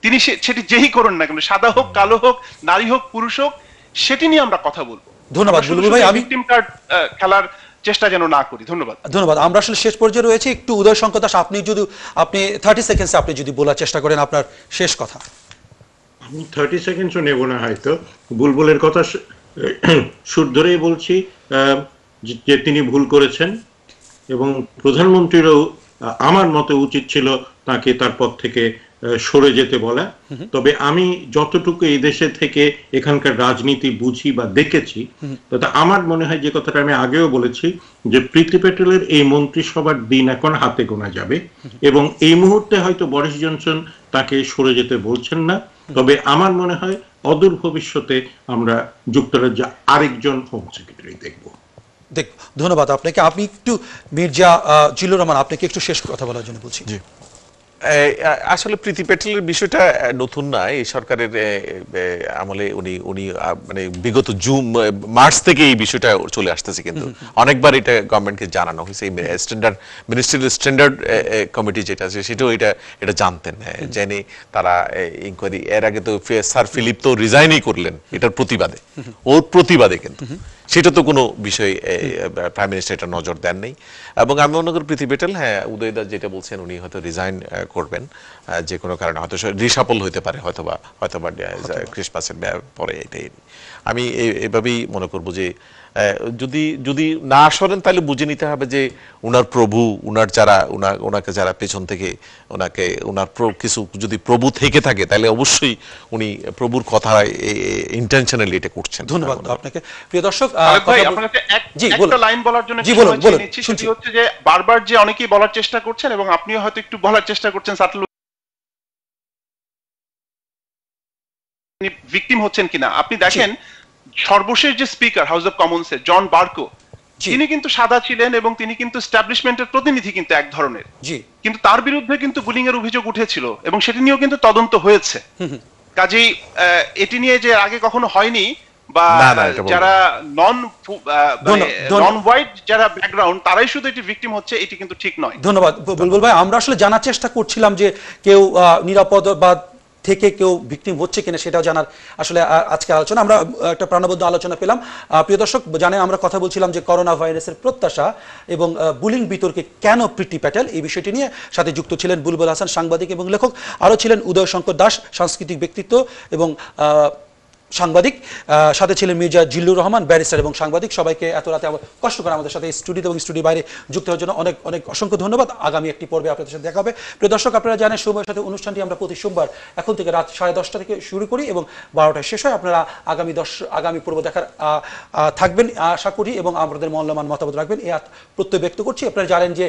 C: তিনি সেটি যেই করুন না কেন, সাদা হোক, কালো হোক, নারী হোক, পুরুষ হোক, সেটি নিয়ে আমরা কথা বলবো।
A: ধন্যবাদ বুলবুল ভাই। আমি
C: টিম কার্ড খেলার চেষ্টা যেন না করি। ধন্যবাদ।
A: ধন্যবাদ। আমরা আসলে শেষ পর্যায়ে রয়েছে, একটু উদয় শঙ্কর দাস, আপনি 30 সেকেন্ডসে আপনি যদি বলার চেষ্টা করেন আপনার শেষ কথা।
B: আমি 30 সেকেন্ডসও নেব না, হয়তো বুলবুলের কথা সুর ধরেই বলছি যে তিনি ভুল করেছেন, এবং প্রধানমন্ত্রীরও আমার মতে উচিত ছিল তাকে তার পদ থেকে সরে যেতে বলা। তবে আমি যতটুকু এই দেশে থেকে এখানকার রাজনীতি বুঝি বা দেখেছি, তাতে আমার মনে হয় যে কথাটা আমি আগেও বলেছি, যে প্রীতি প্যাটেলের এই মন্ত্রিসভার দিন এখন হাতে গোনা যাবে, এবং এই মুহূর্তে হয়তো বরিস জনসন তাকে সরে যেতে বলছেন না। তবে আমার মনে হয় অদূর ভবিষ্যতে আমরা যুক্তরাজ্যে আরেকজন হোম সেক্রেটারি দেখব।
A: ধন্যবাদ আপনাকে। আপনি একটু মির্জা জিল্লুর রহমান, আপনাকে একটু শেষ কথা বলার জন্য বলছি।
D: আসলে প্রীতি প্যাটেলের বিষয়টা নতুন না, এই সরকারের আমলে উনি মানে বিগত মার্চ থেকে এই বিষয়টা চলে আসতেছে, কিন্তু অনেকবার এটা গভর্নমেন্টকে জানানো হয়েছে। স্ট্যান্ডার্ড মিনিস্ট্রিয়াল স্ট্যান্ডার্ড কমিটি যেটা আছে সেটাও এটা জানতেন, জেনে তারা ইনকোয়ারি, এর আগে তো স্যার ফিলিপ তো রিজাইনই করলেন এটার প্রতিবাদে, ওর প্রতিবাদে, কিন্তু সেটা তো কোনো বিষয় প্রাইম মিনিস্টার এটা নজর দেন নেই। এবং আমি মনে করি প্রীতি প্যাটেল, হ্যাঁ উদয়দা যেটা বলছেন, উনি হয়তো রিজাইন করবেন যে কোনো কারণে, হয়তো রিসাপল হতে পারে, হয়তোবা ক্রিসমাসের পরে। এটাই আমি এভাবেই মনে করবো যে যদি না সরেন তাহলে বুঝে নিতে হবে যে উনার প্রভু, ওনাকে যারা পেছন থেকে ওনার কিছু যদি প্রভু থেকে থাকে তাহলে অবশ্যই উনি প্রভুর কথা ইন্টেনশনালি এটা করছেন।
A: ধন্যবাদ আপনাকে। প্রিয় দর্শক,
C: ভাই আপনাকে একটা লাইন বলার জন্য নিচ্ছি, সেটি হচ্ছে যে বারবার যে অনেকেই বলার চেষ্টা করছেন এবং আপনিও হয়তো একটু বলার চেষ্টা করছেন ভিকটিম হচ্ছেন কিনা। আপনি দেখেন সর্বশেষ যে স্পিকার হাউস অফ কমন্সের জন বার্কো, তিনি কিন্তু সাদা ছিলেন এবং তিনি কিন্তু এস্টাবলিশমেন্টের প্রতিনিধি কিন্তু এক ধরনের, কিন্তু তার বিরুদ্ধে কিন্তু বুলিং এর অভিযোগ উঠেছিল এবং সেটি নিয়েও কিন্তু তদন্ত হয়েছে। কাজেই এটি নিয়ে যে আগে কখনো হয়নি বা যারা নন হোয়াইট যারা ব্যাকগ্রাউন্ড তারাই শুধু এটি ভিকটিম হচ্ছে, এটি কিন্তু ঠিক নয়।
A: ধন্যবাদ বুলবুল ভাই। আমরা আসলে জানার চেষ্টা করছিলাম যে কেউ নিরাপদ বা থেকে কেউ ভিকটিম হচ্ছে কিনা সেটাও জানার আসলে আজকে আলোচনা, আমরা একটা প্রাণবদ্ধ আলোচনা পেলাম। প্রিয় দর্শক জানেন আমরা কথা বলছিলাম যে করোনা ভাইরাসের প্রত্যাশা এবং বুলিং বিতর্কে কেন প্রীতি প্যাটেল, এই বিষয়টি নিয়ে সাথে যুক্ত ছিলেন বুলবুল হাসান, সাংবাদিক এবং লেখক, আরও ছিলেন উদয় শঙ্কর দাস, সাংস্কৃতিক ব্যক্তিত্ব এবং সাংবাদিক, সাথে ছিলেন মির্জা জিল্লুর রহমান, ব্যারিস্টার এবং সাংবাদিক। সবাইকে এত রাতে কষ্ট করে আমাদের সাথে স্টুডিওতে এবং স্টুডিও বাইরে যুক্ত হওয়ার জন্য অনেক অনেক অসংখ্য ধন্যবাদ। আগামী একটি পর্বে আপনাদের সাথে দেখা হবে। প্রিয় দর্শক, আপনারা জানেন সময়ের সাথে অনুষ্ঠানটি আমরা প্রতি সোমবার এখন থেকে রাত 10:30 থেকে শুরু করি এবং 12টায় শেষ হয়। আপনারা আগামী পর্ব দেখার থাকবেন আশা করি এবং আমাদের মূল্যবান মতামত রাখবেন এই প্রত্যয় ব্যক্ত করছি। আপনারা জানেন যে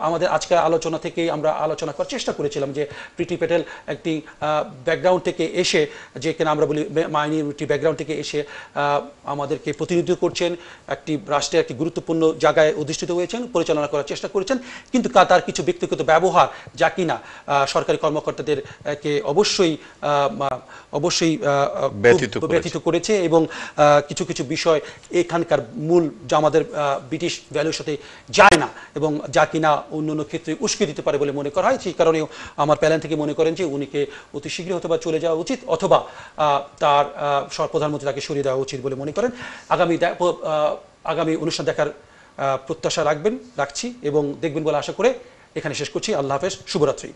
A: আমাদের আজকের আলোচনা থেকেই আমরা আলোচনা করার চেষ্টা করেছিলাম যে প্রীতি প্যাটেল একটি ব্যাকগ্রাউন্ড থেকে এসে, যে কিনা আমরা বলি মাইনরিটি ব্যাকগ্রাউন্ড থেকে এসে আমাদেরকে প্রতিনিধিত্ব করছেন, একটি রাষ্ট্রের একটি গুরুত্বপূর্ণ জায়গায় অধিষ্ঠিত হয়েছেন, পরিচালনা করার চেষ্টা করেছেন, কিন্তু তার কিছু ব্যক্তিগত ব্যবহার যা কিনা সরকারি কর্মকর্তাদেরকে অবশ্যই ব্যথিত করেছে এবং কিছু কিছু বিষয় এখানকার মূল যা আমাদের ব্রিটিশ ভ্যালুর সাথে যায় না এবং যা কিনা অন্য ক্ষেত্রে উস্কে দিতে পারে বলে মনে করা হয়। সেই কারণেও আমার প্যানেল থেকে মনে করেন যে উনিকে অতি শীঘ্রই অথবা চলে যাওয়া উচিত অথবা তার প্রধানমন্ত্রী তাকে সরিয়ে দেওয়া উচিত বলে মনে করেন। আগামী অনুষ্ঠান দেখার প্রত্যাশা রাখছি এবং দেখবেন বলে আশা করে এখানে শেষ করছি। আল্লাহ হাফেজ, শুভরাত্রি।